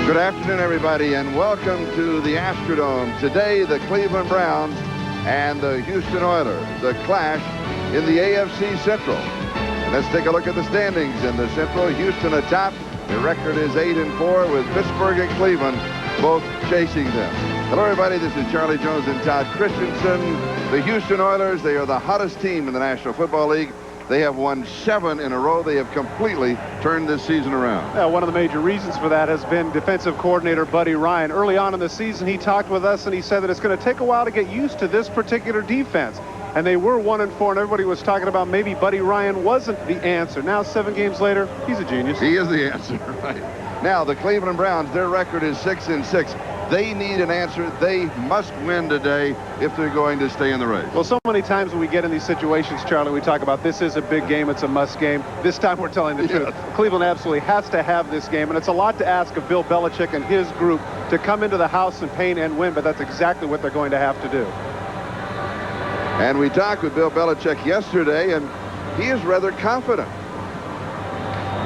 Good afternoon, everybody, and welcome to the Astrodome. Today, the Cleveland Browns and the Houston Oilers, the clash in the AFC Central. Let's take a look at the standings in the Central. Houston atop. Their record is 8-4 with Pittsburgh and Cleveland both chasing them. Hello, everybody. This is Charlie Jones and Todd Christensen. The Houston Oilers, they are the hottest team in the National Football League. They have won 7 in a row. They have completely turned this season around. Yeah, one of the major reasons for that has been defensive coordinator Buddy Ryan. Early on in the season, he talked with us and he said that it's going to take a while to get used to this particular defense. And they were 1-4, and everybody was talking about maybe Buddy Ryan wasn't the answer. Now, 7 games later, he's a genius. He is the answer, right? Now, the Cleveland Browns, their record is 6-6. They need an answer. They must win today if they're going to stay in the race. Well, so many times when we get in these situations, Charlie, we talk about this is a big game. It's a must game. This time we're telling the truth. Cleveland absolutely has to have this game, and it's a lot to ask of Bill Belichick and his group to come into the house in pain and win, but that's exactly what they're going to have to do. And we talked with Bill Belichick yesterday, and he is rather confident.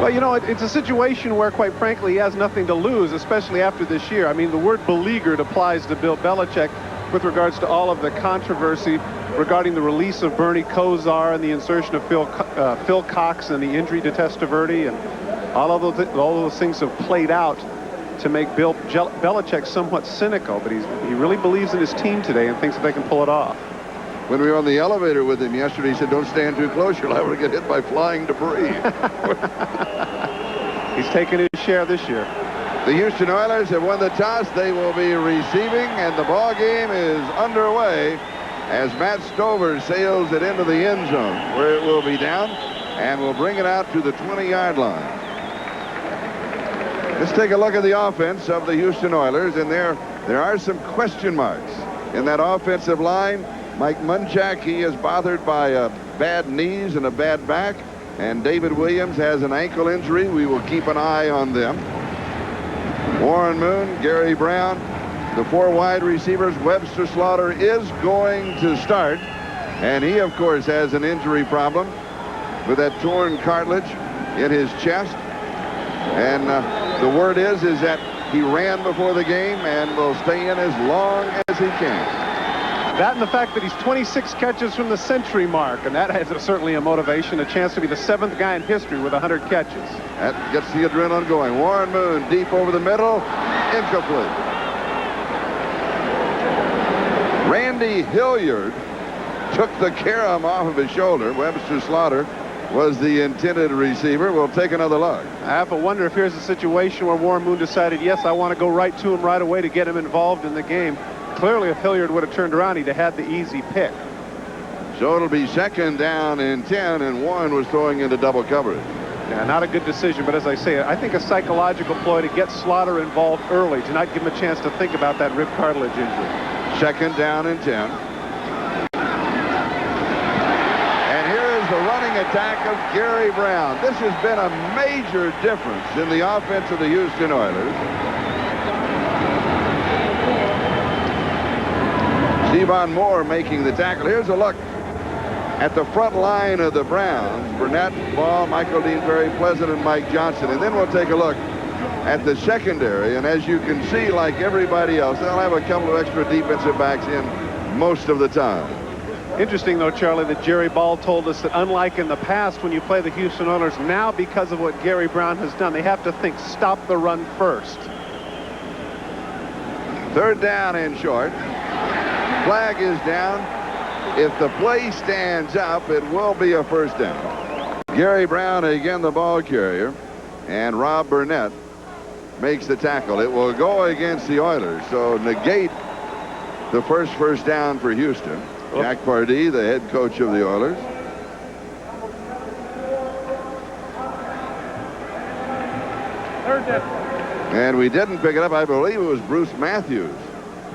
Well, you know, it's a situation where, quite frankly, he has nothing to lose, especially after this year. I mean, the word beleaguered applies to Bill Belichick with regards to all of the controversy regarding the release of Bernie Kosar and the insertion of Phil Cox and the injury to Testaverde, and all of those things have played out to make Bill Belichick somewhat cynical. But he really believes in his team today and thinks that they can pull it off. When we were on the elevator with him yesterday, he said, "Don't stand too close. You're liable to get hit by flying debris." He's taken his share this year. The Houston Oilers have won the toss. They will be receiving, and the ball game is underway as Matt Stover sails it into the end zone, where it will be down, and will bring it out to the 20-yard line. Let's take a look at the offense of the Houston Oilers, and there are some question marks in that offensive line. Mike Munchak, he is bothered by bad knees and a bad back. And David Williams has an ankle injury. We will keep an eye on them. Warren Moon, Gary Brown, the 4 wide receivers. Webster Slaughter is going to start. And he, of course, has an injury problem with that torn cartilage in his chest. And the word is that he ran before the game and will stay in as long as he can. That and the fact that he's 26 catches from the century mark, and that is certainly a motivation, a chance to be the 7th guy in history with 100 catches. That gets the adrenaline going. Warren Moon deep over the middle, incomplete. Randy Hilliard took the carom off of his shoulder. Webster Slaughter was the intended receiver. We'll take another look. I have to wonder if here's a situation where Warren Moon decided, yes, I want to go right to him right away to get him involved in the game. Clearly, if Hilliard would have turned around, he'd have had the easy pick. So it'll be 2nd down and 10, and Warren was throwing into double coverage. Yeah, not a good decision, but as I say, I think a psychological ploy to get Slaughter involved early, to not give him a chance to think about that rib cartilage injury. 2nd down and 10. And here is the running attack of Gary Brown. This has been a major difference in the offense of the Houston Oilers. Stevan Moore making the tackle. Here's a look at the front line of the Browns. Burnett, Ball, Michael Dean Perry, Pleasant, and Mike Johnson. And then we'll take a look at the secondary. And as you can see, like everybody else, they'll have a couple of extra defensive backs in most of the time. Interesting, though, Charlie, that Jerry Ball told us that unlike in the past when you play the Houston Oilers, now because of what Gary Brown has done, they have to think, stop the run first. 3rd down and short. Flag is down. If the play stands up, it will be a 1st down. Gary Brown, again, the ball carrier, and Rob Burnett makes the tackle. It will go against the Oilers, so negate the first down for Houston. Jack Pardee, the head coach of the Oilers. And we didn't pick it up. I believe it was Bruce Matthews,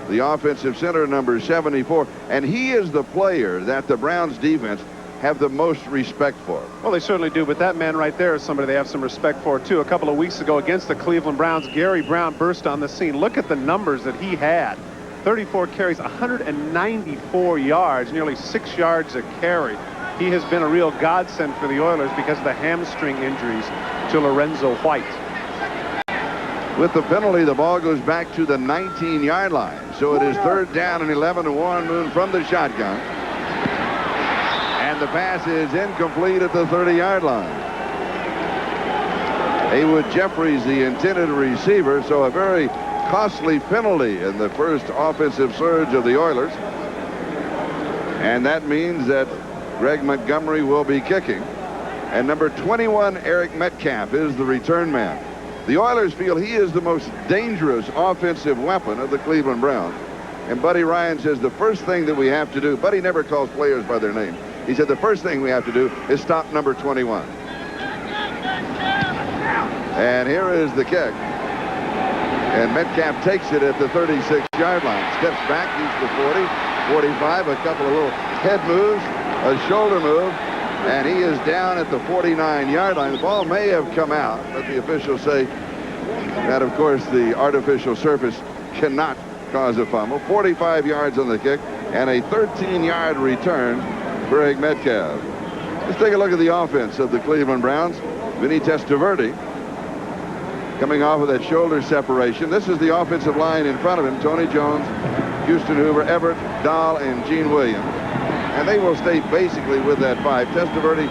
the offensive center, number 74. And he is the player that the Browns defense have the most respect for. Well, they certainly do, but that man right there is somebody they have some respect for, too. A couple of weeks ago against the Cleveland Browns, Gary Brown burst on the scene. Look at the numbers that he had. 34 carries, 194 yards, nearly 6 yards a carry. He has been a real godsend for the Oilers because of the hamstring injuries to Lorenzo White. With the penalty, the ball goes back to the 19-yard line. So it is 3rd down and 11 to Warren Moon from the shotgun. And the pass is incomplete at the 30-yard line. Haywood Jeffries, the intended receiver, so a very costly penalty in the first offensive surge of the Oilers. And that means that Greg Montgomery will be kicking. And number 21, Eric Metcalf, is the return man. The Oilers feel he is the most dangerous offensive weapon of the Cleveland Browns. And Buddy Ryan says the first thing that we have to do, Buddy never calls players by their name. He said the first thing we have to do is stop number 21. And here is the kick. And Metcalf takes it at the 36-yard line. Steps back, he's the 40, 45, a couple of little head moves, a shoulder move. And he is down at the 49-yard line. The ball may have come out, but the officials say that, of course, the artificial surface cannot cause a fumble. 45 yards on the kick and a 13-yard return for Greg Metcalf. Let's take a look at the offense of the Cleveland Browns. Vinny Testaverde coming off of that shoulder separation. This is the offensive line in front of him. Tony Jones, Houston Hoover, Everett, Dahl, and Gene Williams. And they will stay basically with that 5. Testaverde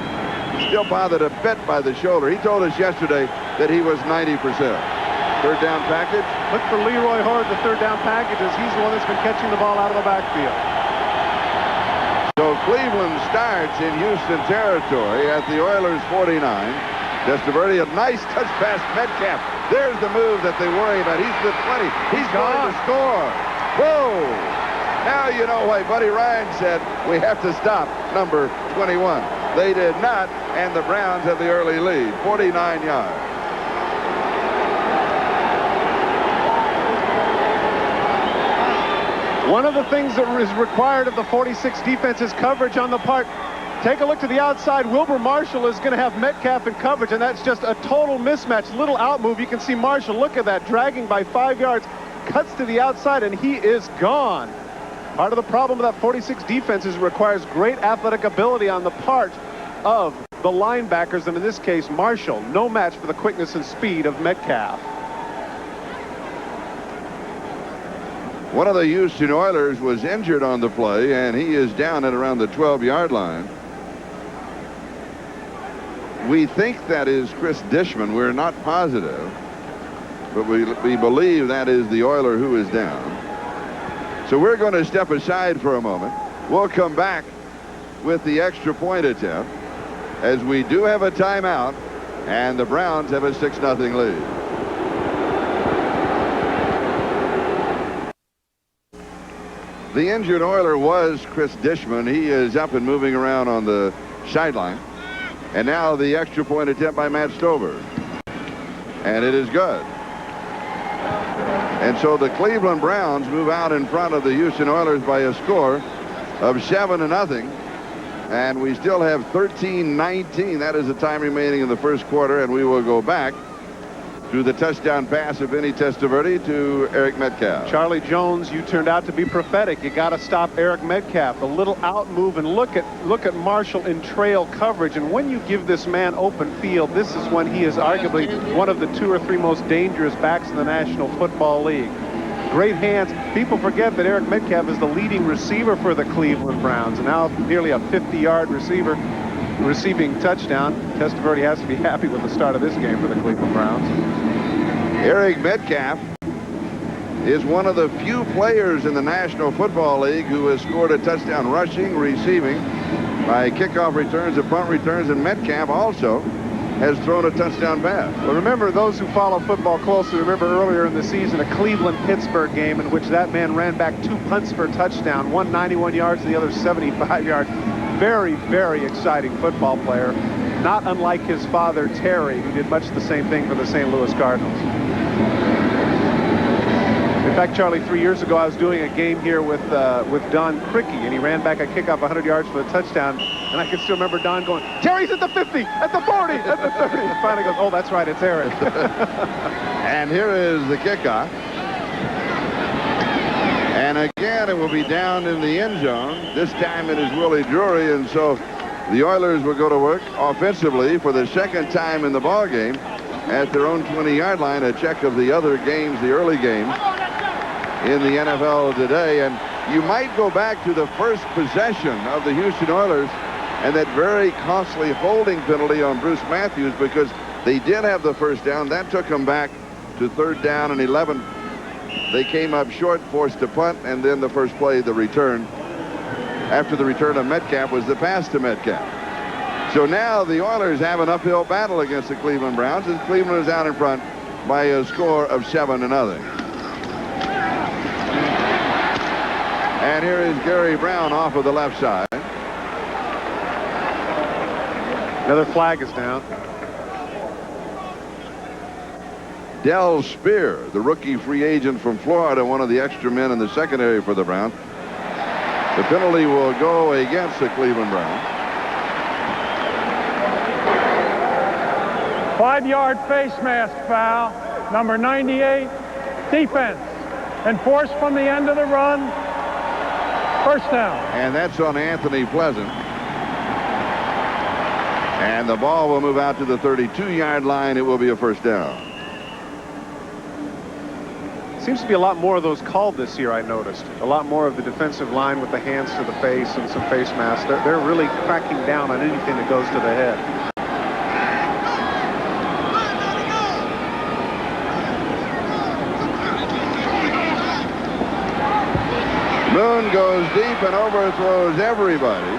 still bothered a bit by the shoulder. He told us yesterday that he was 90%. 3rd down package. Look for Leroy Horde, the 3rd down package, as he's the one that's been catching the ball out of the backfield. So Cleveland starts in Houston territory at the Oilers 49. Testaverde, a nice touch pass Metcalf. There's the move that they worry about. He's the 20. He's going to score. Whoa! Now you know why Buddy Ryan said we have to stop number 21. They did not, and the Browns have the early lead, 49 yards. One of the things that is required of the 46 defense is coverage on the part. Take a look to the outside. Wilbur Marshall is going to have Metcalf in coverage, and that's just a total mismatch. Little out move. You can see Marshall, look at that, dragging by 5 yards, cuts to the outside, and he is gone. Part of the problem with that 46 defense is it requires great athletic ability on the part of the linebackers, and in this case, Marshall. No match for the quickness and speed of Metcalf. One of the Houston Oilers was injured on the play, and he is down at around the 12-yard line. We think that is Chris Dishman. We're not positive, but we believe that is the Oiler who is down. So we're going to step aside for a moment. We'll come back with the extra point attempt, as we do have a timeout, and the Browns have a 6-0 lead. The injured Oiler was Chris Dishman. He is up and moving around on the sideline. And now the extra point attempt by Matt Stover. And it is good. And so the Cleveland Browns move out in front of the Houston Oilers by a score of 7-0. And we still have 13-19. That is the time remaining in the first quarter. And we will go back to the touchdown pass of Vinny Testaverde to Eric Metcalf. Charlie Jones, you turned out to be prophetic. You got to stop Eric Metcalf. A little out move, and look at Marshall in trail coverage. And when you give this man open field, this is when he is arguably one of the 2 or 3 most dangerous backs in the National Football League. Great hands. People forget that Eric Metcalf is the leading receiver for the Cleveland Browns, and now nearly a 50-yard receiving touchdown. Testaverde has to be happy with the start of this game for the Cleveland Browns. Eric Metcalf is one of the few players in the National Football League who has scored a touchdown rushing, receiving, by kickoff returns and punt returns, and Metcalf also has thrown a touchdown pass. Well, remember, those who follow football closely remember earlier in the season a Cleveland-Pittsburgh game in which that man ran back 2 punts for a touchdown, one 91 yards, the other 75 yards. Very, very exciting football player, not unlike his father, Terry, who did much the same thing for the St. Louis Cardinals. In fact, Charlie, 3 years ago, I was doing a game here with Don Crickey, and he ran back a kickoff 100 yards for a touchdown, and I can still remember Don going, Terry's at the 50, at the 40, at the 30. And finally goes, oh, that's right, it's Eric. And here is the kickoff. And again, it will be down in the end zone. This time it is Willie Drury, and so the Oilers will go to work offensively for the second time in the ball game at their own 20-yard line. A check of the other games, the early games in the NFL today. And you might go back to the first possession of the Houston Oilers and that very costly holding penalty on Bruce Matthews, because they did have the first down. That took them back to 3rd down and 11. They came up short, forced to punt, and then the first play, the return. After the return of Metcalf was the pass to Metcalf. So now the Oilers have an uphill battle against the Cleveland Browns, and Cleveland is out in front by a score of 7-0. And here is Gary Brown off of the left side. Another flag is down. Del Spear, the rookie free agent from Florida, one of the extra men in the secondary for the Browns. The penalty will go against the Cleveland Browns. 5-yard face mask foul. Number 98, defense. Enforced from the end of the run. First down. And that's on Anthony Pleasant. And the ball will move out to the 32-yard line. It will be a first down. Seems to be a lot more of those called this year, I noticed. A lot more of the defensive line with the hands to the face and some face masks. They're really cracking down on anything that goes to the head. Moon goes deep and overthrows everybody.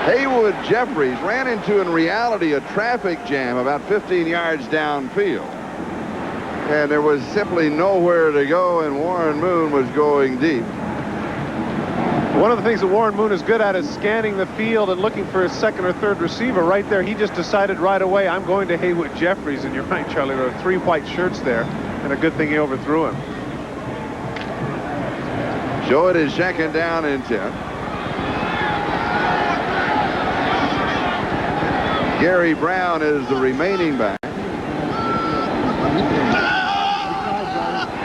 Haywood Jeffries ran into, in reality, a traffic jam about 15 yards downfield. And there was simply nowhere to go, and Warren Moon was going deep. One of the things that Warren Moon is good at is scanning the field and looking for his second or third receiver. Right there, he just decided right away, I'm going to Haywood Jeffries. And you're right, Charlie, there are 3 white shirts there, and a good thing he overthrew him. So it is 2nd down and 10. Gary Brown is the remaining back.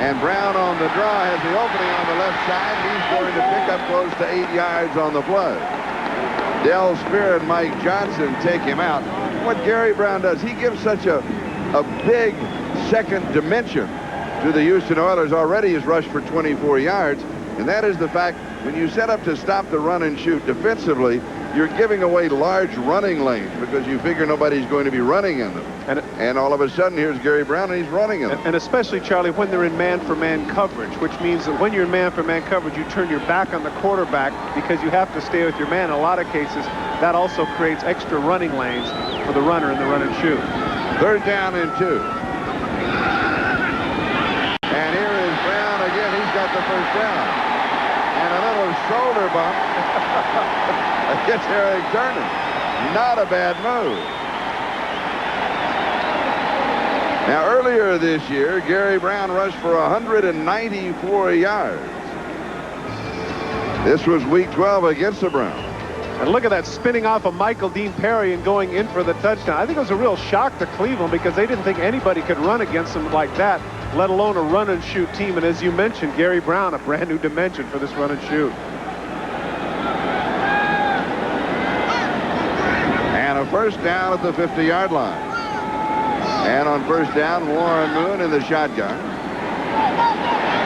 And Brown on the draw has the opening on the left side. He's going to pick up close to 8 yards on the play. Del Spear and Mike Johnson take him out. What Gary Brown does, he gives such a big second dimension to the Houston Oilers. Already has rushed for 24 yards. And that is the fact, when you set up to stop the run and shoot defensively, you're giving away large running lanes because you figure nobody's going to be running in them. And all of a sudden, here's Gary Brown, and he's running in them. And especially, Charlie, when they're in man-for-man coverage, which means that when you're in man-for-man coverage, you turn your back on the quarterback because you have to stay with your man. In a lot of cases, that also creates extra running lanes for the runner in the run and shoot. 3rd down and 2. And here is Brown again. He's got the first down. And a little shoulder bump against Eric Turner. Not a bad move. Now, earlier this year, Gary Brown rushed for 194 yards. This was week 12 against the Browns. And look at that, spinning off of Michael Dean Perry and going in for the touchdown. I think it was a real shock to Cleveland because they didn't think anybody could run against them like that, let alone a run and shoot team. And as you mentioned, Gary Brown, a brand new dimension for this run and shoot. And a first down at the 50-yard line. And on first down, Warren Moon in the shotgun.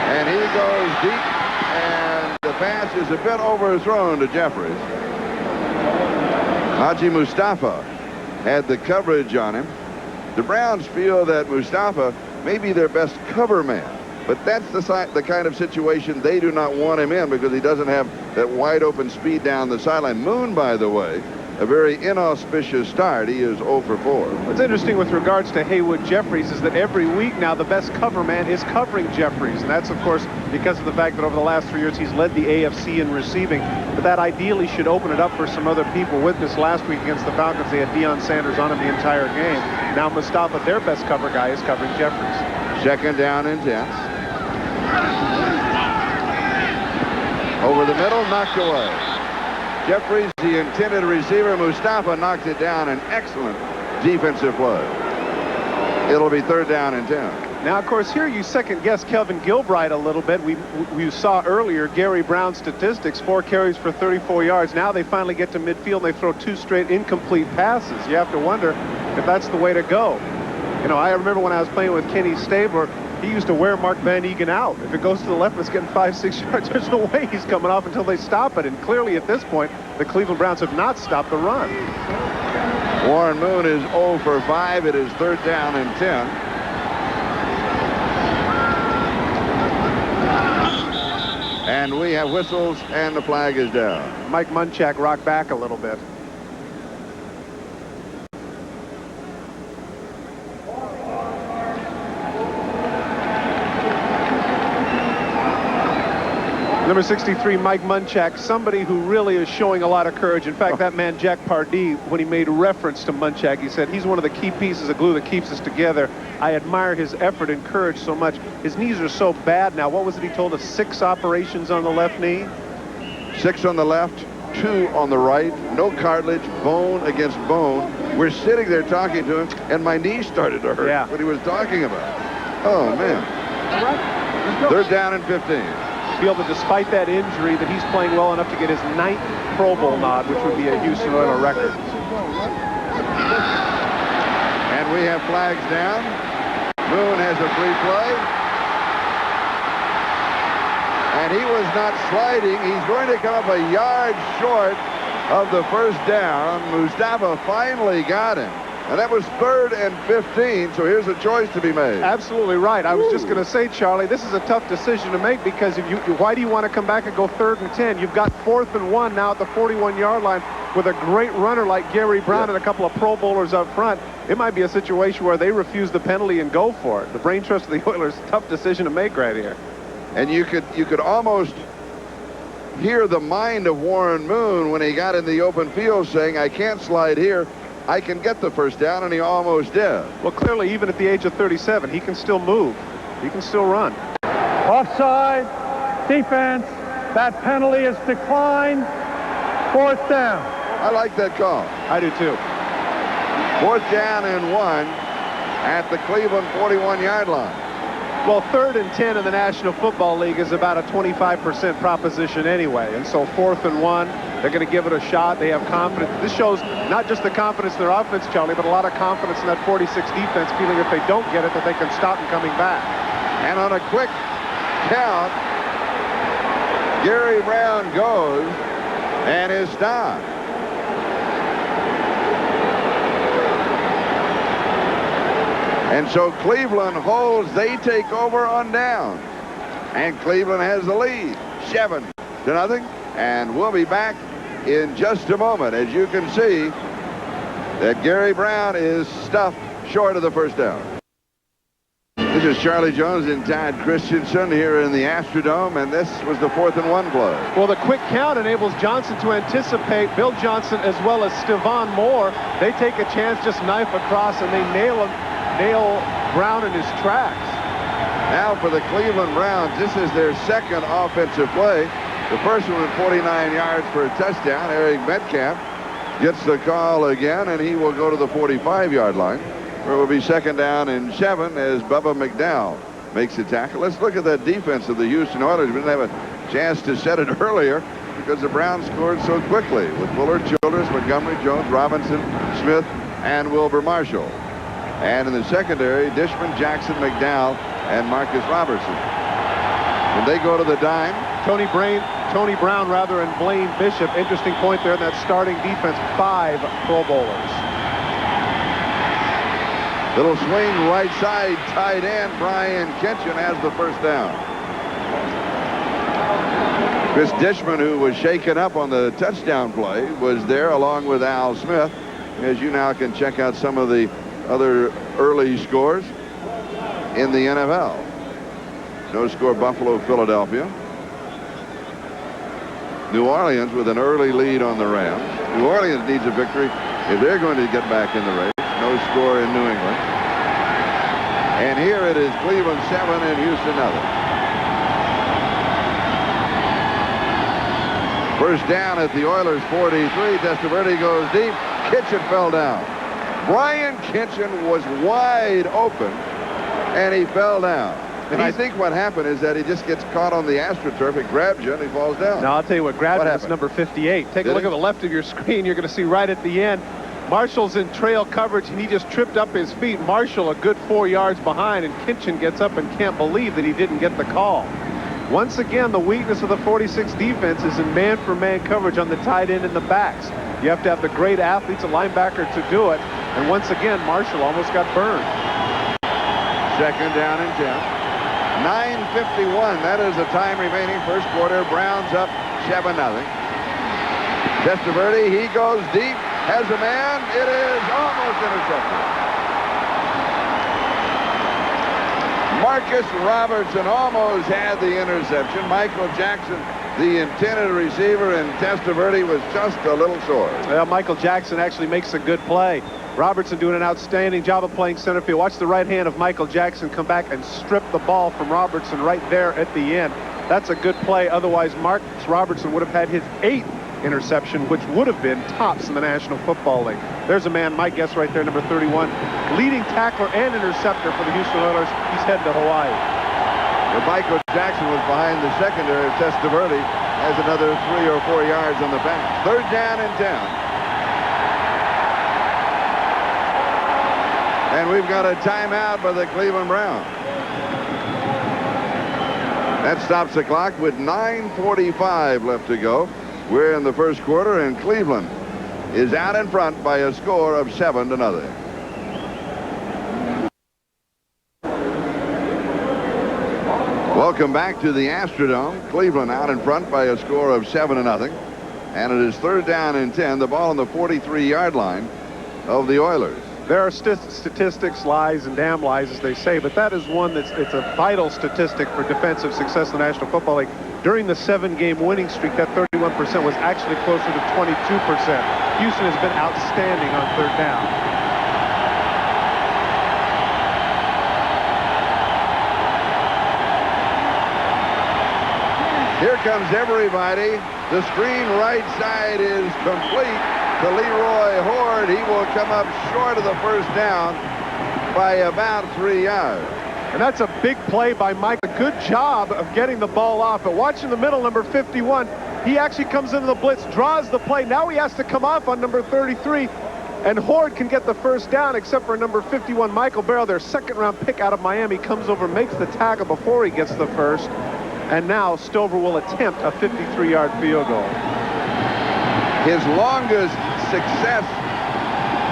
And he goes deep, and the pass is a bit overthrown to Jeffries. Haji Mustafa had the coverage on him. The Browns feel that Mustafa may be their best cover man, but that's the kind of situation they do not want him in because he doesn't have that wide open speed down the sideline. Moon, by the way, a very inauspicious start. He is 0 for 4. What's interesting with regards to Haywood Jeffries is that every week now the best cover man is covering Jeffries. And that's, of course, because of the fact that over the last 3 years he's led the AFC in receiving. But that ideally should open it up for some other people. Witness last week against the Falcons, they had Deion Sanders on him the entire game. Now Mustafa, their best cover guy, is covering Jeffries. 2nd down and 10. Over the middle, knocked away. Jeffries, the intended receiver. Mustafa knocked it down. An excellent defensive play. It'll be 3rd down and 10. Now, of course, here you second-guess Kelvin Gilbride a little bit. We saw earlier Gary Brown's statistics, 4 carries for 34 yards. Now they finally get to midfield and they throw 2 straight incomplete passes. You have to wonder if that's the way to go. You know, I remember when I was playing with Kenny Stabler, he used to wear Mark Van Egan out. If it goes to the left, it's getting 5-6 yards. There's no way he's coming off until they stop it. And clearly at this point, the Cleveland Browns have not stopped the run. Warren Moon is 0 for 5. It is 3rd down and 10. And we have whistles, and the flag is down. Mike Munchak rocked back a little bit. Number 63, Mike Munchak, somebody who really is showing a lot of courage. In fact, that man, Jack Pardee, when he made reference to Munchak, he said, he's one of the key pieces of glue that keeps us together. I admire his effort and courage so much. His knees are so bad now. What was it he told us? 6 operations on the left knee? 6 on the left, 2 on the right. No cartilage, bone against bone. We're sitting there talking to him, and my knee started to hurt. Yeah. What he was talking about. Oh, man. 3rd down and 15. Feel that despite that injury that he's playing well enough to get his 9th Pro Bowl nod, which would be a Houston Oilers record. And we have flags down. Moon has a free play. And he was not sliding. He's going to come up a yard short of the 1st down. Mustafa finally got him. And that was 3rd and 15, so here's a choice to be made. Absolutely right. I was just going to say, Charlie, this is a tough decision to make because if why do you want to come back and go 3rd and 10? You've got 4th and 1 now at the 41-yard line with a great runner like Gary Brown and a couple of Pro Bowlers up front. It might be a situation where they refuse the penalty and go for it. The brain trust of the Oilers, tough decision to make right here. And you could almost hear the mind of Warren Moon when he got in the open field saying, I can't slide here. I can get the 1st down, and he almost did. Well, clearly, even at the age of 37, he can still move. He can still run. Offside, defense. That penalty is declined. 4th down. I like that call. I do, too. 4th down and 1 at the Cleveland 41-yard line. Well, 3rd and 10 in the National Football League is about a 25% proposition anyway. And so 4th and 1, they're going to give it a shot. They have confidence. This shows not just the confidence in their offense, Charlie, but a lot of confidence in that 46 defense, feeling if they don't get it, that they can stop them coming back. And on a quick count, Gary Brown goes and is stopped. And so Cleveland holds. They take over on down. And Cleveland has the lead, 7-0. And we'll be back in just a moment. As you can see, that Gary Brown is stuffed short of the 1st down. This is Charlie Jones and Todd Christensen here in the Astrodome, and this was the 4th and 1 play. Well, the quick count enables Johnson to anticipate. Bill Johnson as well as Stevan Moore. They take a chance, just knife across, and they nail Brown in his tracks. Now for the Cleveland Browns, this is their 2nd offensive play. The first one at 49 yards for a touchdown. Eric Metcalf gets the call again, and he will go to the 45-yard line, where it will be 2nd down and 7 as Bubba McDowell makes the tackle. Let's look at that defense of the Houston Oilers. We didn't have a chance to set it earlier because the Browns scored so quickly with Fuller, Childress, Montgomery, Jones, Robinson, Smith, and Wilbur Marshall. And in the secondary, Dishman, Jackson, McDowell, and Marcus Robertson. When they go to the dime, Tony Brown, and Blaine Bishop. Interesting point there in that starting defense. 5 Pro Bowlers. Little swing right side, tight end. Brian Kitchen has the 1st down. Chris Dishman, who was shaken up on the touchdown play, was there along with Al Smith. As you now can check out some of the other early scores in the NFL. No score, Buffalo, Philadelphia. New Orleans with an early lead on the Rams. New Orleans needs a victory if they're going to get back in the race. No score in New England. And here it is Cleveland 7 and Houston 0. 1st down at the Oilers 43. Testaverde goes deep. Kitchen fell down. Brian Kitchen was wide open, and he fell down. And I think what happened is that he just gets caught on the AstroTurf. It grabs you, and he falls down. Now, I'll tell you what grabbed him is number 58. Take a look at the left of your screen. You're going to see right at the end, Marshall's in trail coverage, and he just tripped up his feet. Marshall a good 4 yards behind, and Kitchen gets up and can't believe that he didn't get the call. Once again, the weakness of the 46 defense is in man-for-man coverage on the tight end and the backs. You have to have the great athletes, a linebacker, to do it. And once again, Marshall almost got burned. Second down and 10. 9:51. That is the time remaining. First quarter. Browns up 7-0. Testaverde, he goes deep. Has a man. It is almost intercepted. Marcus Robertson almost had the interception. Michael Jackson, the intended receiver, and Testaverde was just a little sore. Well, Michael Jackson actually makes a good play. Robertson doing an outstanding job of playing center field. Watch the right hand of Michael Jackson come back and strip the ball from Robertson right there at the end. That's a good play. Otherwise, Marcus Robertson would have had his 8th interception, which would have been tops in the National Football League. There's a man, my guess right there, number 31, leading tackler and interceptor for the Houston Oilers. He's headed to Hawaii. Well, Michael Jackson was behind the secondary. Testaverde has another 3 or 4 yards on the back. Third down and 10. And we've got a timeout by the Cleveland Browns. That stops the clock with 9:45 left to go. We're in the first quarter, and Cleveland is out in front by a score of 7-0. Welcome back to the Astrodome. Cleveland out in front by a score of 7-0. And it is third down and 10. The ball on the 43-yard line of the Oilers. There are statistics, lies, and damn lies, as they say, but that is one it's a vital statistic for defensive success in the National Football League. During the 7-game winning streak, that 31% was actually closer to 22%. Houston has been outstanding on third down. Here comes everybody. The screen right side is complete to Leroy Horde. He will come up short of the first down by about 3 yards. And that's a big play by Mike. A good job of getting the ball off. But watch in the middle, number 51. He actually comes into the blitz, draws the play. Now he has to come off on number 33. And Horde can get the first down, except for number 51, Michael Barrow, their second-round pick out of Miami, comes over, makes the tackle before he gets the first. And now Stover will attempt a 53-yard field goal. His longest success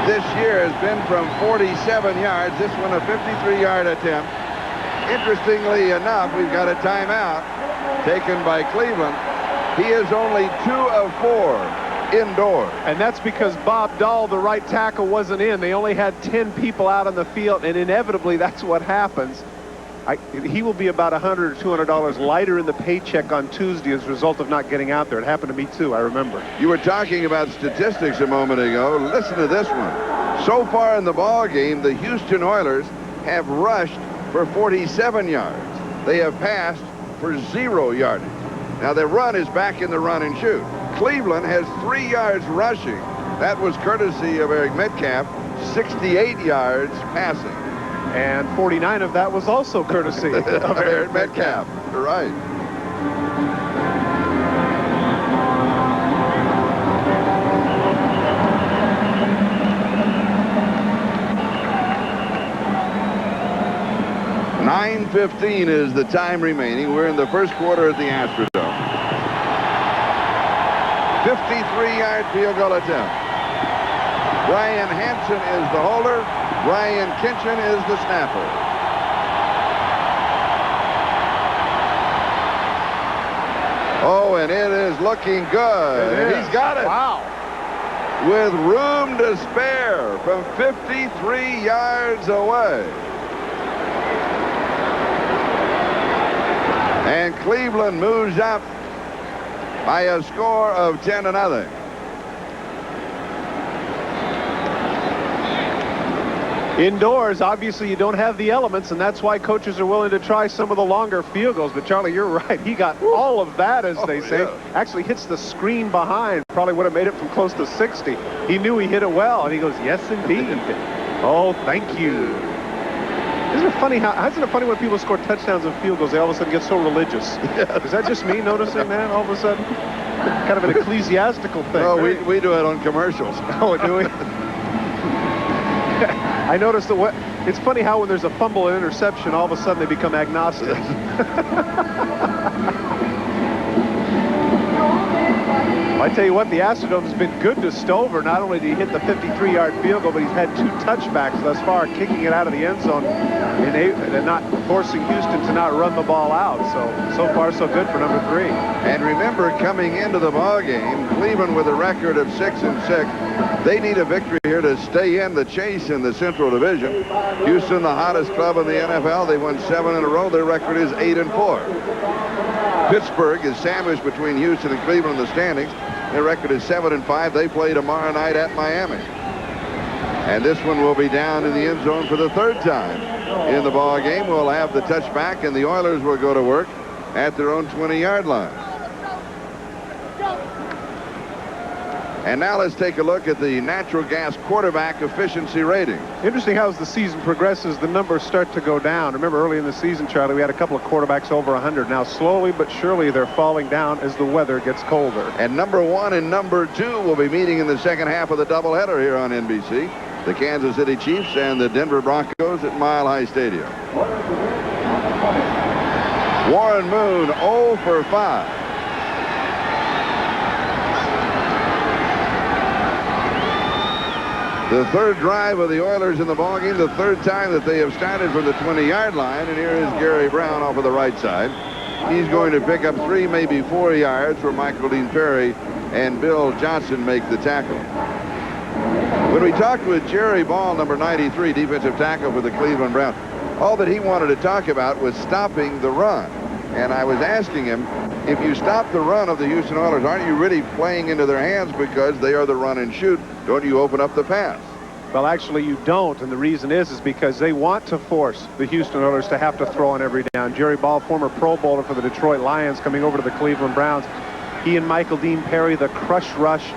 this year has been from 47 yards. This one a 53-yard attempt. Interestingly enough, we've got a timeout taken by Cleveland. He is only 2 of 4 indoors. And that's because Bob Dahl, the right tackle, wasn't in. They only had 10 people out on the field, and inevitably that's what happens. He will be about $100 or $200 lighter in the paycheck on Tuesday as a result of not getting out there. It happened to me too, I remember. You were talking about statistics a moment ago. Listen to this one. So far in the ball game, the Houston Oilers have rushed for 47 yards. They have passed for 0 yardage. Now their run is back in the run and shoot. Cleveland has 3 yards rushing. That was courtesy of Eric Metcalf. 68 yards passing. And 49 of that was also courtesy of Eric Metcalf. You're right. .9:15 is the time remaining. We're in the first quarter at the Astrodome. 53-yard field goal attempt. Brian Hansen is the holder. Ryan Kitchen is the snapper. Oh, and it is looking good. And he's got it. Wow. With room to spare from 53 yards away. And Cleveland moves up by a score of 10-0. Indoors, obviously, you don't have the elements, and that's why coaches are willing to try some of the longer field goals. But, Charlie, you're right. He got all of that, as they say. Yeah. Actually hits the screen behind. Probably would have made it from close to 60. He knew he hit it well, and he goes, yes, indeed. Oh, thank you. Isn't it funny when people score touchdowns and field goals, they all of a sudden get so religious? Yes. Is that just me noticing that all of a sudden? Kind of an ecclesiastical thing. Oh, we do it on commercials. Oh, do we? I noticed that it's funny how when there's a fumble and interception, all of a sudden they become agnostic. I tell you what, the Astronome's been good to Stover. Not only did he hit the 53-yard field goal, but he's had 2 touchbacks thus far, kicking it out of the end zone and not forcing Houston to not run the ball out. So far, so good for number 3. And remember, coming into the ball game, Cleveland with a record of 6-6. They need a victory here to stay in the chase in the Central Division. Houston, the hottest club in the NFL. They won 7 in a row. Their record is 8-4. Pittsburgh is sandwiched between Houston and Cleveland in the standings. Their record is 7-5. They play tomorrow night at Miami. And this one will be down in the end zone for the 3rd time in the ball game. We'll have the touchback, and the Oilers will go to work at their own 20-yard line. And now let's take a look at the natural gas quarterback efficiency rating. Interesting how as the season progresses, the numbers start to go down. Remember early in the season, Charlie, we had a couple of quarterbacks over 100. Now slowly but surely they're falling down as the weather gets colder. And number 1 and number 2 will be meeting in the second half of the doubleheader here on NBC. The Kansas City Chiefs and the Denver Broncos at Mile High Stadium. Warren Moon 0 for 5. The 3rd drive of the Oilers in the ballgame, the 3rd time that they have started from the 20-yard line. And here is Gary Brown off of the right side. He's going to pick up 3, maybe 4 yards where Michael Dean Perry and Bill Johnson make the tackle. When we talked with Jerry Ball, number 93, defensive tackle for the Cleveland Browns, all that he wanted to talk about was stopping the run. And I was asking him, if you stop the run of the Houston Oilers, aren't you really playing into their hands because they are the run and shoot? Don't you open up the pass? Well, actually, you don't, and the reason is because they want to force the Houston Oilers to have to throw on every down. Jerry Ball, former Pro Bowler for the Detroit Lions, coming over to the Cleveland Browns. He and Michael Dean Perry, the Crush Rush,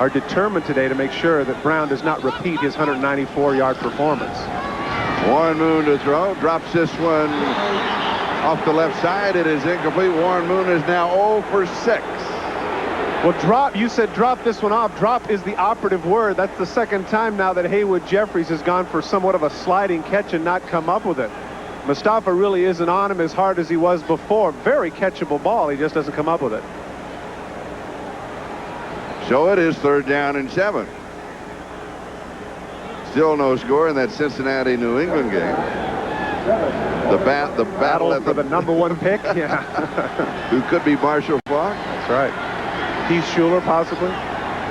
are determined today to make sure that Brown does not repeat his 194-yard performance. Warren Moon to throw, drops this one off the left side. It is incomplete. Warren Moon is now 0 for 6. Well, drop, you said drop this one off. Drop is the operative word. That's the 2nd time now that Haywood Jeffries has gone for somewhat of a sliding catch and not come up with it. Mustafa really isn't on him as hard as he was before. Very catchable ball. He just doesn't come up with it. So it is 3rd down and 7. Still no score in that Cincinnati-New England game. The battle at for the number 1 pick. Yeah. Who could be Marshall Faulk? That's right. Keith Schuler, possibly.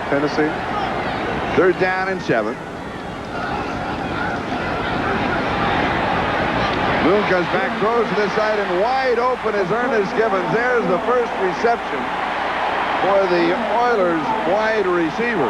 Tennessee. 3rd down and 7. Moon comes back, throws to this side, and wide open is Ernest Gibbons. There's the first reception for the Oilers wide receiver.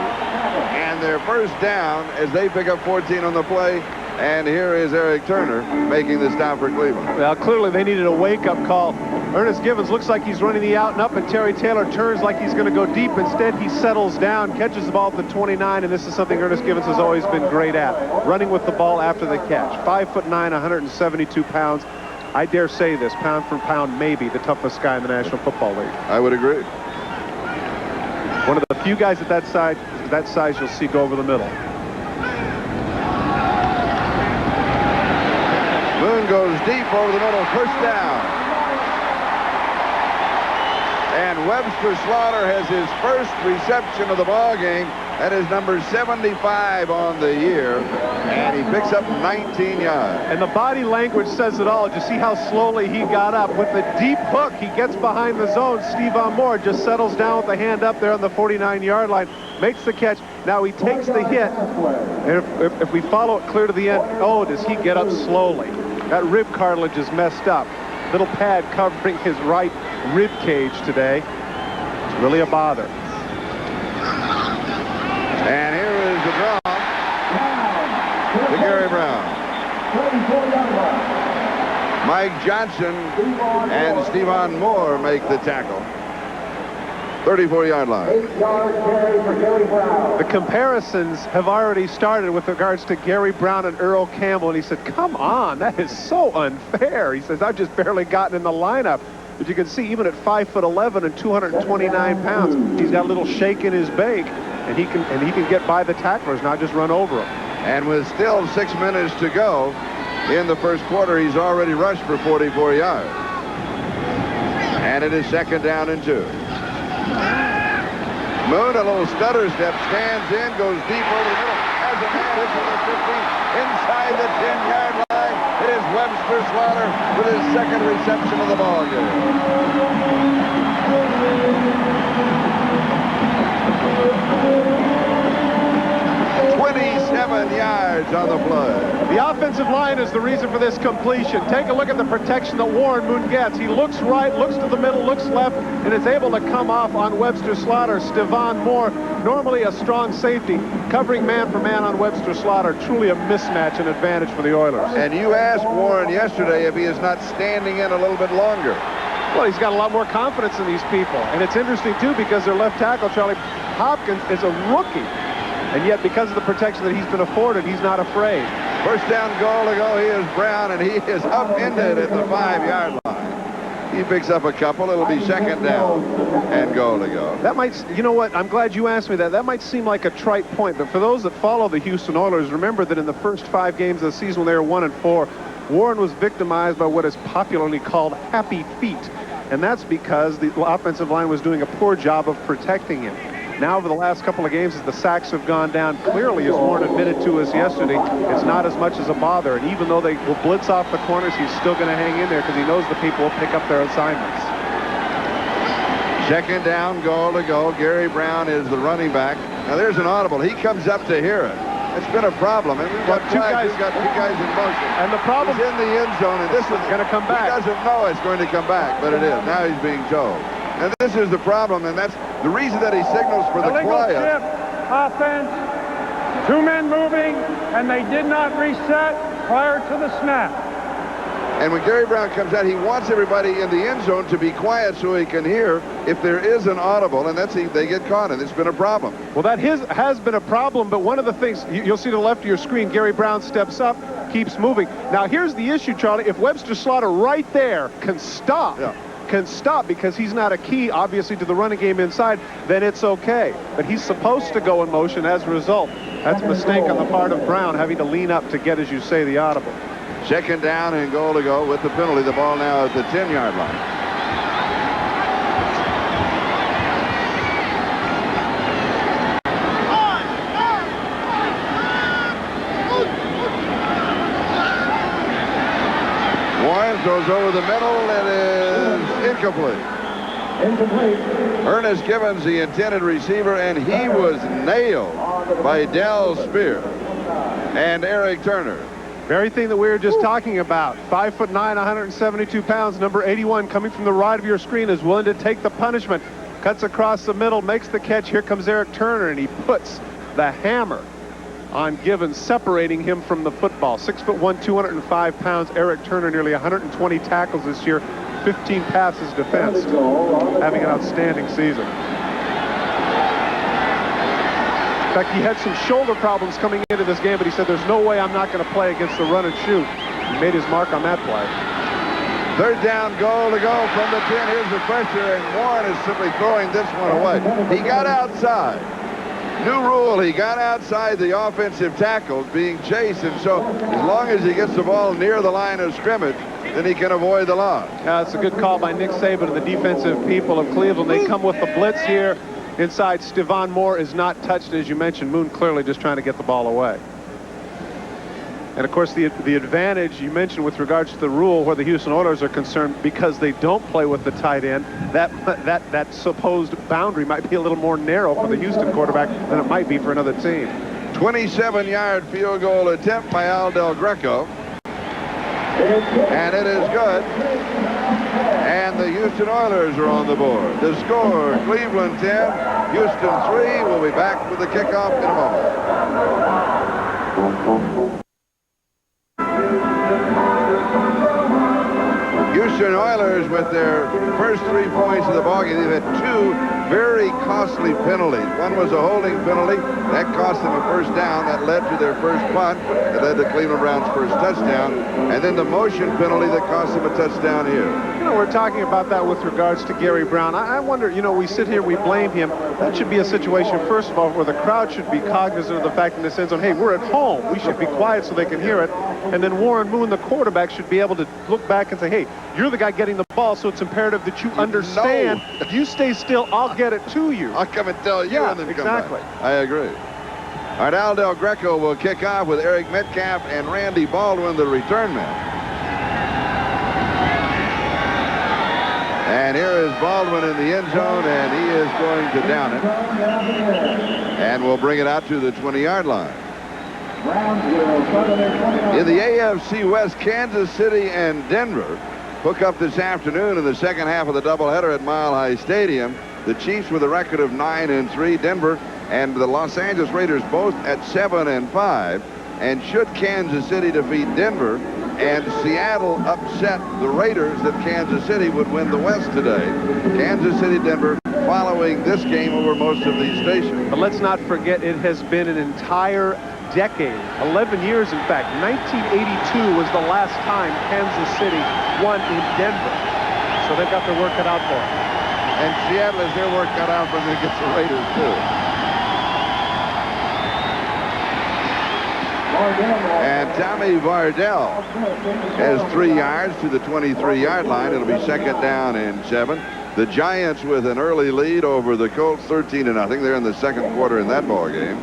And their first down as they pick up 14 on the play. And here is Eric Turner making the stop for Cleveland. Well, clearly they needed a wake-up call. Ernest Gibbons looks like he's running the out and up, and Terry Taylor turns like he's going to go deep. Instead, he settles down, catches the ball at the 29, and this is something Ernest Gibbons has always been great at, running with the ball after the catch. 5'9", 172 pounds. I dare say this, pound for pound, maybe the toughest guy in the National Football League. I would agree. One of the few guys at that size you'll see go over the middle. Moon goes deep over the middle, first down. And Webster Slaughter has his first reception of the ball game. That is number 75 on the year, and he picks up 19 yards. And the body language says it all. Did you see how slowly he got up? With the deep hook, he gets behind the zone. Stevan Moore just settles down with the hand up there on the 49-yard line, makes the catch. Now he takes the hit, and if we follow it clear to the end, oh, does he get up slowly. That rib cartilage is messed up. Little pad covering his right rib cage today. It's really a bother. And here is the draw to Gary Brown. Mike Johnson and Stevan Moore make the tackle. 34-yard line. The comparisons have already started with regards to Gary Brown and Earl Campbell, and he said, come on, that is so unfair. He says, I've just barely gotten in the lineup. But you can see, even at 5'11" and 229 pounds, he's got a little shake in his bake, and he can get by the tacklers, not just run over them. And with still 6 minutes to go in the first quarter, he's already rushed for 44 yards. And it is 2nd down and 2. Moon, a little stutter step, stands in, goes deep over the middle, has a man into the 15, inside the 10-yard line. It is Webster Slaughter with his 2nd reception of the ball game. 27 yards on the play. The offensive line is the reason for this completion. Take a look at the protection that Warren Moon gets. He looks right, looks to the middle, looks left, and is able to come off on Webster Slaughter. Stevan Moore, normally a strong safety, covering man for man on Webster Slaughter. Truly a mismatch and advantage for the Oilers. And you asked Warren yesterday if he is not standing in a little bit longer. Well, he's got a lot more confidence in these people. And it's interesting, too, because their left tackle, Charlie Hopkins, is a rookie. And yet, because of the protection that he's been afforded, he's not afraid. First down goal to go. He is Brown, and he is upended at the 5-yard line. He picks up a couple. It'll be 2nd down and goal to go. That might, you know what, I'm glad you asked me that. That might seem like a trite point, but for those that follow the Houston Oilers, remember that in the first 5 games of the season when they were 1-4, Warren was victimized by what is popularly called happy feet. And that's because the offensive line was doing a poor job of protecting him. Now, over the last couple of games, as the sacks have gone down, clearly, as Warren admitted to us yesterday, it's not as much as a bother. And even though they will blitz off the corners, he's still going to hang in there because he knows the people will pick up their assignments. 2nd down, goal to go. Gary Brown is the running back. Now, there's an audible. He comes up to hear it. It's been a problem. And we've got two guys in motion. And the problem is in the end zone, and this is going to come back. He doesn't know it's going to come back, but it is. Now he's being told. And this is the problem, and that's the reason that he signals for the quiet. Shift, offense, 2 men moving, and they did not reset prior to the snap. And when Gary Brown comes out, he wants everybody in the end zone to be quiet so he can hear if there is an audible, and that's they get caught, and it's been a problem. Well, that has been a problem, but one of the things, you'll see to the left of your screen, Gary Brown steps up, keeps moving. Now, here's the issue, Charlie. If Webster Slaughter right there can stop, because he's not a key, obviously, to the running game inside, then it's okay. But he's supposed to go in motion as a result. That's a mistake on the part of Brown, having to lean up to get, as you say, the audible. 2nd down and goal to go with the penalty. The ball now at the 10-yard line. Warren throws over the middle. It is incomplete. Ernest Gibbons, the intended receiver, and he was nailed by Del Spear and Eric Turner. Very thing that we were just talking about. 5'9", 172 pounds, number 81, coming from the right of your screen, is willing to take the punishment. Cuts across the middle, makes the catch. Here comes Eric Turner, and he puts the hammer on Gibbons, separating him from the football. 6'1", 205 pounds. Eric Turner, nearly 120 tackles this year, 15 passes defensed, having an outstanding season. In fact, he had some shoulder problems coming into this game, but he said, there's no way I'm not going to play against the run and shoot. He made his mark on that play. 3rd down, goal to go from the 10. Here's the pressure, and Warren is simply throwing this one away. He got outside. New rule, he got outside the offensive tackles being chased, and so as long as he gets the ball near the line of scrimmage, then he can avoid the loss. It's a good call by Nick Saban and the defensive people of Cleveland. They come with the blitz here. Inside, Stevan Moore is not touched, as you mentioned. Moon clearly just trying to get the ball away. And, of course, the advantage you mentioned with regards to the rule where the Houston Oilers are concerned, because they don't play with the tight end, that supposed boundary might be a little more narrow for the Houston quarterback than it might be for another team. 27-yard field goal attempt by Al Del Greco. And it is good. And the Houston Oilers are on the board. The score, Cleveland 10, Houston 3. We'll be back with the kickoff in a moment. Houston Oilers with their first 3 points of the ballgame. They've had 2 very costly penalties. One was a holding penalty. That cost them a first down. That led to their first punt. That led to Cleveland Browns' first touchdown. And then the motion penalty that cost them a touchdown here. You know, we're talking about that with regards to Gary Brown. I wonder, you know, we sit here, we blame him. That should be a situation, first of all, where the crowd should be cognizant of the fact in this end zone, hey, we're at home. We should be quiet so they can hear it. And then Warren Moon, the quarterback, should be able to look back and say, hey, you're the guy getting the ball, so it's imperative that you understand. If you stay still, I'll get it to you. I'll come and tell you. Yeah, and then exactly. Come back. I agree. All right, Al Del Greco will kick off with Eric Metcalf and Randy Baldwin, the return man. And here is Baldwin in the end zone, and he is going to down it. And we'll bring it out to the 20-yard line. In the AFC West, Kansas City and Denver hook up this afternoon in the second half of the doubleheader at Mile High Stadium. The Chiefs with a record of 9-3, Denver and the Los Angeles Raiders both at 7-5. And should Kansas City defeat Denver and Seattle upset the Raiders, that Kansas City would win the West today. Kansas City, Denver following this game over most of these stations. But let's not forget, it has been an entire decade, 11 years in fact. 1982 was the last time Kansas City won in Denver. So they've got their work cut out for them. And Seattle has their work cut out for them against the Raiders too. And Tommy Vardell has 3 yards to the 23-yard line. It'll be second down and 7. The Giants with an early lead over the Colts, 13-0. They're in the second quarter in that ball game.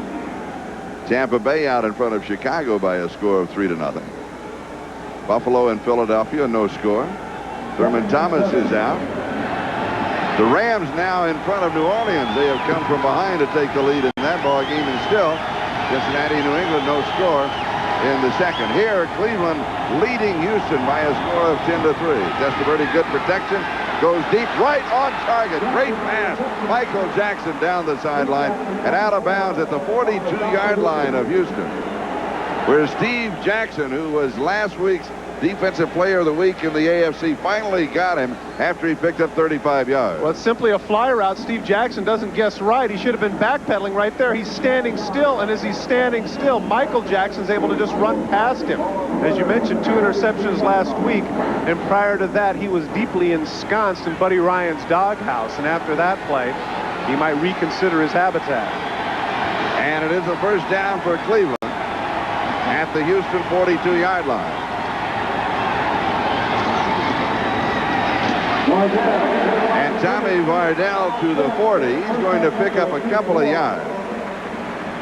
Tampa Bay out in front of Chicago by a score of 3-0. Buffalo and Philadelphia, no score. Thurman Thomas is out. The Rams now in front of New Orleans. They have come from behind to take the lead in that ball game, and still Cincinnati, New England, no score in the second. Here, Cleveland leading Houston by a score of 10-3. Testaverde, good protection, goes deep, right on target. Great pass. Michael Jackson down the sideline and out of bounds at the 42-yard line of Houston, where Steve Jackson, who was last week's Defensive Player of the Week in the AFC, finally got him after he picked up 35 yards. Well, it's simply a fly route. Steve Jackson doesn't guess right. He should have been backpedaling right there. He's standing still, and as he's standing still, Michael Jackson's able to just run past him. As you mentioned, 2 interceptions last week, and prior to that, he was deeply ensconced in Buddy Ryan's doghouse, and after that play, he might reconsider his habitat. And it is a first down for Cleveland at the Houston 42-yard line. And Tommy Vardell to the 40. He's going to pick up a couple of yards.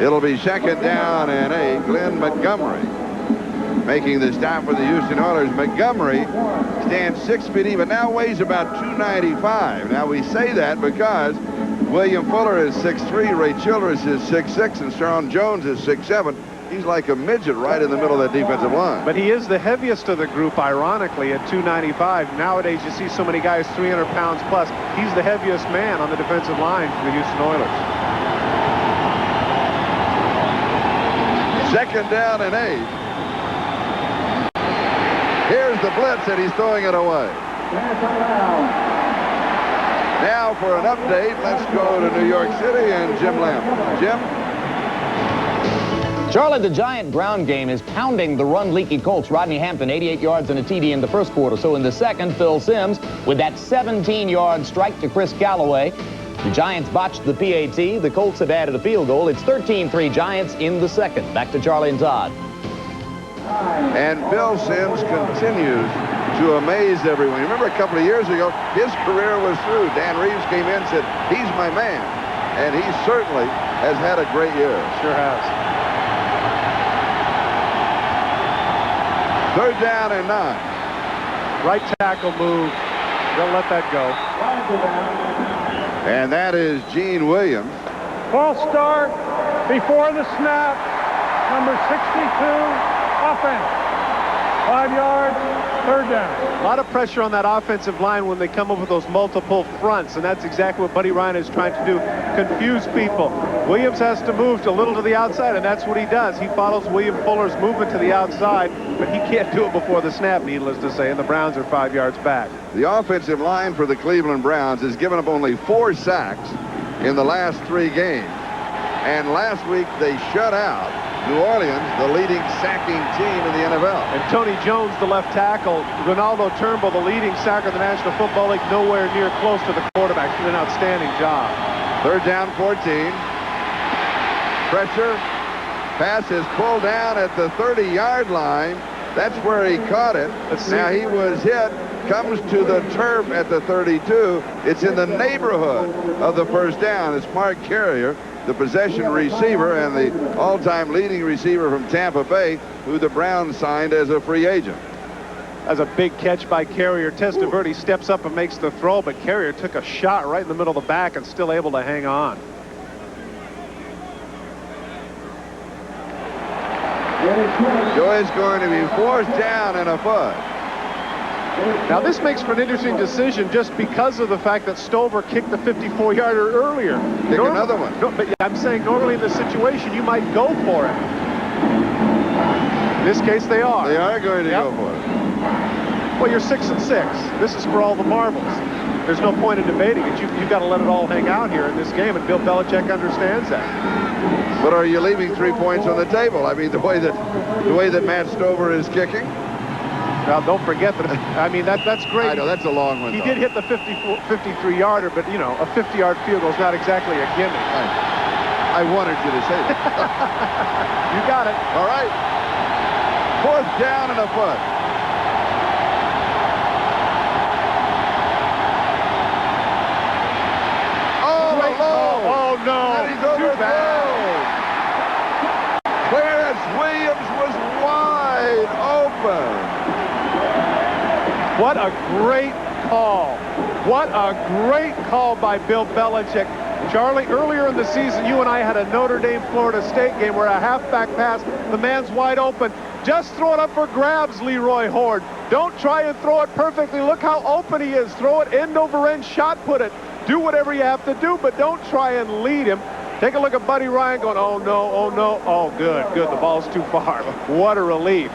It'll be second down and 8. Glenn Montgomery making the stop for the Houston Oilers. Montgomery stands 6 feet even, now weighs about 295. Now we say that because William Fuller is 6'3", Ray Childress is 6'6", and Sharon Jones is 6'7". He's like a midget right in the middle of that defensive line. But he is the heaviest of the group, ironically, at 295. Nowadays, you see so many guys 300 pounds plus. He's the heaviest man on the defensive line for the Houston Oilers. Second down and 8. Here's the blitz, and he's throwing it away. Now for an update, let's go to New York City and Jim Lamb. Jim? Charlie, the giant ground game is pounding the run-leaky Colts. Rodney Hampton, 88 yards and a TD in the first quarter. So in the second, Phil Simms with that 17-yard strike to Chris Callaway. The Giants botched the PAT. The Colts have added a field goal. It's 13-3 Giants in the second. Back to Charlie and Todd. And Phil Simms continues to amaze everyone. Remember a couple of years ago, his career was through. Dan Reeves came in and said, he's my man. And he certainly has had a great year. Sure has. Third down and 9. Right tackle move. They'll let that go. And that is Gene Williams. False start before the snap. Number 62, offense. 5 yards, third down. A lot of pressure on that offensive line when they come up with those multiple fronts, and that's exactly what Buddy Ryan is trying to do, confuse people. Williams has to move a little to the outside, and that's what he does. He follows William Fuller's movement to the outside, but he can't do it before the snap, needless to say, and the Browns are 5 yards back. The offensive line for the Cleveland Browns has given up only 4 sacks in the last 3 games. And last week they shut out New Orleans, the leading sacking team in the NFL. And Tony Jones, the left tackle, Ronaldo Turnbull, the leading sacker of the National Football League, nowhere near close to the quarterback. Did an outstanding job. 3rd down, 14. Pressure. Pass is pulled down at the 30-yard line. That's where he caught it. Now he was hit. Comes to the turf at the 32. It's in the neighborhood of the 1st down. It's Mark Carrier, the possession receiver and the all-time leading receiver from Tampa Bay, who the Browns signed as a free agent. That's a big catch by Carrier. Testaverde steps up and makes the throw, but Carrier took a shot right in the middle of the back and still able to hang on. So it's going to be 4th down and a foot. Now this makes for an interesting decision just because of the fact that Stover kicked the 54-yarder earlier. Kick another one. No, but I'm saying normally in this situation you might go for it. In this case they are. They are going to go for it. Well, you're 6-6. This is for all the marbles. There's no point in debating it. You've got to let it all hang out here in this game, and Bill Belichick understands that. But are you leaving 3 points on the table? I mean, the way that Matt Stover is kicking. Now, don't forget that. I mean, that's great. I know that's a long one. He did hit the 53-yarder, but you know, a 50-yard field goal is not exactly a gimme. I wanted you to say that. You got it. All right. 4th down and a foot. Oh no! And he's overthrown. Clarence Williams was wide open. What a great call. What a great call by Bill Belichick. Charlie, earlier in the season, you and I had a Notre Dame-Florida State game where a halfback pass, the man's wide open. Just throw it up for grabs, Leroy Horde. Don't try and throw it perfectly. Look how open he is. Throw it end over end, shot put it. Do whatever you have to do, but don't try and lead him. Take a look at Buddy Ryan going, oh no, oh no. Oh, good. The ball's too far. What a relief.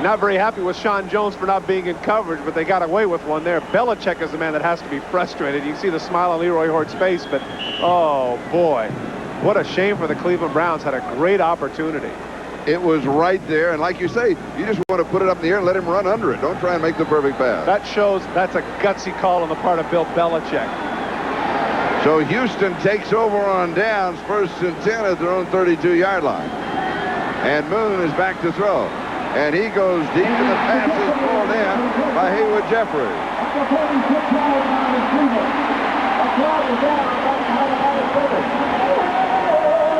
Not very happy with Sean Jones for not being in coverage, but they got away with one there. Belichick is the man that has to be frustrated. You can see the smile on Leroy Horde's face, but oh boy, what a shame for the Cleveland Browns. Had a great opportunity. It was right there, and like you say, you just want to put it up in the air and let him run under it. Don't try and make the perfect pass. That shows that's a gutsy call on the part of Bill Belichick. So Houston takes over on downs, 1st and 10 at their own 32-yard line. And Moon is back to throw. And he goes deep, and the pass is pulled in by Haywood Jeffrey.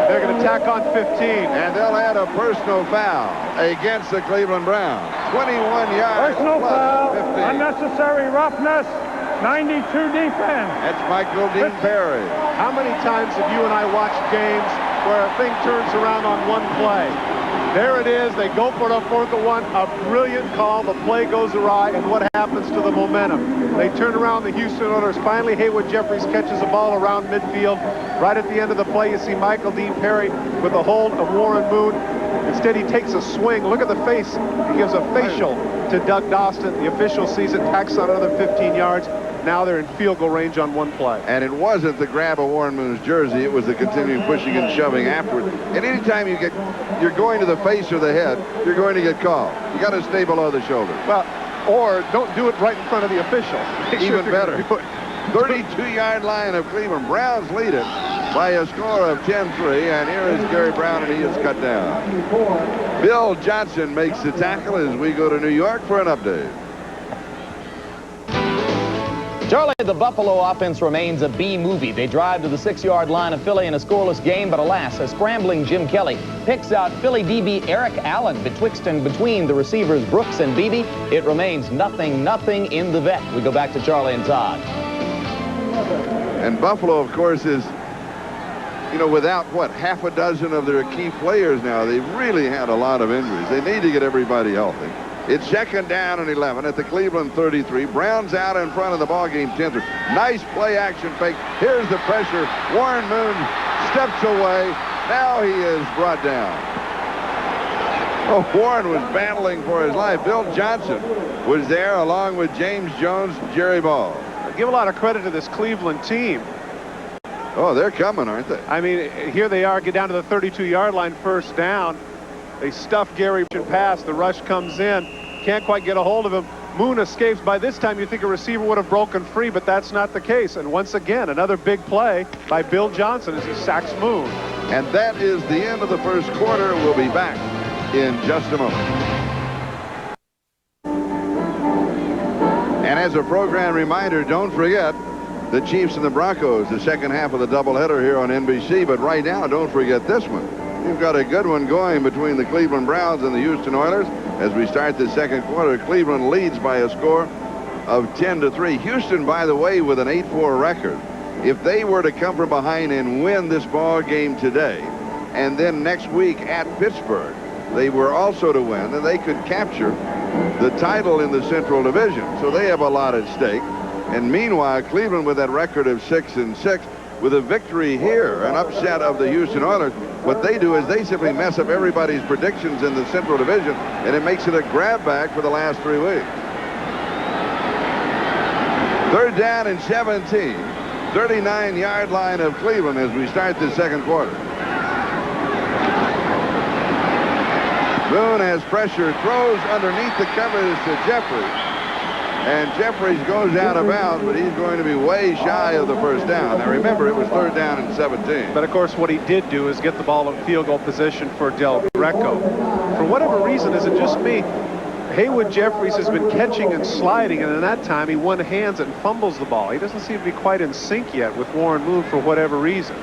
They're going to tack on 15. And they'll add a personal foul against the Cleveland Browns. 21 yards. Personal foul, 15. unnecessary roughness, 92 defense. That's Michael Dean Perry. How many times have you and I watched games where a thing turns around on one play? There it is. They go for it on 4th and 1. A brilliant call. The play goes awry, and what happens to the momentum? They turn around. The Houston Oilers. Finally, Haywood Jeffries catches the ball around midfield. Right at the end of the play, you see Michael Dean Perry with a hold of Warren Moon. Instead, he takes a swing. Look at the face. He gives a facial to Doug Dostin. The official sees it, tacks on another 15 yards. Now they're in field goal range on one play. And it wasn't the grab of Warren Moon's jersey. It was the continuing pushing and shoving afterward. And anytime you're going to the face or the head, you're going to get called. You got to stay below the shoulder. Well, or don't do it right in front of the official. Even better. 32-yard line of Cleveland. Browns lead it by a score of 10-3. And here is Gary Brown, and he is cut down. Bill Johnson makes the tackle as we go to New York for an update. Charlie, the Buffalo offense remains a B movie. They drive to the 6-yard line of Philly in a scoreless game, but alas, a scrambling Jim Kelly picks out Philly DB Eric Allen betwixt and between the receivers Brooks and Beebe. It remains 0-0 in the vet. We go back to Charlie and Todd. And Buffalo, of course, is, without, half a dozen of their key players now. They've really had a lot of injuries. They need to get everybody healthy. It's 2nd down and 11 at the Cleveland 33. Browns out in front of the ballgame 10-3. Nice play action fake. Here's the pressure. Warren Moon steps away. Now he is brought down. Oh, Warren was battling for his life. Bill Johnson was there along with James Jones, Jerry Ball. I give a lot of credit to this Cleveland team. Oh, they're coming, aren't they? I mean, here they are, get down to the 32-yard line, first down. They stuff Gary pass. The rush comes in. Can't quite get a hold of him. Moon escapes. By this time, you think a receiver would have broken free, but that's not the case. And once again, another big play by Bill Johnson as he sacks Moon. And that is the end of the first quarter. We'll be back in just a moment. And as a program reminder, don't forget the Chiefs and the Broncos, the second half of the doubleheader here on NBC. But right now, don't forget this one. You've got a good one going between the Cleveland Browns and the Houston Oilers. As we start the second quarter, Cleveland leads by a score of 10-3. Houston, by the way, with an 8-4 record. If they were to come from behind and win this ball game today, and then next week at Pittsburgh, they were also to win, then they could capture the title in the Central Division. So they have a lot at stake. And meanwhile, Cleveland with that record of 6-6, with a victory here, an upset of the Houston Oilers, what they do is they simply mess up everybody's predictions in the Central Division, and it makes it a grab bag for the last 3 weeks. Third down and 17, 39-yard line of Cleveland as we start the second quarter. Moon has pressure, throws underneath the covers to Jeffries. And Jeffries goes out of bounds, but he's going to be way shy of the first down. Now remember, it was third down and 17. But of course, what he did do is get the ball in field goal position for Del Greco. For whatever reason, is it just me? Haywood Jeffries has been catching and sliding, and in that time he one hands and fumbles the ball. He doesn't seem to be quite in sync yet with Warren Moon for whatever reason.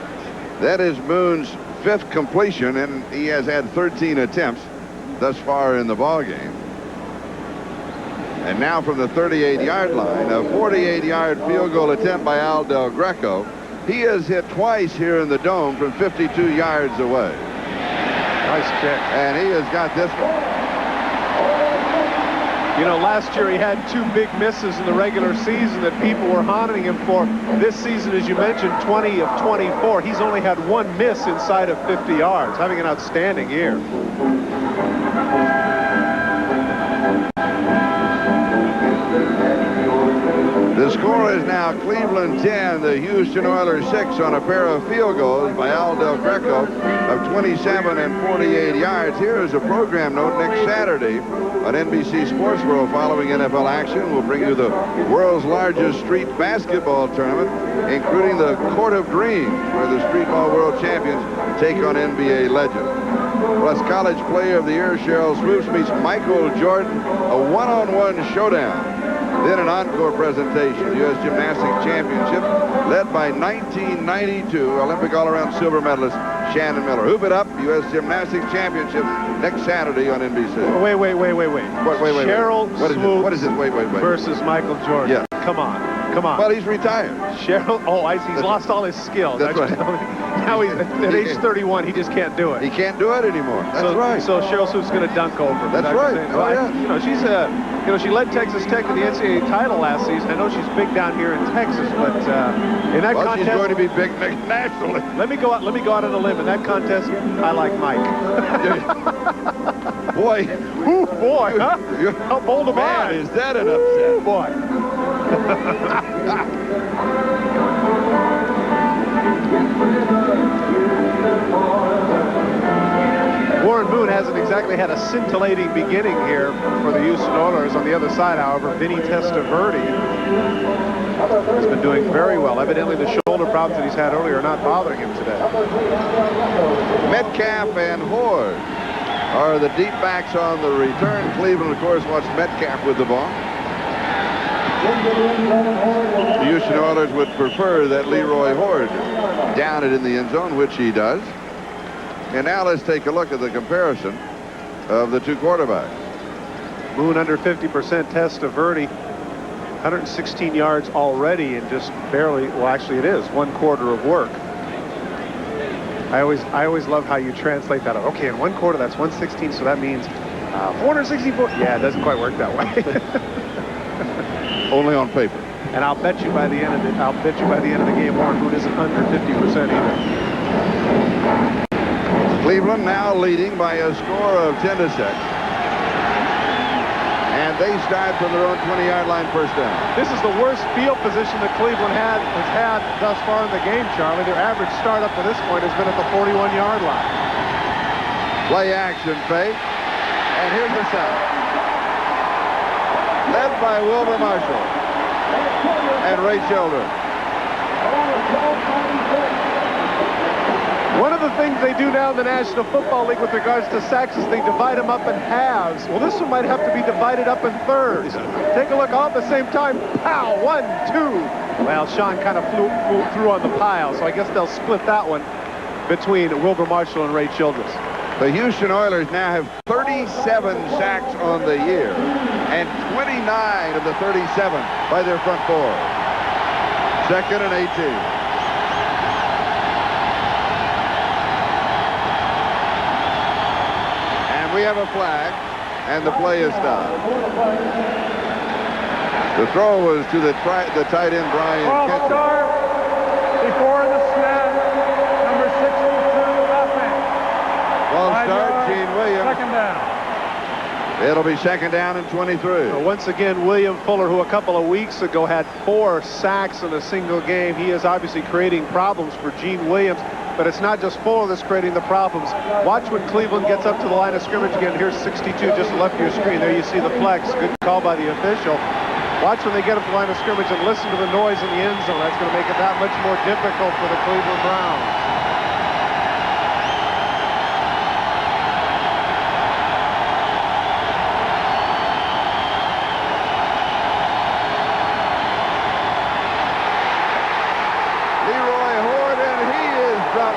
That is Moon's 5th completion, and he has had 13 attempts thus far in the ball game. And now from the 38-yard line, a 48-yard field goal attempt by Al Del Greco. He has hit twice here in the dome from 52 yards away. Nice kick. And he has got this one. You know, last year he had 2 big misses in the regular season that people were haunting him for. This season, as you mentioned, 20 of 24. He's only had 1 miss inside of 50 yards, having an outstanding year. The score is now Cleveland 10, the Houston Oilers 6 on a pair of field goals by Al Del Greco of 27 and 48 yards. Here is a program note. Next Saturday on NBC Sports World, following NFL action, we'll bring you the world's largest street basketball tournament, including the Court of Dreams, where the Streetball World Champions take on NBA legends. Plus, College Player of the Year Cheryl Swoops meets Michael Jordan, a one-on-one showdown. Then an encore presentation of the U.S. Gymnastics Championship, led by 1992 Olympic all-around silver medalist Shannon Miller. Hoop it up, U.S. Gymnastics Championship next Saturday on NBC. Wait. Wait. Cheryl Swoops what is it? Wait. versus Michael Jordan. Yeah. Come on. Well, he's retired. Cheryl, he's lost all his skills. That's right. Now he's at age 31, he just can't do it. He can't do it anymore. That's right. So Cheryl Swoops going to dunk over him. That's right. You know, she's she led Texas Tech to the NCAA title last season. I know she's big down here in Texas, but in that contest, she's going to be big nationally. Let me go out on a limb. In that contest, I like Mike. Boy. Ooh, boy, huh? How bold am I? Is that an upset? Ooh, boy. Warren Moon hasn't exactly had a scintillating beginning here for the Houston Oilers. On the other side, however, Vinny Testaverde has been doing very well. Evidently, the shoulder problems that he's had earlier are not bothering him today. Metcalf and Horde are the deep backs on the return. Cleveland, of course, wants Metcalf with the ball. The Houston Oilers would prefer that Leroy Horde down it in the end zone, which he does. And now let's take a look at the comparison of the 2 quarterbacks. Moon under 50%, Testaverde 116 yards already in just barely, well, actually it is 1 quarter of work. I always love how you translate that. Okay, in 1 quarter that's 116, so that means 464. Yeah, it doesn't quite work that way. Only on paper. And I'll bet you by the end of the game, Warren Moon isn't under 50% either. Cleveland now leading by a score of 10-6. And they start from their own 20-yard line, first down. This is the worst field position that Cleveland has had thus far in the game, Charlie. Their average start up to this point has been at the 41-yard line. Play action fake. And here's the sack. Led by Wilbur Marshall and Ray Childress. One of the things they do now in the National Football League with regards to sacks is they divide them up in halves. Well, this one might have to be divided up in thirds. Take a look all at the same time. Pow! 1, 2. Well, Sean kind of flew through on the pile, so I guess they'll split that one between Wilbur Marshall and Ray Childress. The Houston Oilers now have 37 sacks on the year, and 29 of the 37 by their front four. 2nd and 18. We have a flag, and the play is stopped. The throw was to the tight end, Brian Kitchen. Start before the snap, number 62, offense. Start, Gene Williams. Second down. It'll be 2nd down and 23. Once again, William Fuller, who a couple of weeks ago had 4 sacks in a single game, he is obviously creating problems for Gene Williams. But it's not just Fuller that's creating the problems. Watch when Cleveland gets up to the line of scrimmage again. Here's 62 just left of your screen. There you see the flex. Good call by the official. Watch when they get up to the line of scrimmage and listen to the noise in the end zone. That's going to make it that much more difficult for the Cleveland Browns.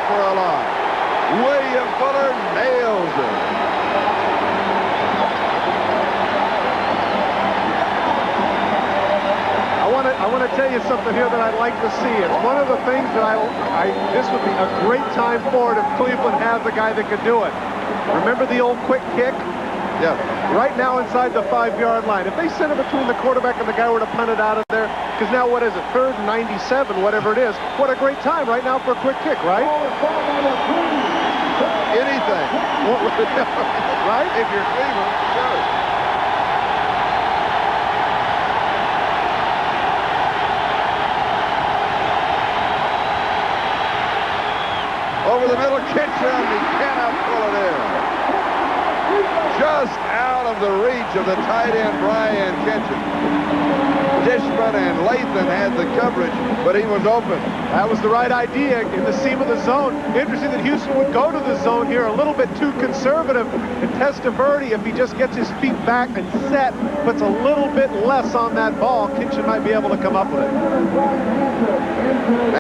For a loss. William Fuller nails it. I want to tell you something here that I'd like to see. It's one of the things that this would be a great time for it if Cleveland has a guy that could do it. Remember the old quick kick? Yeah. Right now inside the 5-yard line. If they send it between the quarterback and the guy were to punt it out of there, because now what is it, 3rd and 97, whatever it is, what a great time right now for a quick kick, right? Anything. Right? If you're Cleveland, sure. Over the middle, Kitchen, he cannot pull it in. Just out of the reach of the tight end, Brian Kitchen. Dishman and Lathan had the coverage, but he was open. That was the right idea in the seam of the zone. Interesting that Houston would go to the zone here a little bit too conservative. And Testaverde, if he just gets his feet back and set, puts a little bit less on that ball, Kitchen might be able to come up with it.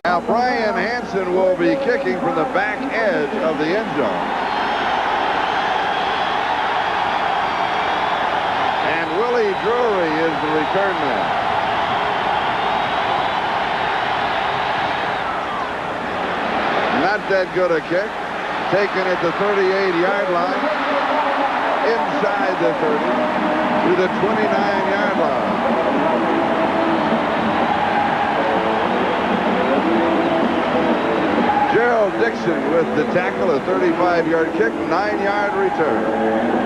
Now Brian Hansen will be kicking from the back edge of the end zone. And Willie Drury is the return man. Not that good a kick. Taken at the 38-yard line. Inside the 30 to the 29-yard line. Gerald Dixon with the tackle, a 35-yard kick, 9-yard return.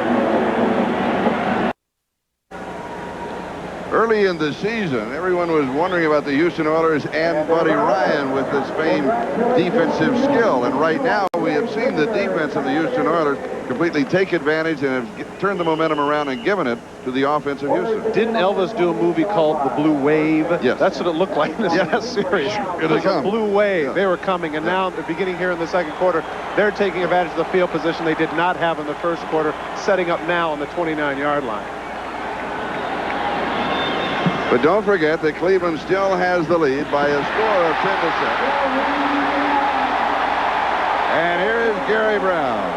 Early in the season, everyone was wondering about the Houston Oilers and Buddy Ryan with his famed defensive skill. And right now, we have seen the defense of the Houston Oilers completely take advantage and have turned the momentum around and given it to the offense of Houston. Didn't Elvis do a movie called The Blue Wave? Yes. That's what it looked like in this last series. It was a blue wave. Yeah. They were coming, and now, beginning here in the second quarter, they're taking advantage of the field position they did not have in the first quarter, setting up now on the 29-yard line. But don't forget that Cleveland still has the lead by a score of 10-7. And here is Gary Brown.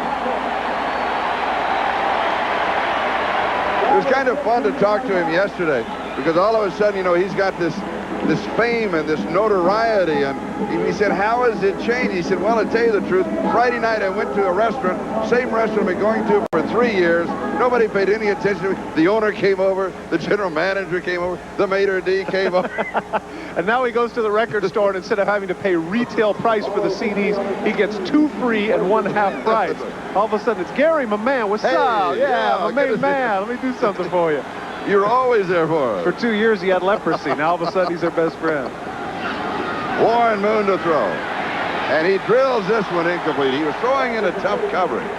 It was kind of fun to talk to him yesterday because all of a sudden, you know, he's got this fame and this notoriety, and he said, how has it changed? He said, well, to tell you the truth, Friday night I went to a restaurant, same restaurant I've been going to for 3 years. Nobody paid any attention to me. The owner came over, the general manager came over, the maitre d' came over. And now he goes to the record store, and instead of having to pay retail price for the CDs, he gets 2 free and 1 half price. All of a sudden, it's Gary, my man, what's up? Yeah, my main man, let me do something for you. You're always there for us. For 2 years, he had leprosy. Now, all of a sudden, he's their best friend. Warren Moon to throw. And he drills this one incomplete. He was throwing in a tough coverage.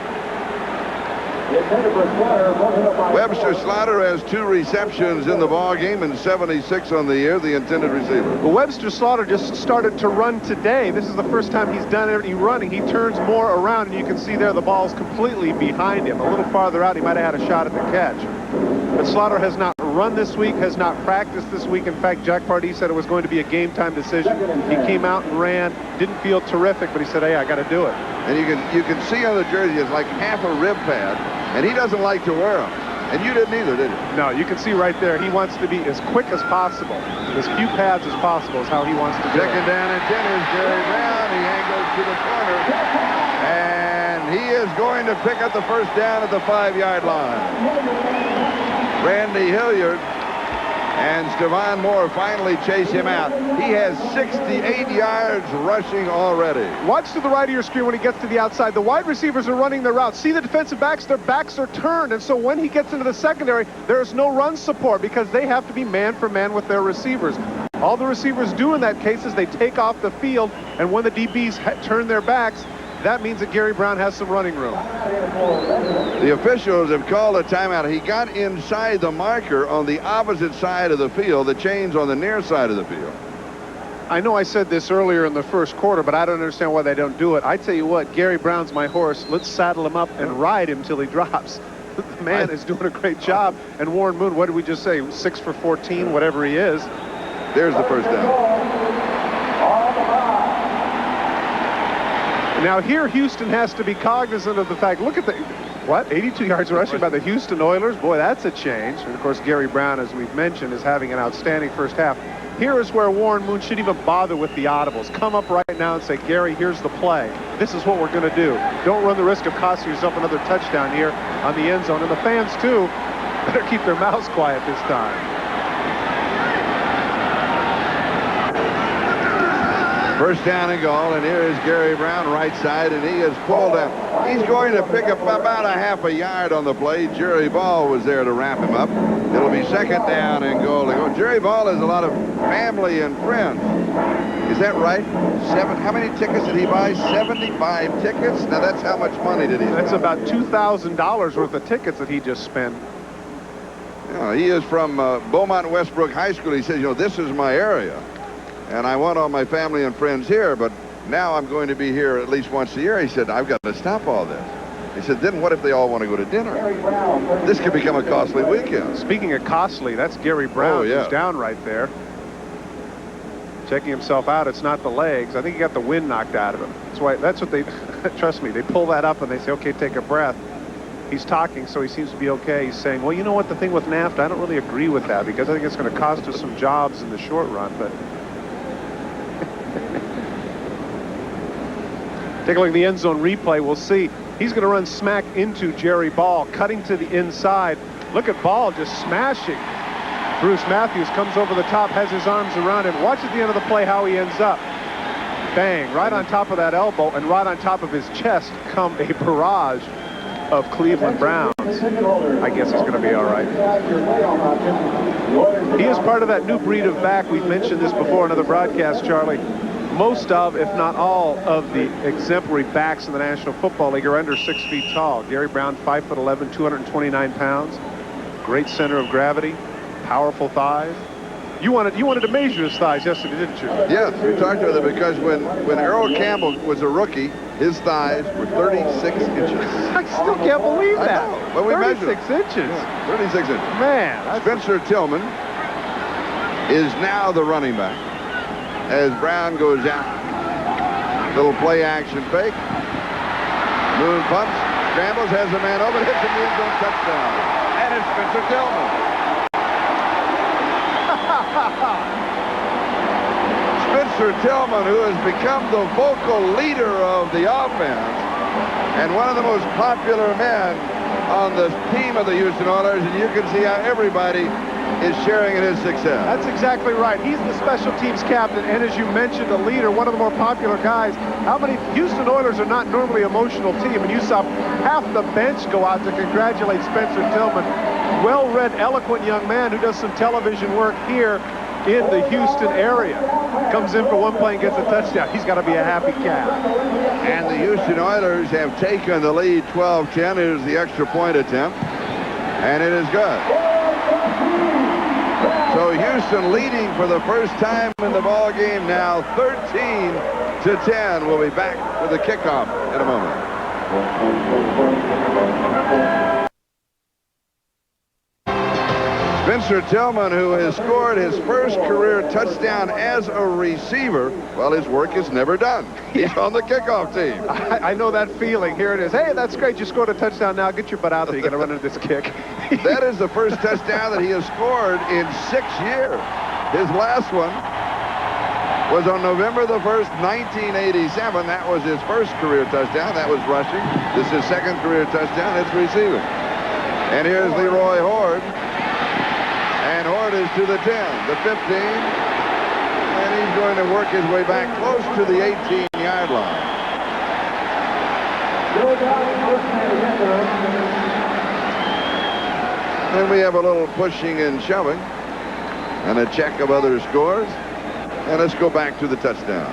Webster Slaughter has 2 receptions in the ball game and 76 on the year, the intended receiver. Well, Webster Slaughter just started to run today. This is the first time he's done any running. He turns more around, and you can see there the ball's completely behind him. A little farther out, he might have had a shot at the catch. But Slaughter has not run this week, has not practiced this week. In fact, Jack Pardee said it was going to be a game-time decision. He came out and ran, didn't feel terrific, but he said, hey, I got to do it. And you can see on the jersey it's like half a rib pad, and he doesn't like to wear them. And you didn't either, did you? No, you can see right there, he wants to be as quick as possible. As few pads as possible is how he wants to do it. Second down and 10 is Gary Brown. He angles to the corner. And he is going to pick up the first down at the 5-yard line. Randy Hilliard and Stevan Moore finally chase him out. He has 68 yards rushing already. Watch to the right of your screen when he gets to the outside. The wide receivers are running their routes. See the defensive backs, their backs are turned. And so when he gets into the secondary, there's no run support because they have to be man for man with their receivers. All the receivers do in that case is they take off the field, and when the DBs turn their backs, that means that Gary Brown has some running room. The officials have called a timeout. He got inside the marker on the opposite side of the field. The chain's on the near side of the field. I know I said this earlier in the first quarter, but I don't understand why they don't do it. I tell you what, Gary Brown's my horse. Let's saddle him up and ride him till he drops. The man is doing a great job. And Warren Moon, what did we just say? 6 for 14, whatever he is. There's the first down. Now here, Houston has to be cognizant of the fact, look at the, 82 yards rushing by the Houston Oilers? Boy, that's a change. And of course, Gary Brown, as we've mentioned, is having an outstanding first half. Here is where Warren Moon shouldn't even bother with the audibles. Come up right now and say, Gary, here's the play. This is what we're going to do. Don't run the risk of costing yourself another touchdown here on the end zone. And the fans, too, better keep their mouths quiet this time. First down and goal, and here is Gary Brown, right side, and he is pulled up. He's going to pick up about a half a yard on the play. Jerry Ball was there to wrap him up. It'll be second down and goal to go. Jerry Ball has a lot of family and friends. Is that right? How many tickets did he buy? 75 tickets? Now that's how much money did he spend? That's about $2,000 worth of tickets that he just spent. He is from Beaumont Westbrook High School. He says, this is my area. And I want all my family and friends here, but now I'm going to be here at least once a year. He said, I've got to stop all this. He said, then what if they all want to go to dinner? This could become a costly weekend. Speaking of costly, that's Gary Brown, who's down right there. Checking himself out. It's not the legs. I think he got the wind knocked out of him. That's what they, trust me, they pull that up and they say, okay, take a breath. He's talking, so he seems to be okay. He's saying, well, you know what, the thing with NAFTA, I don't really agree with that because I think it's going to cost us some jobs in the short run, but take a look at the end zone replay. We'll see. He's going to run smack into Jerry Ball, cutting to the inside. Look at Ball just smashing. Bruce Matthews comes over the top, has his arms around him. Watch at the end of the play how he ends up. Bang, right on top of that elbow and right on top of his chest come a barrage of Cleveland Browns. I guess he's going to be all right. He is part of that new breed of back. We've mentioned this before in other broadcasts, Charlie. Most of, if not all, of the exemplary backs in the National Football League are under 6 feet tall. Gary Brown, 5'11", 229 pounds. Great center of gravity. Powerful thighs. You wanted to measure his thighs yesterday, didn't you? Yes, we talked about it because when Earl Campbell was a rookie, his thighs were 36 inches. I still can't believe that. I know, but we 36 inches. Yeah, 36 inches. Man. Spencer Tillman is now the running back as Brown goes out. Little play action fake. Moon pumps, scrambles, has a man open, hits in the end zone, touchdown. And it's Spencer Tillman. Spencer Tillman, who has become the vocal leader of the offense and one of the most popular men on the team of the Houston Oilers, and you can see how everybody is sharing in his success. That's exactly right. He's the special teams captain, and as you mentioned, a leader, one of the more popular guys. How many Houston Oilers are not normally an emotional team, and you saw half the bench go out to congratulate Spencer Tillman. well-read, eloquent young man who does some television work here in the Houston area. Comes in for one play and gets a touchdown. He's got to be a happy cat. And the Houston Oilers have taken the lead 12-10. Here's the extra point attempt. And it is good. So Houston leading for the first time in the ball game now, 13-10. We'll be back with the kickoff in a moment. Spencer Tillman, who has scored his first career touchdown as a receiver, well, his work is never done. He's on the kickoff team. I know that feeling. Here it is. Hey, that's great. You scored a touchdown. Now get your butt out there. You're going to run into this kick. That is the first touchdown that he has scored in 6 years. His last one was on November the 1st, 1987. That was his first career touchdown. That was rushing. This is his second career touchdown. It's receiving. And here's Leroy Horde. And Horde is to the 10, the 15. And he's going to work his way back close to the 18-yard line. Then we have a little pushing and shoving and a check of other scores. And let's go back to the touchdown.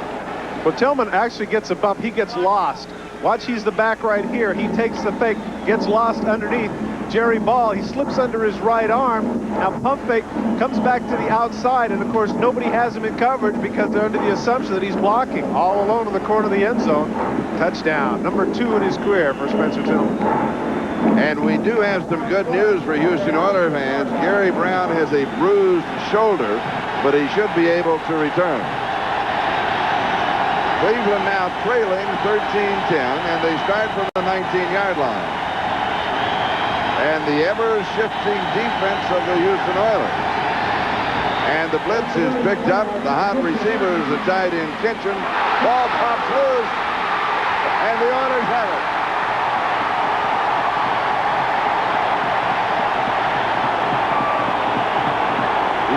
Well, Tillman actually gets a bump. He gets lost. Watch, he's the back right here. He takes the fake, gets lost underneath Jerry Ball. He slips under his right arm. Now pump fake, comes back to the outside, and of course nobody has him in coverage because they're under the assumption that he's blocking all alone in the corner of the end zone. Touchdown, number 2 in his career for Spencer Tillman. And we do have some good news for Houston Oilers fans. Gary Brown has a bruised shoulder, but he should be able to return. Cleveland now trailing 13-10, and they start from the 19-yard line. And the ever-shifting defense of the Houston Oilers. And the blitz is picked up. The hot receiver is the tight end Kitchen. Ball pops loose, and the Oilers have it.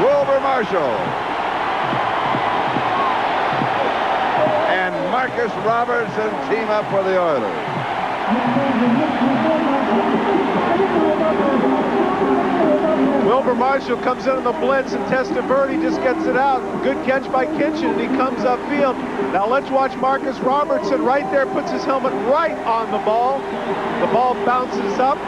Wilbur Marshall. And Marcus Robertson team up for the Oilers. Wilbur Marshall comes in on the blitz, and Testaverde just gets it out. Good catch by Kitchen, and he comes upfield. Now let's watch Marcus Robertson right there, puts his helmet right on the ball. The ball bounces up.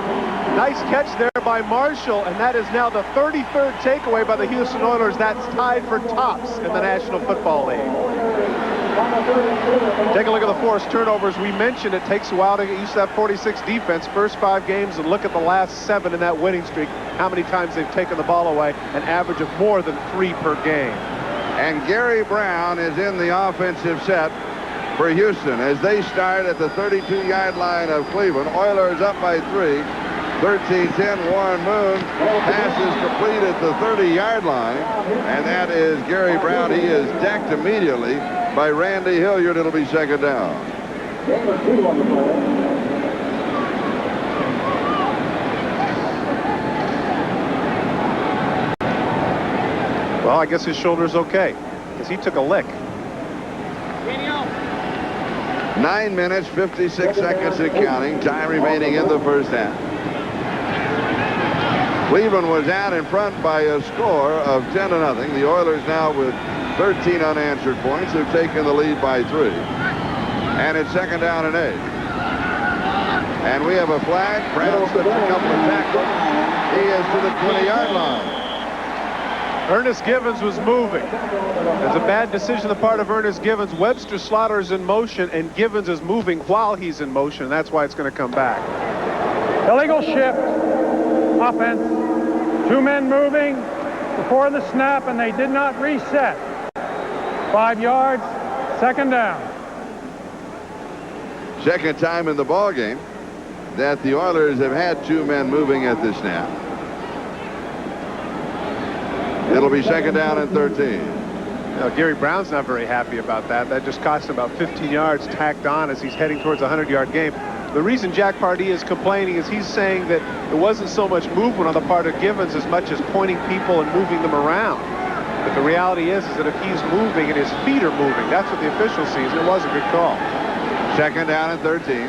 Nice catch there by Marshall, and that is now the 33rd takeaway by the Houston Oilers. That's tied for tops in the National Football League. Take a look at the forced turnovers. We mentioned it takes a while to get used to that 46 defense. First 5 games, and look at the last 7 in that winning streak. How many times they've taken the ball away, an average of more than 3 per game. And Gary Brown is in the offensive set for Houston as they start at the 32-yard line of Cleveland. Oilers up by 3. 13-10, Warren Moon. Pass is complete at the 30-yard line. And that is Gary Brown. He is decked immediately by Randy Hilliard. It'll be second down. Well, I guess his shoulder's okay, because he took a lick. 9 minutes, 56 seconds and counting. Time remaining in the first half. Cleveland was out in front by a score of 10-0. The Oilers now with 13 unanswered points have taken the lead by 3. And it's second down and 8. And we have a flag. Brown slips a couple of tackles. He is to the 20-yard line. Ernest Givens was moving. It's a bad decision on the part of Ernest Givens. Webster Slaughter is in motion, and Givens is moving while he's in motion. That's why it's going to come back. Illegal shift. Offense. 2 men moving before the snap, and they did not reset. 5 yards. Second down. Second time in the ball game that the Oilers have had 2 men moving at the snap. It'll be second down and 13. Now, Gary Brown's not very happy about that. That just cost him about 15 yards tacked on as he's heading towards a 100-yard game. The reason Jack Pardee is complaining is he's saying that it wasn't so much movement on the part of Givens as much as pointing people and moving them around. But the reality is that if he's moving and his feet are moving, that's what the official sees, and it was a good call. Second down and 13.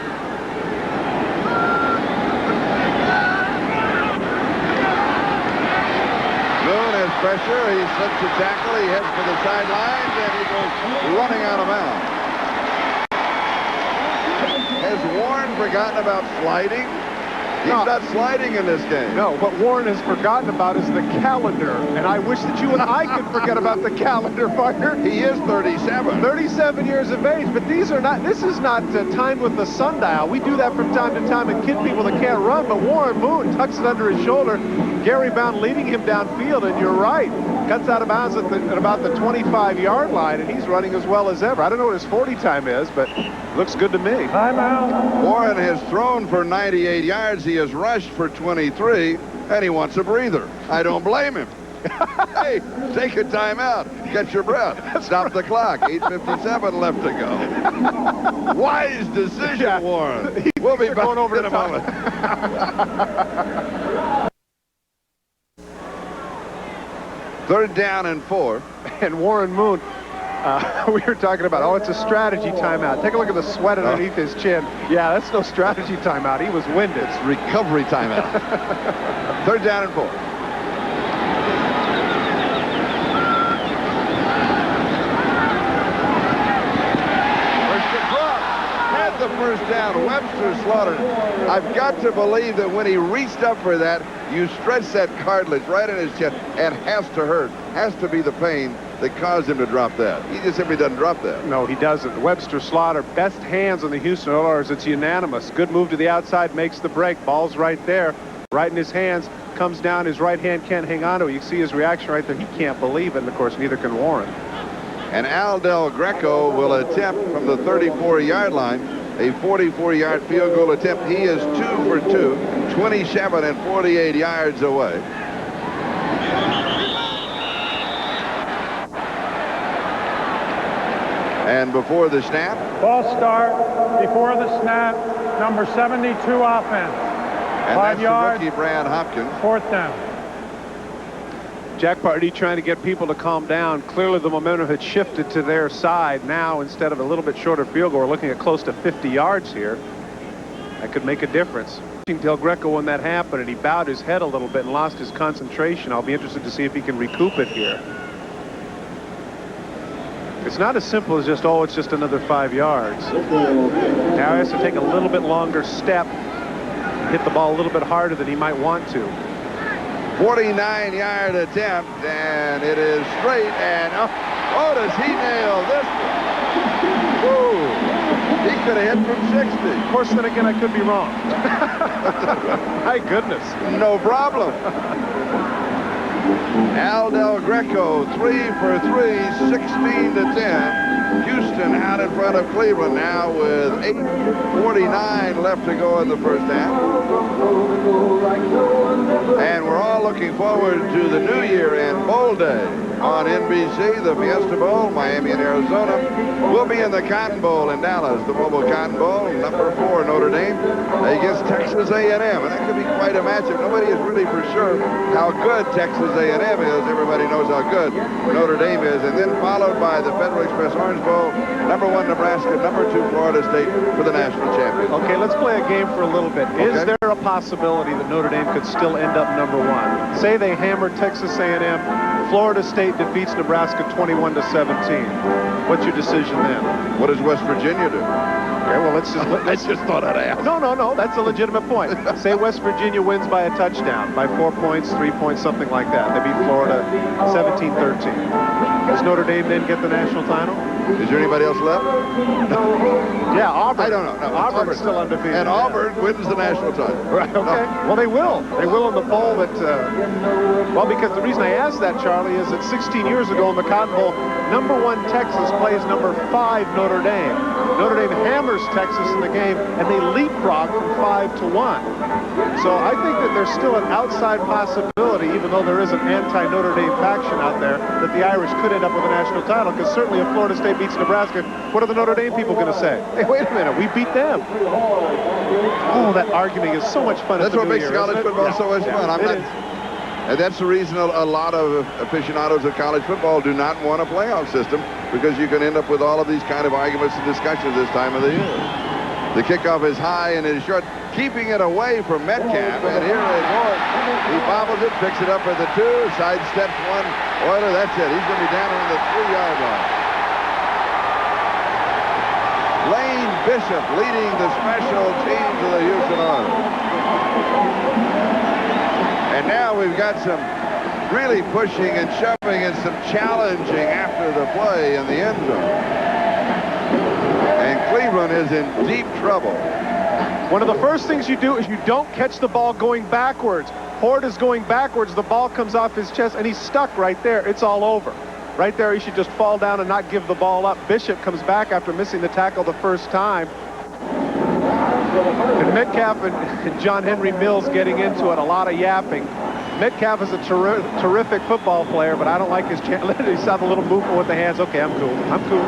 pressure. He slips the tackle. He heads for the sidelines, and he goes running out of bounds. Has Warren forgotten about sliding? He's not sliding in this game. No, what Warren has forgotten about is the calendar. And I wish that you and I could forget about the calendar, partner. He is 37. 37 years of age, but this is not timed with the sundial. We do that from time to time and kid people that can't run, but Warren Moon tucks it under his shoulder. Gary Bound leading him downfield, and you're right. Cuts out of bounds at about the 25-yard line, and he's running as well as ever. I don't know what his 40 time is, but looks good to me. Timeout. Warren has thrown for 98 yards. He has rushed for 23, and he wants a breather. I don't blame him. Hey, take a timeout. Get your breath. Stop the clock. 8:57 left to go. Wise decision, Warren. We'll be back in a moment. Third down and 4. And Warren Moon, we were talking about, it's a strategy timeout. Take a look at the sweat underneath his chin. Yeah, that's no strategy timeout. He was winded. It's recovery timeout. Third down and 4. Had the first down. Webster slaughtered. I've got to believe that when he reached up for that, you stretch that cartilage right in his chest, and has to hurt. Has to be the pain that caused him to drop that. He just simply doesn't drop that. No, he doesn't. Webster Slaughter, best hands on the Houston Oilers. It's unanimous. Good move to the outside, makes the break. Ball's right there, right in his hands. Comes down, his right hand can't hang on to it. You see his reaction right there. He can't believe it, and of course, neither can Warren. And Al Del Greco will attempt from the 34-yard line a 44-yard field goal attempt. He is 2 for 2, 27 and 48 yards away. And before the snap. Ball start before the snap, number 72 offense. And 5 yards. The rookie Brad Hopkins. Fourth down. Jack Pardee trying to get people to calm down. Clearly the momentum had shifted to their side. Now, instead of a little bit shorter field goal, we're looking at close to 50 yards here. That could make a difference. Del Greco when that happened, and he bowed his head a little bit and lost his concentration. I'll be interested to see if he can recoup it here. It's not as simple as just, it's just another 5 yards. Now he has to take a little bit longer step, hit the ball a little bit harder than he might want to. 49-yard attempt, and it is straight, and does he nail this one? Woo! He could have hit from 60. Of course, then again, I could be wrong. My goodness. No problem. Al Del Greco, 3 for 3, 16 to 10. Houston out in front of Cleveland now with 8:49 left to go in the first half. And we're all looking forward to the New Year and Bowl Day on NBC, the Fiesta Bowl, Miami and Arizona. We'll be in the Cotton Bowl in Dallas, the Mobile Cotton Bowl, number 4 Notre Dame against Texas A&M. And that could be quite a matchup. Nobody is really for sure how good Texas A&M is. Everybody knows how good Notre Dame is. And then followed by the Federal Express Orange Bowl, number 1 Nebraska, number 2 Florida State for the national champion. Okay, let's play a game for a little bit. Okay. Is there a possibility that Notre Dame could still end up number 1? Say they hammer Texas A&M, Florida State defeats Nebraska 21-17. What's your decision then? What does West Virginia do? Okay, well, let's just thought I'd ask. No, that's a legitimate point. Say West Virginia wins by a touchdown, by 4 points, 3 points, something like that. They beat Florida 17-13. Does Notre Dame then get the national title? Is there anybody else left? Yeah, Auburn. I don't know. No, Auburn's still undefeated. And Auburn wins the national title. Right, okay. No. Well, they will. They will in the bowl, but, because the reason I asked that, Charlie, is that 16 years ago in the Cotton Bowl, number 1 Texas plays number 5 Notre Dame. Notre Dame hammers Texas in the game, and they leapfrog from 5-1. So I think that there's still an outside possibility, even though there is an anti-Notre Dame faction out there, that the Irish could end up with a national title, because certainly if Florida State beats Nebraska, what are the Notre Dame people going to say? Hey, wait a minute, we beat them. Oh, that argument is so much fun. That's what makes college football so much fun. And that's the reason a lot of aficionados of college football do not want a playoff system, because you can end up with all of these kind of arguments and discussions this time of the year. The kickoff is high and is short, keeping it away from Metcalf. And here is Hort. He bobbles it, picks it up at the 2, sidesteps one. Oiler, that's it. He's going to be down on the 3-yard line. Lane Bishop leading the special teams of the Houston Oilers. And now we've got some really pushing and shoving and some challenging after the play in the end zone. And Cleveland is in deep trouble. One of the first things you do is you don't catch the ball going backwards. Hort is going backwards. The ball comes off his chest, and he's stuck right there. It's all over. Right there, he should just fall down and not give the ball up. Bishop comes back after missing the tackle the first time. And Metcalf and John Henry Mills getting into it, a lot of yapping. Metcalf is a terrific football player, but I don't like his chance. He saw the little movement with the hands. Okay, I'm cool. I'm cool.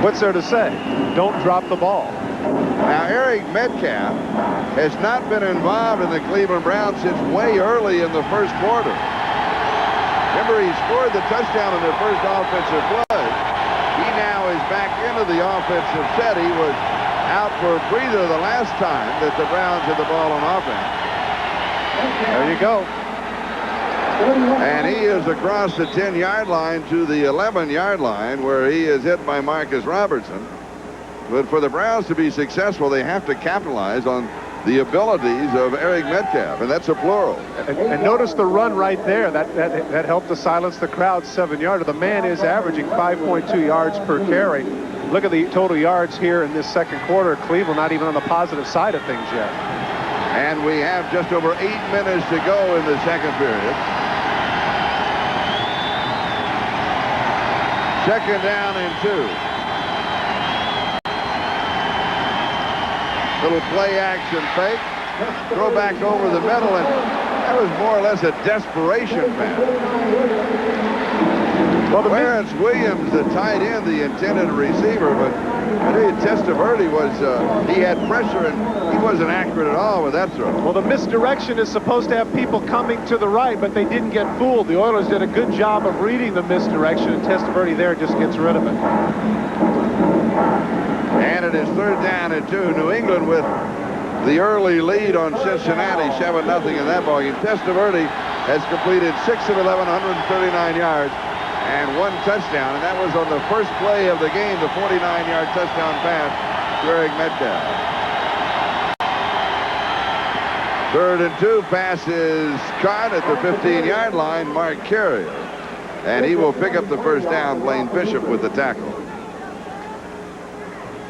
What's there to say? Don't drop the ball. Now, Eric Metcalf has not been involved in the Cleveland Browns since way early in the first quarter. Remember, he scored the touchdown in their first offensive play. He now is back into the offensive set. He was out for a breather the last time that the Browns had the ball on offense. There you go. And he is across the 10-yard line to the 11-yard line, where he is hit by Marcus Robertson. But for the Browns to be successful, they have to capitalize on the abilities of Eric Metcalf, and that's a plural. And notice the run right there. That helped to silence the crowd. 7-yarder. The man is averaging 5.2 yards per carry. Look at the total yards here in this second quarter. Cleveland not even on the positive side of things yet. And we have just over 8 minutes to go in the second period. Second down and 2. Little play action fake. Throw back over the middle, and that was more or less a desperation pass. Well, Clarence Williams, the tight end, the intended receiver, but I tell you, Testaverde was, he had pressure, and he wasn't accurate at all with that throw. Well, the misdirection is supposed to have people coming to the right, but they didn't get fooled. The Oilers did a good job of reading the misdirection, and Testaverde there just gets rid of it. And it is third down and 2. New England with the early lead on Cincinnati, 7-0 in that ballgame. Testaverde has completed 6 of 11, 139 yards. And 1 touchdown, and that was on the first play of the game, the 49-yard touchdown pass to Eric Metcalf. Third and 2, pass is caught at the 15-yard line, Mark Carrier. And he will pick up the first down, Blaine Bishop with the tackle.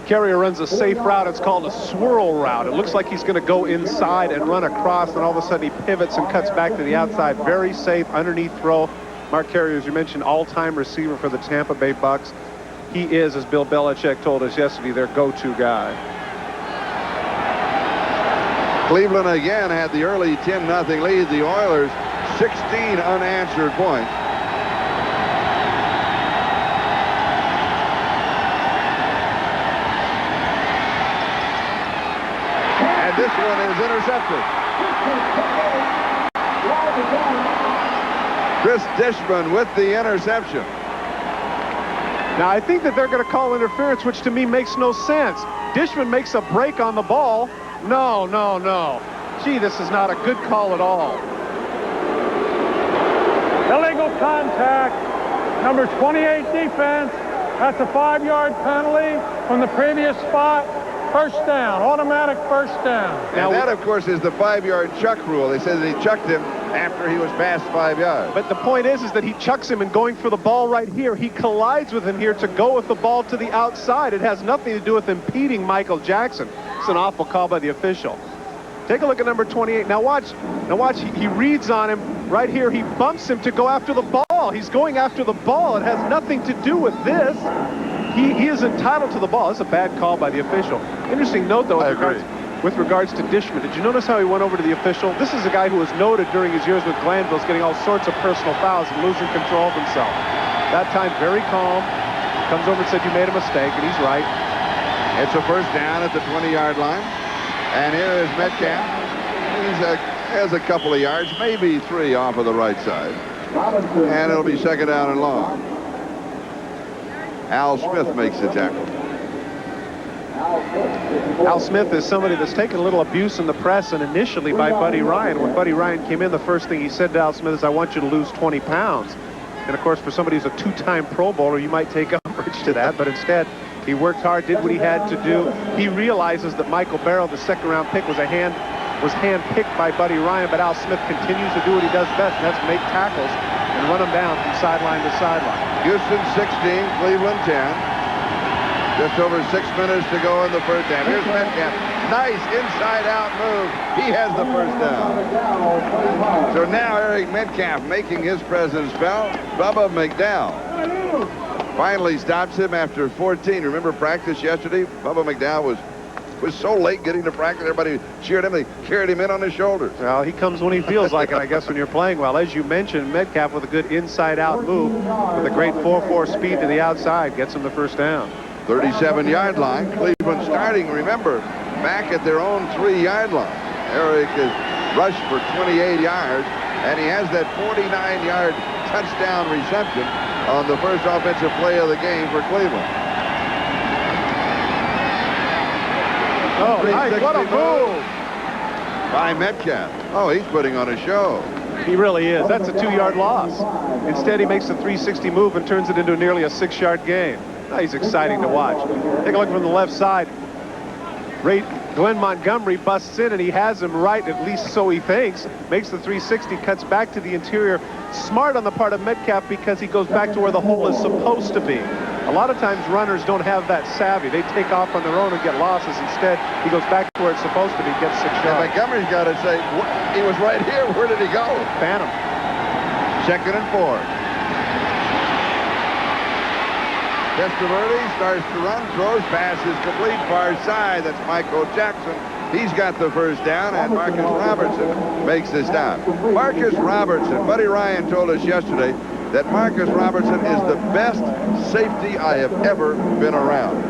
Carrier runs a safe route. It's called a swirl route. It looks like he's going to go inside and run across, and all of a sudden he pivots and cuts back to the outside. Very safe underneath throw. Mark Carrier, as you mentioned, all-time receiver for the Tampa Bay Bucks. He is, as Bill Belichick told us yesterday, their go-to guy. Cleveland again had the early 10-0 lead. The Oilers, 16 unanswered points. And this one is intercepted. Chris Dishman with the interception. Now, I think that they're going to call interference, which to me makes no sense. Dishman makes a break on the ball. No. Gee, this is not a good call at all. Illegal contact. Number 28 defense. That's a 5-yard penalty from the previous spot. First down, automatic first down. And that, of course, is the 5-yard chuck rule. They said that he chucked him after he was past 5 yards. But the point is that he chucks him and going for the ball right here. He collides with him here to go with the ball to the outside. It has nothing to do with impeding Michael Jackson. It's an awful call by the official. Take a look at number 28. Now watch. He reads on him right here. He bumps him to go after the ball. He's going after the ball. It has nothing to do with this. He is entitled to the ball. It's a bad call by the official. Interesting note, though, with regards to Dishman. Did you notice how he went over to the official? This is a guy who was noted during his years with Glanville as getting all sorts of personal fouls and losing control of himself. That time, very calm. Comes over and said, you made a mistake, and he's right. It's a first down at the 20-yard line. And here is Metcalf. He has a couple of yards, maybe 3 off of the right side. And it'll be second down and long. Al Smith makes the tackle. Al Smith is somebody that's taken a little abuse in the press, and initially by Buddy Ryan. When Buddy Ryan came in, the first thing he said to Al Smith is, "I want you to lose 20 pounds." And of course, for somebody who's a two-time Pro Bowler, you might take umbrage to that, but instead, he worked hard, did what he had to do. He realizes that Michael Barrow, the second-round pick, was hand-picked by Buddy Ryan, but Al Smith continues to do what he does best, and that's make tackles and run them down from sideline to sideline. Houston 16, Cleveland 10. Just over 6 minutes to go in the first half. Here's Metcalf. Nice inside-out move. He has the first down. So now Eric Metcalf making his presence felt. Bubba McDowell finally stops him after 14. Remember practice yesterday? Bubba McDowell was so late getting to practice. Everybody cheered him. They carried him in on his shoulders. Well, he comes when he feels like it, I guess, when you're playing well. As you mentioned, Metcalf with a good inside-out move with a great 4.4 speed to the outside gets him the first down. 37-yard line. Cleveland starting, remember, back at their own 3-yard line. Eric has rushed for 28 yards, and he has that 49-yard touchdown reception on the first offensive play of the game for Cleveland. Oh, nice. What a move by Metcalf. Oh, he's putting on a show. He really is. That's a 2-yard loss. Instead, he makes a 360 move and turns it into nearly a 6-yard gain. Oh, he's exciting to watch. Take a look from the left side. Glenn Montgomery busts in, and he has him right, at least so he thinks. Makes the 360, cuts back to the interior. Smart on the part of Metcalf because he goes back to where the hole is supposed to be. A lot of times runners don't have that savvy. They take off on their own and get losses. Instead, he goes back to where it's supposed to be, gets 6 yards. Montgomery's got to say, he was right here. Where did he go? Phantom. 2nd and 4. Testaverde starts to run, throws, passes complete, far side. That's Michael Jackson. He's got the first down, and Marcus Robertson makes the stop. Marcus Robertson, Buddy Ryan told us yesterday that Marcus Robertson is the best safety I have ever been around.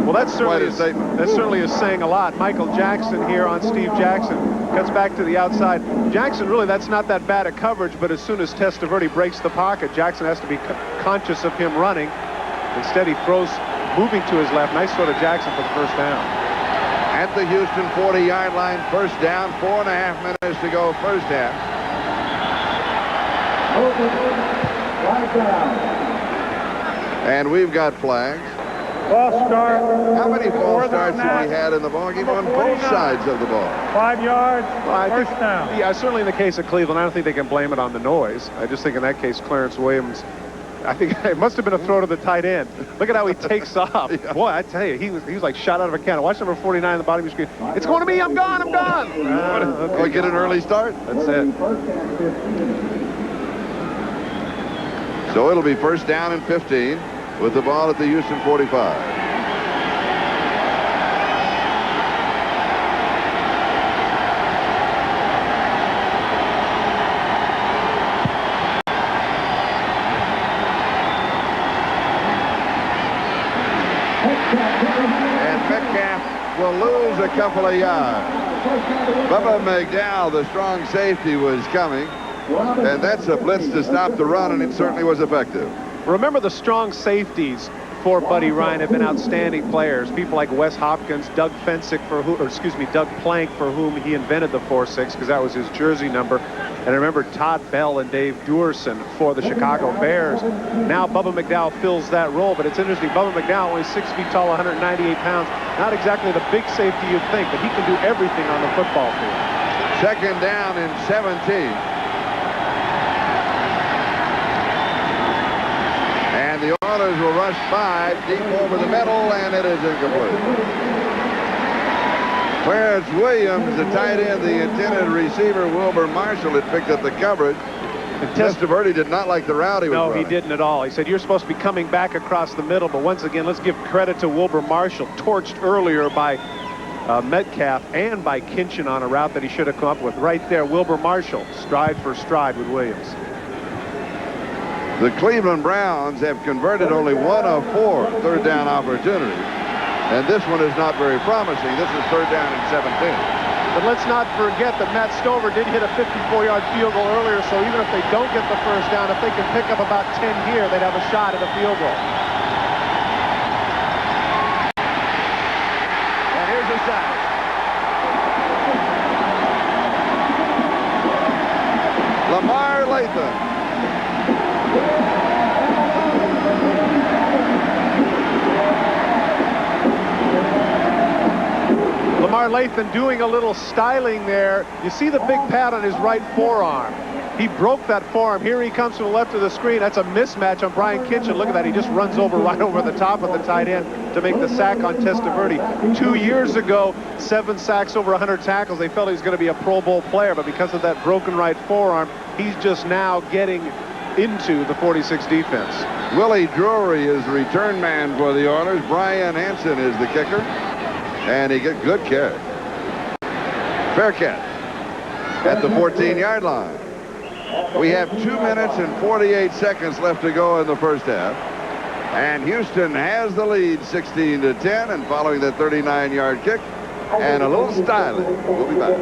Well, that's certainly is saying a lot. Michael Jackson here on Steve Jackson. Cuts back to the outside. Jackson, really, that's not that bad at coverage, but as soon as Testaverde breaks the pocket, Jackson has to be conscious of him running. Instead, he throws moving to his left. Nice throw to Jackson for the first down. At the Houston 40-yard line, first down, 4.5 minutes to go, first half. And we've got flags. False start. How many false starts have we had in the ball game on both sides of the ball? 5 yards, first down. Yeah, certainly in the case of Cleveland, I don't think they can blame it on the noise. I just think in that case, Clarence Williams, I think it must have been a throw to the tight end. Look at how he takes off. Yeah. Boy, I tell you, he was like shot out of a cannon. Watch number 49 on the bottom of your screen. It's going to me. I'm gone. I'm gone. Okay, get an early start. That's it. So it'll be first down and 15 with the ball at the Houston 45. Will lose a couple of yards. Bubba McDowell, the strong safety, was coming, and that's a blitz to stop the run, and it certainly was effective. Remember, the strong safeties for Buddy Ryan have been outstanding players. People like Wes Hopkins, Doug Plank, for whom he invented the 4-6 because that was his jersey number. And I remember Todd Bell and Dave Duerson for the Chicago Bears. Now Bubba McDowell fills that role, but it's interesting. Bubba McDowell, only 6 feet tall, 198 pounds. Not exactly the big safety you'd think, but he can do everything on the football field. Second down and 17. And the Oilers will rush 5 deep over the middle, and it is incomplete. Clarence Williams, the tight end, the intended receiver, Wilbur Marshall, had picked up the coverage. And Testaverde did not like the route he was running. No, he didn't at all. He said, you're supposed to be coming back across the middle. But once again, let's give credit to Wilbur Marshall, torched earlier by Metcalf and by Kinchin on a route that he should have come up with. Right there, Wilbur Marshall, stride for stride with Williams. The Cleveland Browns have converted only 1 of 4 third down opportunities. And this one is not very promising. This is third down and 17. But let's not forget that Matt Stover did hit a 54-yard field goal earlier, so even if they don't get the first down, if they can pick up about 10 here, they'd have a shot at a field goal. Lathan. Lamar Lathan doing a little styling there. You see the big pad on his right forearm. He broke that forearm. Here he comes to the left of the screen. That's a mismatch on Brian Kitchen. Look at that. He just runs right over the top of the tight end to make the sack on Testaverde. 2 years ago, 7 sacks, over 100 tackles. They felt he was going to be a Pro Bowl player, but because of that broken right forearm, he's just now getting into the 46 defense. Willie Drury is the return man for the Oilers. Brian Hansen is the kicker. And he gets good catch. Fair catch at the 14-yard line. We have 2 minutes and 48 seconds left to go in the first half. And Houston has the lead 16-10, and following that 39-yard kick and a little styling. We'll be back.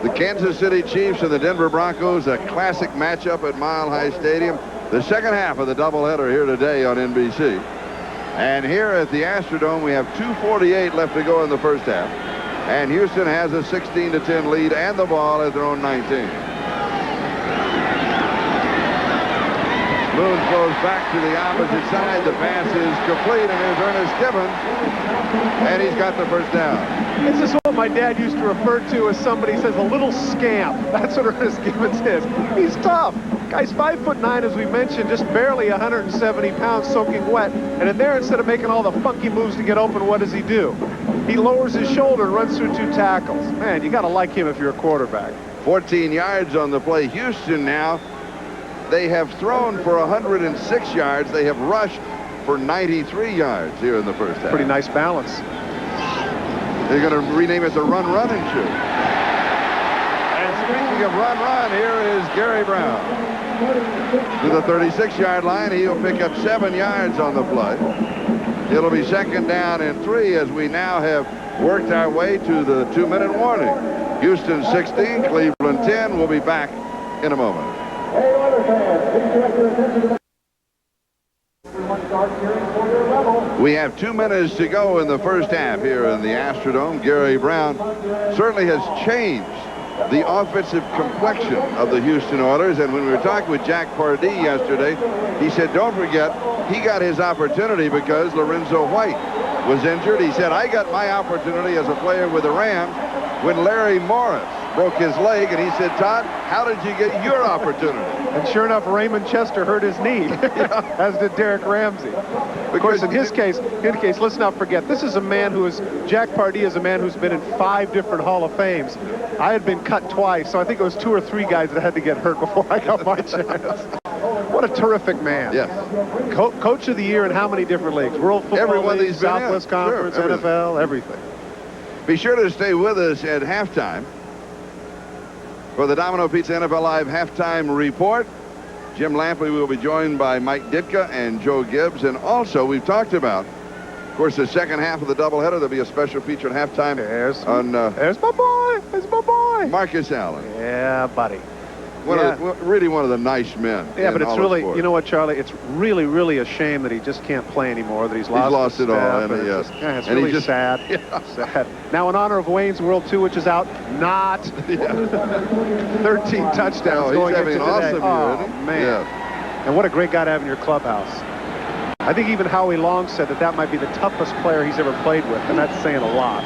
The Kansas City Chiefs and the Denver Broncos, a classic matchup at Mile High Stadium. The second half of the doubleheader here today on NBC. And here at the Astrodome, we have 2:48 left to go in the first half. And Houston has a 16-10 lead and the ball at their own 19. Moon throws back to the opposite side. The pass is complete, and there's Ernest Gibbons. And he's got the first down. This is what my dad used to refer to as somebody says a little scamp. That's what Ernest Gibbons is. He's tough. Guy's 5'9", as we mentioned, just barely 170 pounds soaking wet. And in there, instead of making all the funky moves to get open, what does he do? He lowers his shoulder and runs through 2 tackles. Man, you got to like him if you're a quarterback. 14 yards on the play. Houston now, they have thrown for 106 yards. They have rushed for 93 yards here in the first half. Pretty nice balance. They're going to rename it the Run, Run, and Shoot. And speaking of run, run, here is Gary Brown. To the 36-yard line, he'll pick up 7 yards on the play. It'll be second down and 3 as we now have worked our way to the 2-minute warning. Houston 16, Cleveland 10. We'll be back in a moment. We have 2 minutes to go in the first half here in the Astrodome. Gary Brown certainly has changed the offensive complexion of the Houston Oilers. And when we were talking with Jack Pardee yesterday, he said, don't forget, he got his opportunity because Lorenzo White was injured. He said, I got my opportunity as a player with the Rams when Larry Morris broke his leg, and he said, Todd, how did you get your opportunity? And sure enough, Raymond Chester hurt his knee, as did Derek Ramsey. Of course, in his case, let's not forget, this is a man who is, Jack Pardee is a man who's been in 5 different Hall of Fames. I had been cut twice, so I think it was 2 or 3 guys that had to get hurt before I got my chance. What a terrific man. Yes. Coach of the year in how many different leagues? World Football League, Southwest Conference, sure, NFL, everything. Be sure to stay with us at halftime for the Domino Pizza NFL Live halftime report. Jim Lampley will be joined by Mike Ditka and Joe Gibbs. And also, we've talked about, of course, the second half of the doubleheader. There'll be a special feature at halftime. There's my boy. There's my boy. Marcus Allen. Yeah, buddy. Really one of the nice men. Yeah, but it's really, you know what, Charlie? It's really, really a shame that he just can't play anymore, that he's lost it all. And it's really just sad. Yeah. Sad. Now, in honor of Wayne's World 2, which is out, 13 touchdowns going into today. He's having an awesome year, oh, isn't he? man. Yeah. And what a great guy to have in your clubhouse. I think even Howie Long said that might be the toughest player he's ever played with, and that's saying a lot.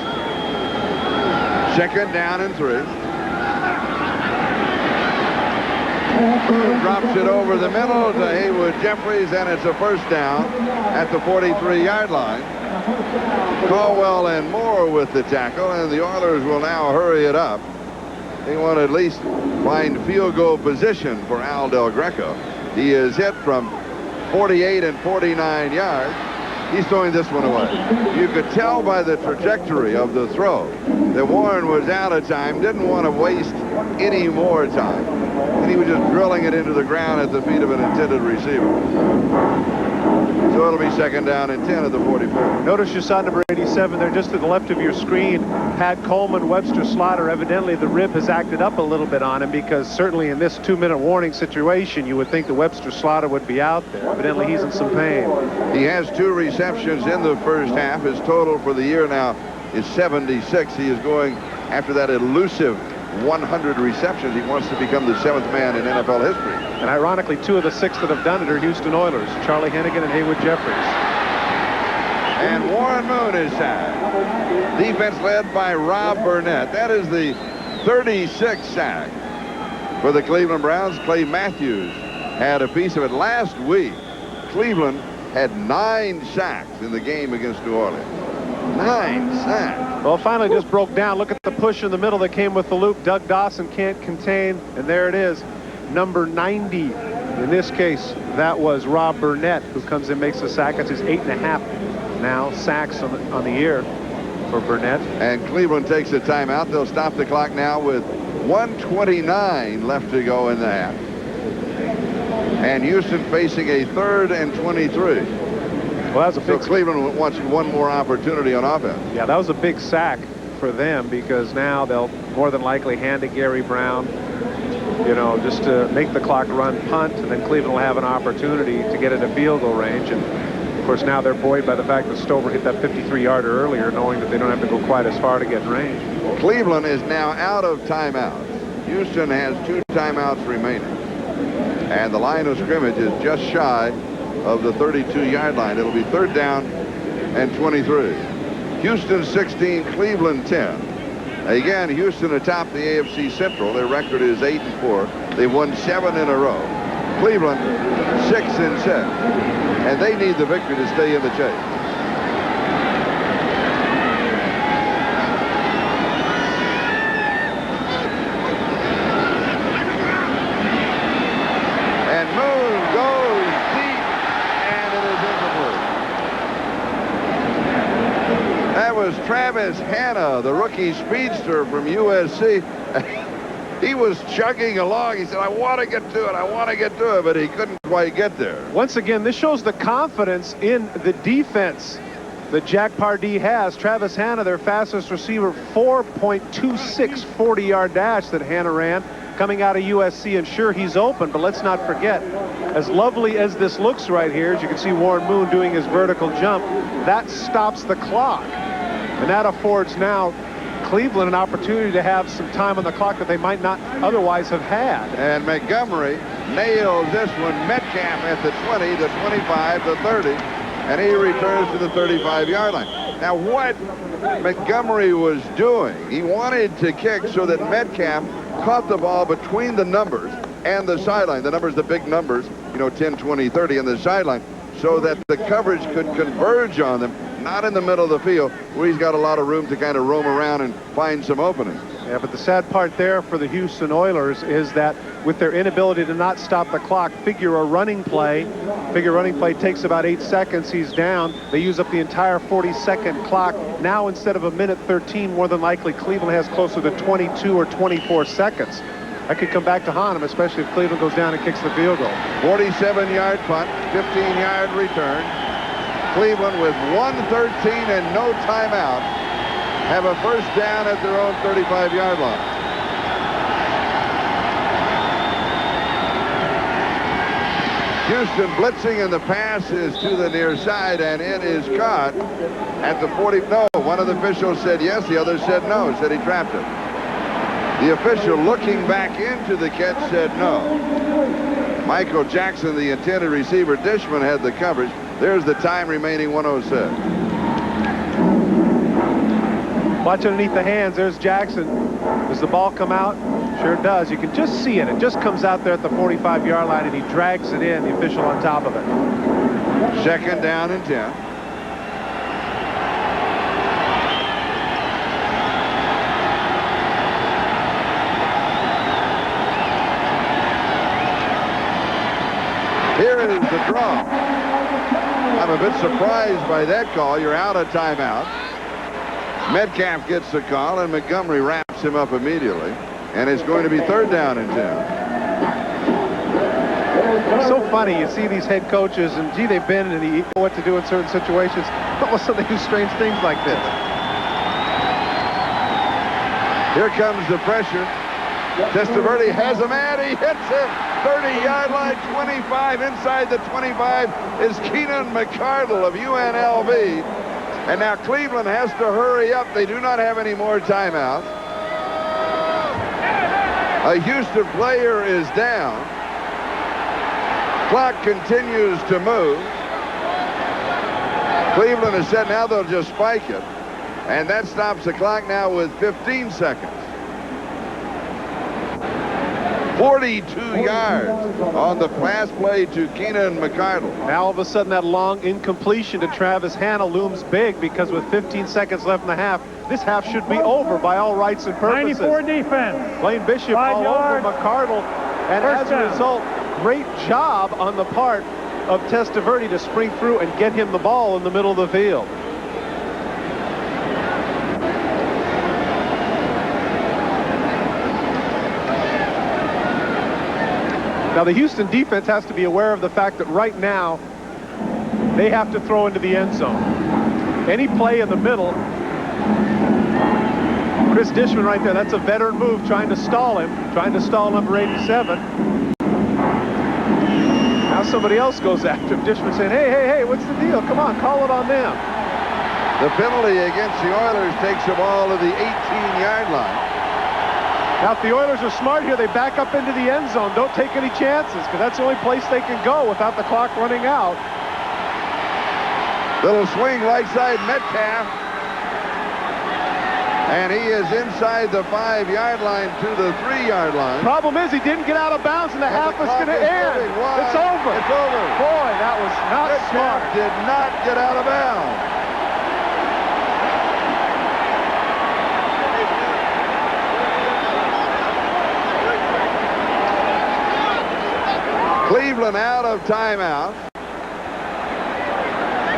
Second down and 3. Drops it over the middle to Haywood Jeffries, and it's a first down at the 43-yard line. Caldwell and Moore with the tackle, and the Oilers will now hurry it up. They want to at least find field goal position for Al Del Greco. He is hit from 48 and 49 yards. He's throwing this one away. You could tell by the trajectory of the throw that Warren was out of time, didn't want to waste any more time. And he was just drilling it into the ground at the feet of an intended receiver. So it'll be second down and 10 at the 44. Notice you saw number 87 there just to the left of your screen. Pat Coleman, Webster Slaughter. Evidently the rib has acted up a little bit on him, because certainly in this 2-minute warning situation, you would think the Webster Slaughter would be out there. Evidently he's in some pain. He has 2 receptions in the first half. His total for the year now is 76. He is going after that elusive 100 receptions. He wants to become the 7th man in NFL history. And ironically, 2 of the 6 that have done it are Houston Oilers, Charlie Hennigan and Haywood Jeffries. And Warren Moon is sacked. Defense led by Rob Burnett. That is the 36th sack for the Cleveland Browns. Clay Matthews had a piece of it last week. Cleveland had 9 sacks in the game against New Orleans. 9 sacks. Well, it finally just broke down. Look at the push in the middle that came with the loop. Doug Dawson can't contain, and there it is. Number 90. In this case, that was Rob Burnett, who comes in, makes the sack. That's his 8.5 now sacks on the year for Burnett. And Cleveland takes a timeout. They'll stop the clock now with 1:29 left to go in the half. And Houston facing a 3rd and 23. Well, that was a big. So Cleveland wants one more opportunity on offense. Yeah, that was a big sack for them, because now they'll more than likely hand to Gary Brown, you know, just to make the clock run, punt, and then Cleveland will have an opportunity to get into field goal range. And of course, now they're buoyed by the fact that Stover hit that 53-yarder earlier, knowing that they don't have to go quite as far to get in range. Cleveland is now out of timeouts. Houston has 2 timeouts remaining. And the line of scrimmage is just shy of the 32-yard line. It'll be 3rd down and 23. Houston 16, Cleveland 10. Again, Houston atop the AFC Central. Their record is 8-4. They've won 7 in a row. Cleveland 6-6. And they need the victory to stay in the chase. And Moon goes deep, and it is incomplete. That was Travis Hanna, the rookie speedster from USC. He was chugging along. He said, I want to get to it. I want to get to it. But he couldn't quite get there. Once again, this shows the confidence in the defense that Jack Pardee has. Travis Hanna, their fastest receiver, 4.26 40-yard dash that Hanna ran coming out of USC. And sure, he's open, but let's not forget, as lovely as this looks right here, as you can see Warren Moon doing his vertical jump, that stops the clock. And that affords now Cleveland an opportunity to have some time on the clock that they might not otherwise have had. And Montgomery nails this one. Metcalf at the 20, the 25, the 30, and he returns to the 35-yard line. Now, what Montgomery was doing, he wanted to kick so that Metcalf caught the ball between the numbers and the sideline. The numbers, the big numbers, you know, 10, 20, 30 on the sideline, so that the coverage could converge on them, not in the middle of the field where he's got a lot of room to kind of roam around and find some openings. Yeah, but the sad part there for the Houston Oilers is that with their inability to not stop the clock, figure running play takes about 8 seconds. He's down. They use up the entire 40-second clock. Now, instead of 1:13, more than likely Cleveland has closer to 22 or 24 seconds. That could come back to haunt him, especially if Cleveland goes down and kicks the field goal. 47-yard punt, 15-yard return. Cleveland with 1:13 and no timeout have a first down at their own 35-yard line. Houston blitzing, and the pass is to the near side, and it is caught at the 40. No, one of the officials said yes, the other said no, said he trapped it. The official looking back into the catch said no. Michael Jackson, the intended receiver. Dishman had the coverage. There's the time remaining, 1:06. Watch underneath the hands. There's Jackson. Does the ball come out? Sure does. You can just see it. It just comes out there at the 45-yard line, and he drags it in, the official on top of it. Second down and 10. Here is the draw. I'm a bit surprised by that call. You're out of timeout. Metcalf gets the call, and Montgomery wraps him up immediately. And it's going to be third down and 10. It's so funny. You see these head coaches, and gee, they've been and they know what to do in certain situations. But also they do strange things like this. Here comes the pressure. Testaverde has a man. He hits him. 30-yard line, 25. Inside the 25 is Keenan McCardle of UNLV. And now Cleveland has to hurry up. They do not have any more timeouts. A Houston player is down. Clock continues to move. Cleveland has said now they'll just spike it. And that stops the clock now with 15 seconds. 42 yards on the pass play to Keenan McCardle. Now all of a sudden that long incompletion to Travis Hanna looms big, because with 15 seconds left in the half, this half should be over by all rights and purposes. 94 defense. Blaine Bishop 5 all yards. over McCardle. And First as down. a result, great job on the part of Testaverde to spring through and get him the ball in the middle of the field. Now the Houston defense has to be aware of the fact that right now they have to throw into the end zone. Any play in the middle, Chris Dishman right there, that's a veteran move, trying to stall him, trying to stall number 87. Now somebody else goes after him. Dishman saying, hey, what's the deal? Come on, call it on them. The penalty against the Oilers takes the ball to the 18-yard line. Now, if the Oilers are smart here, they back up into the end zone. Don't take any chances, because that's the only place they can go without the clock running out. Little swing right side Metcalf. And he is inside the 5-yard line to the 3-yard line. Problem is, he didn't get out of bounds, and the half is going to end. It's over. It's over. Boy, that was not smart. Metcalf did not get out of bounds. Cleveland out of timeout.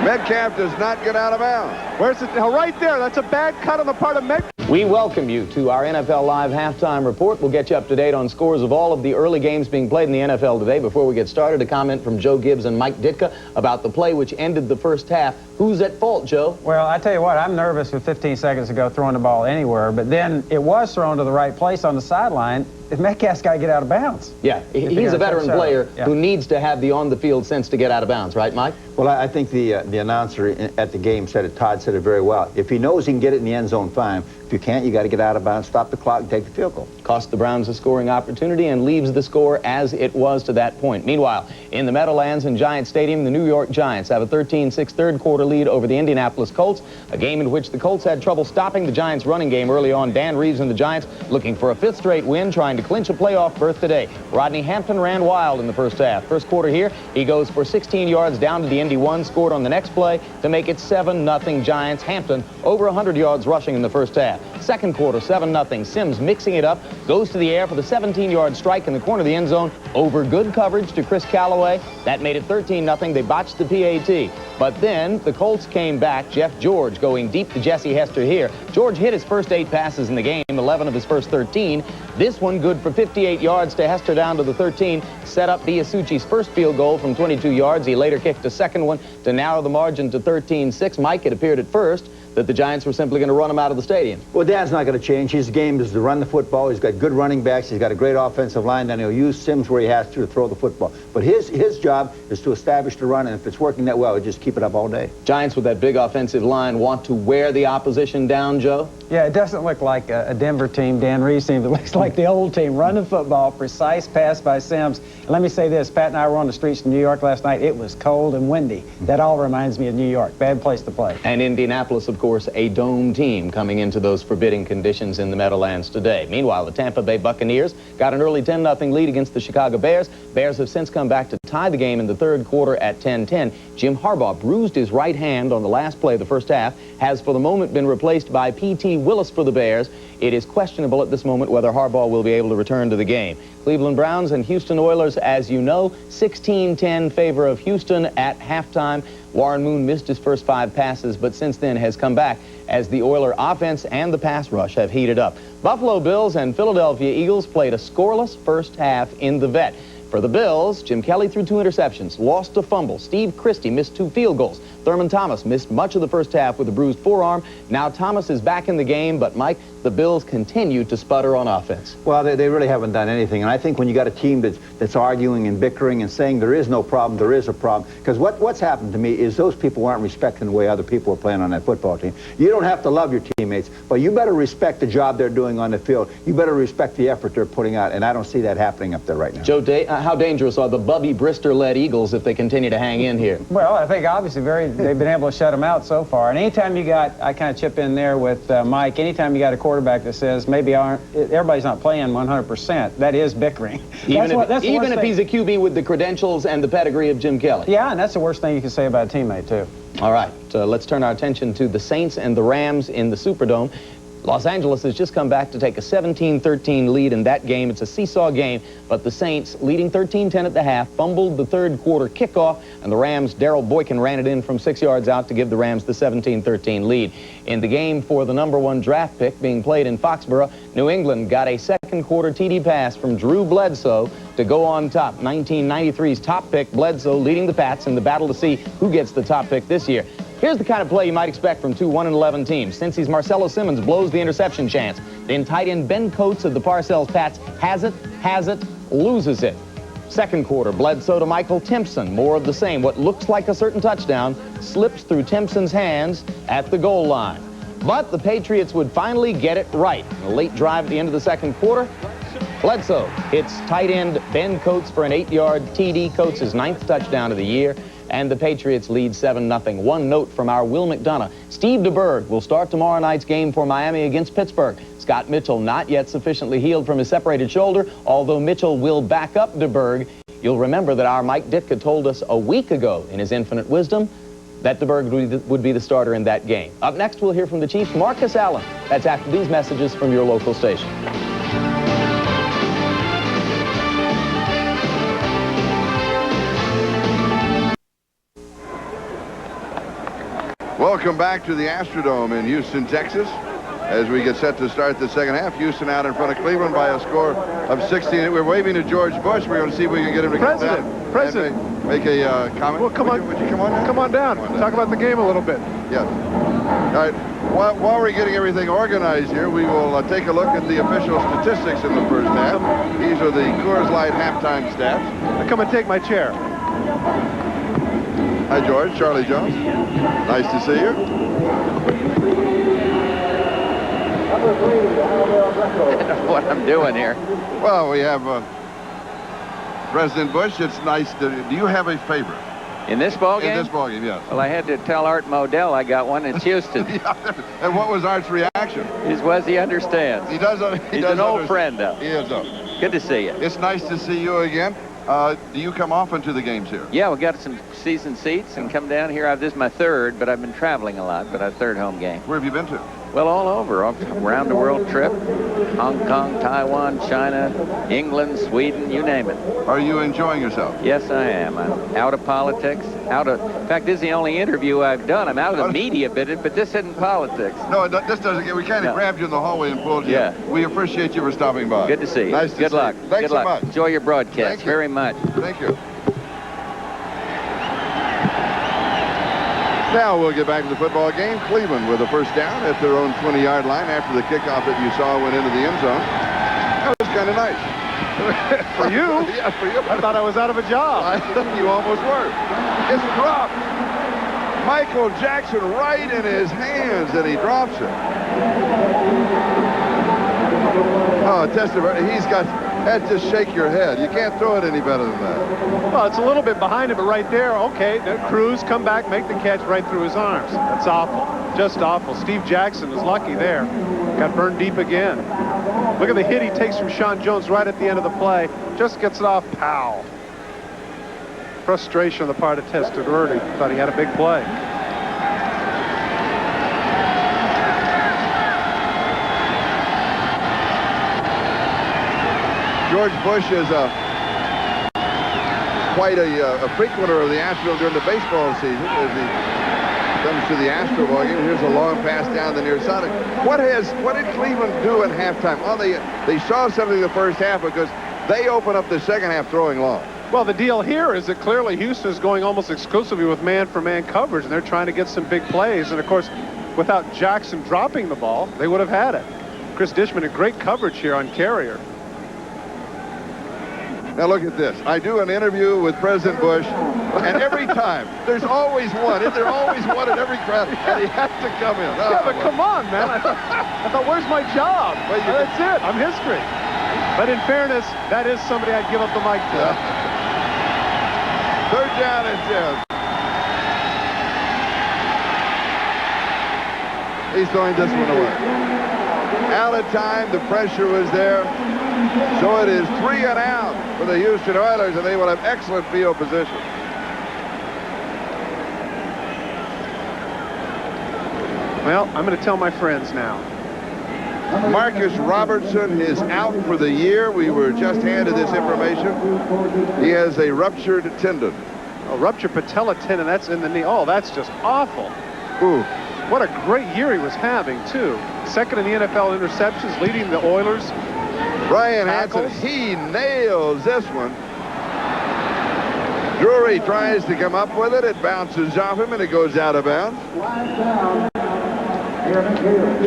Metcalf does not get out of bounds. Where's it? Oh, right there. That's a bad cut on the part of Metcalf. We welcome you to our NFL Live halftime report. We'll get you up to date on scores of all of the early games being played in the NFL today. Before we get started, a comment from Joe Gibbs and Mike Ditka about the play which ended the first half. Who's at fault, Joe? Well, I tell you what, I'm nervous with 15 seconds to go throwing the ball anywhere, but then it was thrown to the right place on the sideline. Metcalf's got to get out of bounds. Yeah, he's a veteran player who needs to have the on-the-field sense to get out of bounds, right, Mike? Well, I think the announcer at the game said it, Todd said it very well. If he knows he can get it in the end zone, fine. If you can't, you got to get out of bounds, stop the clock, and take the field goal. Cost the Browns a scoring opportunity and leaves the score as it was to that point. Meanwhile, in the Meadowlands and Giant Stadium, the New York Giants have a 13-6 third-quarter lead over the Indianapolis Colts, a game in which the Colts had trouble stopping the Giants' running game early on. Dan Reeves and the Giants looking for a 5th straight win, trying to clinch a playoff berth today. Rodney Hampton ran wild in the first half. First quarter here, he goes for 16 yards down to the Indy 1, scored on the next play to make it 7-0 Giants. Hampton over 100 yards rushing in the first half. Second quarter, 7-0. Sims mixing it up, goes to the air for the 17-yard strike in the corner of the end zone over good coverage to Chris Callaway. That made it 13-0. They botched the PAT. But then the Colts came back. Jeff George going deep to Jesse Hester here. George hit his first 8 passes in the game, 11 of his first 13. This one good for 58 yards to Hester down to the 13. Set up Biasucci's first field goal from 22 yards. He later kicked a second one to narrow the margin to 13-6. Mike, it appeared at first that the Giants were simply going to run him out of the stadium. Well, Dan's not going to change. His game is to run the football. He's got good running backs. He's got a great offensive line. Then he'll use Sims where he has to throw the football. But his job is to establish the run, and if it's working that well, he'll just keep it up all day. Giants with that big offensive line want to wear the opposition down, Joe? Yeah, it doesn't look like a Denver team, Dan Reeves team. It looks like the old team. Run the football, precise pass by Sims. And let me say this, Pat and I were on the streets in New York last night. It was cold and windy. That all reminds me of New York. Bad place to play. And Indianapolis, of course, a dome team coming into those forbidding conditions in the Meadowlands today. Meanwhile, the Tampa Bay Buccaneers got an early 10-0 lead against the Chicago Bears. Bears have since come back to tie the game in the third quarter at 10-10. Jim Harbaugh bruised his right hand on the last play of the first half, has for the moment been replaced by P.T. Willis for the Bears. It is questionable at this moment whether Harbaugh will be able to return to the game. Cleveland Browns and Houston Oilers, as you know, 16-10 favor of Houston at halftime. Warren Moon missed his first 5 passes, but since then has come back as the Oiler offense and the pass rush have heated up. Buffalo Bills and Philadelphia Eagles played a scoreless first half in the Vet. For the Bills, Jim Kelly threw 2 interceptions, lost a fumble. Steve Christie missed 2 field goals. Thurman Thomas missed much of the first half with a bruised forearm. Now Thomas is back in the game, but Mike, the Bills continue to sputter on offense. Well, they really haven't done anything. And I think when you got a team that's arguing and bickering and saying there is no problem, there is a problem. Because what's happened to me is those people aren't respecting the way other people are playing on that football team. You don't have to love your teammates, but you better respect the job they're doing on the field. You better respect the effort they're putting out, and I don't see that happening up there right now. Joe, how dangerous are the Bubby Brister-led Eagles if they continue to hang in here? Well, I think obviously they've been able to shut them out so far. And anytime you got, I kind of chip in there with Mike, anytime you got a quarterback that says maybe everybody's not playing 100%, that is bickering. Even if he's a QB with the credentials and the pedigree of Jim Kelly. Yeah, and that's the worst thing you can say about a teammate, too. All right, let's turn our attention to the Saints and the Rams in the Superdome. Los Angeles has just come back to take a 17-13 lead in that game. It's a seesaw game, but the Saints, leading 13-10 at the half, fumbled the third quarter kickoff, and the Rams, Darrell Boykin ran it in from 6 yards out to give the Rams the 17-13 lead. In the game for the #1 draft pick being played in Foxborough, New England got a second quarter TD pass from Drew Bledsoe to go on top. 1993's top pick, Bledsoe, leading the Pats in the battle to see who gets the top pick this year. Here's the kind of play you might expect from 2 1-11 teams. Cincy's Marcelo Simmons blows the interception chance. Then tight end Ben Coates of the Parcells Pats has it, loses it. Second quarter, Bledsoe to Michael Timpson. More of the same. What looks like a certain touchdown slips through Timpson's hands at the goal line. But the Patriots would finally get it right. A late drive at the end of the second quarter. Bledsoe hits tight end Ben Coates for an 8-yard TD. Coates' 9th touchdown of the year. And the Patriots lead 7-0. One note from our Will McDonough. Steve DeBerg will start tomorrow night's game for Miami against Pittsburgh. Scott Mitchell not yet sufficiently healed from his separated shoulder, although Mitchell will back up DeBerg. You'll remember that our Mike Ditka told us a week ago in his infinite wisdom that DeBerg would be the starter in that game. Up next, we'll hear from the Chiefs' Marcus Allen. That's after these messages from your local station. Welcome back to the Astrodome in Houston, Texas. As we get set to start the second half, Houston out in front of Cleveland by a score of 16. We're waving to George Bush. We're going to see if we can get him to come down. President. Make a comment. Well, come on. Would you come on down? Come on down. Talk about the game a little bit. Yes. All right. While we're getting everything organized here, we will take a look at the official statistics in the first half. These are the Coors Light halftime stats. Now come and take my chair. Hi, George. Charlie Jones. Nice to see you. I don't know what I'm doing here. Well, we have President Bush. It's nice to... Do you have a favorite? In this ball game? In this ball game, yes. Well, I had to tell Art Modell I got one. It's Houston. Yeah. And what was Art's reaction? He understands. He does. He's an old friend, though. He is, though. Good to see you. It's nice to see you again. Do you come often to the games here? Yeah, we got some season seats and come down here. This is my third, but I've been traveling a lot, but our third home game. Where have you been to? Well, all over, around the world trip. Hong Kong, Taiwan, China, England, Sweden, you name it. Are you enjoying yourself? Yes, I am. I'm out of politics. In fact, this is the only interview I've done. I'm out of the media bit, but this isn't politics. No, this doesn't get. We kind of grabbed you in the hallway and pulled you. Yeah. We appreciate you for stopping by. Good to see you. Nice to see you. Good luck. Thanks so much. Enjoy your broadcast. Thank you very much. Thank you. Now we'll get back to the football game. Cleveland with a first down at their own 20-yard line after the kickoff that you saw went into the end zone. That was kind of nice. For you? Yeah, for you. I thought I was out of a job. I think you almost were. It's dropped. Michael Jackson right in his hands, and he drops it. Oh, Testaverde, he's got... That just shake your head. You can't throw it any better than that. Well, it's a little bit behind him, but right there, okay. Cruz, come back, make the catch right through his arms. That's awful. Just awful. Steve Jackson is lucky there. Got burned deep again. Look at the hit he takes from Sean Jones right at the end of the play. Just gets it off. Pow. Frustration on the part of Testaverde. Thought he had a big play. George Bush is quite a frequenter of the Astrodome during the baseball season as he comes to the Astro ball game. Here's a long pass down the near side. What did Cleveland do at halftime? Well, they saw something in the first half because they open up the second half throwing long. Well, the deal here is that clearly Houston is going almost exclusively with man-for-man coverage, and they're trying to get some big plays. And, of course, without Jackson dropping the ball, they would have had it. Chris Dishman, a great coverage here on Carrier. Now look at this. I do an interview with President Bush, and every time, there's always one. There always one at every crowd, and he has to come in. Yeah, but come on, man. I thought, where's my job? That's it. I'm history. But in fairness, that is somebody I'd give up the mic to. Yeah. Third down and 10. He's throwing this one away. Out of time, the pressure was there. So it is 3 and out for the Houston Oilers, and they will have excellent field position. Well, I'm going to tell my friends now. Marcus Robertson is out for the year. We were just handed this information. He has a ruptured tendon. A ruptured patella tendon, that's in the knee. Oh, that's just awful. Ooh. What a great year he was having, too. Second in the NFL interceptions, leading the Oilers. Brian Hansen, he nails this one. Drury tries to come up with it. It bounces off him, and it goes out of bounds.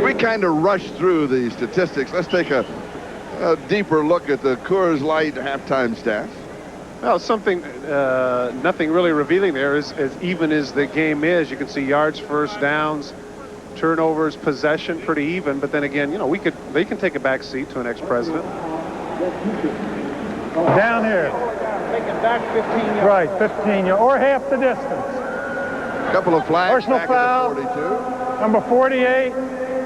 We kind of rushed through the statistics. Let's take a deeper look at the Coors Light halftime stats. Well, nothing really revealing there. As even as the game is, you can see yards, first downs, turnovers, possession, pretty even. But then again, you know, they can take a back seat to an ex-president. Down here. Take it back 15 yards. Right, 15 yards, or half the distance. A couple of flags. Personal back foul. at the 42. Number 48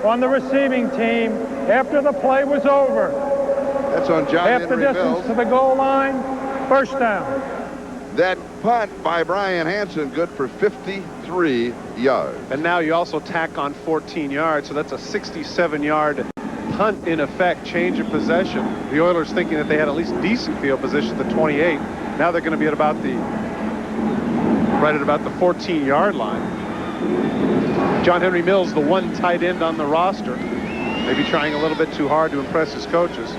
on the receiving team after the play was over. That's on John Half the Henry distance Mills. to the goal line, first down. That punt by Brian Hansen, good for 53 yards. And now you also tack on 14 yards, so that's a 67-yard punt in effect, change of possession. The Oilers thinking that they had at least decent field position at the 28. Now they're going to be at about right at about the 14-yard line. John Henry Mills, the one tight end on the roster, maybe trying a little bit too hard to impress his coaches.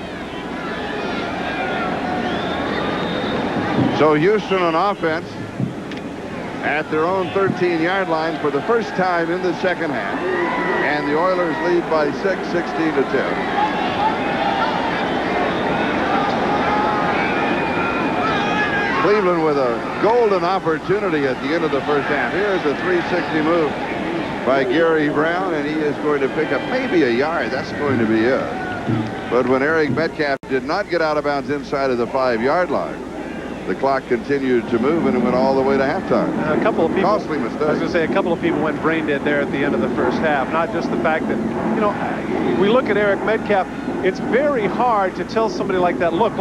So Houston on offense at their own 13-yard line for the first time in the second half. And the Oilers lead by 6, 16-10. Cleveland with a golden opportunity at the end of the first half. Here's a 360 move by Gary Brown, and he is going to pick up maybe a yard. That's going to be it. But when Eric Metcalf did not get out of bounds inside of the 5-yard line, the clock continued to move, and it went all the way to halftime. A couple of people, costly mistake. I was going to say, a couple of people went brain dead there at the end of the first half. Not just the fact that, you know, we look at Eric Metcalf, it's very hard to tell somebody like that, look,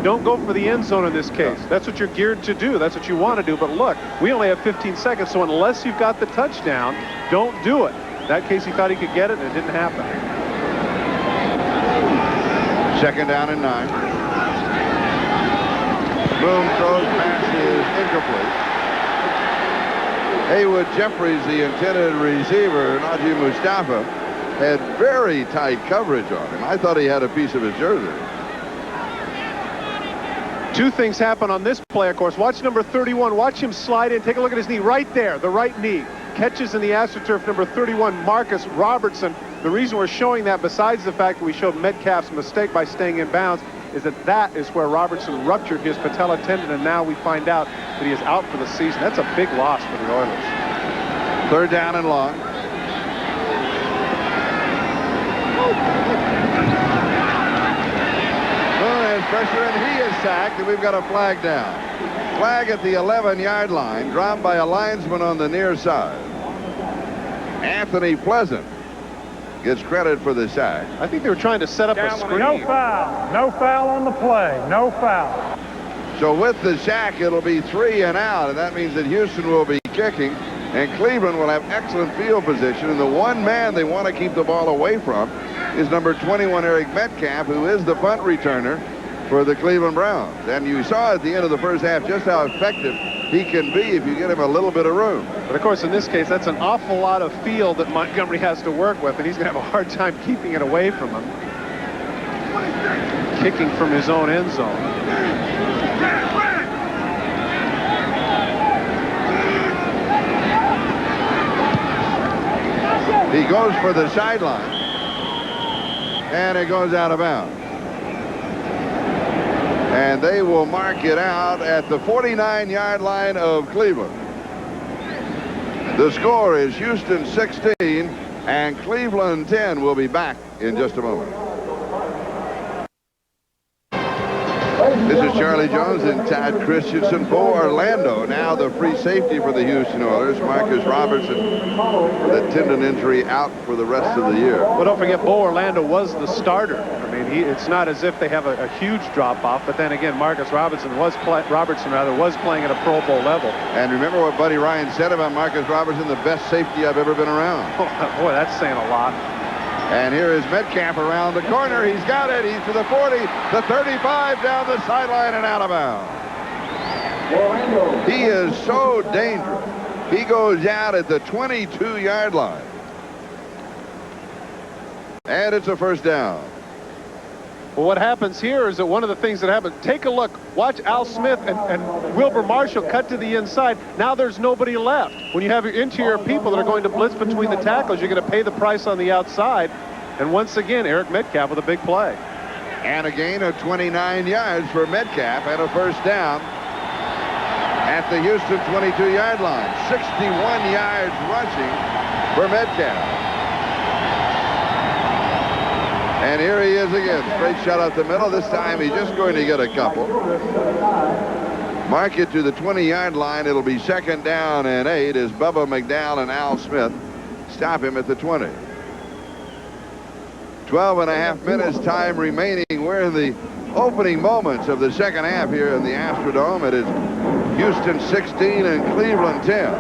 don't go for the end zone in this case. That's what you're geared to do. That's what you want to do. But look, we only have 15 seconds, so unless you've got the touchdown, don't do it. In that case, he thought he could get it, and it didn't happen. Second down and 9. Boom throws, pass is incomplete. Haywood Jeffries, the intended receiver, Najee Mustafa, had very tight coverage on him. I thought he had a piece of his jersey. Two things happen on this play, of course. Watch number 31. Watch him slide in. Take a look at his knee right there, the right knee. Catches in the AstroTurf number 31, Marcus Robertson. The reason we're showing that, besides the fact that we showed Metcalf's mistake by staying in bounds, is that is where Robertson ruptured his patella tendon, and now we find out that he is out for the season. That's a big loss for the Oilers. Third down and long. Boone has pressure, and he is sacked, and we've got a flag down. Flag at the 11-yard line, dropped by a linesman on the near side. Anthony Pleasant gets credit for the sack. I think they were trying to set up a screen. No foul. No foul on the play. No foul. So with the sack, it'll be 3 and out, and that means that Houston will be kicking, and Cleveland will have excellent field position. And the one man they want to keep the ball away from is number 21, Eric Metcalf, who is the punt returner for the Cleveland Browns. And you saw at the end of the first half just how effective he can be if you get him a little bit of room. But of course, in this case, that's an awful lot of field that Montgomery has to work with, and he's going to have a hard time keeping it away from him. kicking from his own end zone. He goes for the sideline, and it goes out of bounds. And they will mark it out at the 49-yard line of Cleveland. The score is Houston 16 and Cleveland 10. We'll be back in just a moment. This is Charlie Jones and Todd Christensen. Bo Orlando, now the free safety for the Houston Oilers. Marcus Robertson, the tendon injury, out for the rest of the year. Well, don't forget, Bo Orlando was the starter. I mean, it's not as if they have a huge drop-off, but then again, Marcus Robertson was playing at a Pro Bowl level. And remember what Buddy Ryan said about Marcus Robertson, the best safety I've ever been around. Boy, that's saying a lot. And here is Metcalf around the corner. He's got it. He's to the 40, the 35, down the sideline and out of bounds. He is so dangerous. He goes out at the 22-yard line. And it's a first down. Well, what happens here is that one of the things that happens, take a look, watch Al Smith and Wilbur Marshall cut to the inside. Now there's nobody left. When you have your interior people that are going to blitz between the tackles, you're going to pay the price on the outside. And once again, Eric Metcalf with a big play. And a gain of 29 yards for Metcalf and a first down at the Houston 22-yard line. 61 yards rushing for Metcalf. And here he is again. Straight shot up the middle. This time he's just going to get a couple. Mark it to the 20-yard line. It'll be second down and 8 as Bubba McDowell and Al Smith stop him at the 20. 12.5 minutes time remaining. We're in the opening moments of the second half here in the Astrodome. It is Houston 16 and Cleveland 10.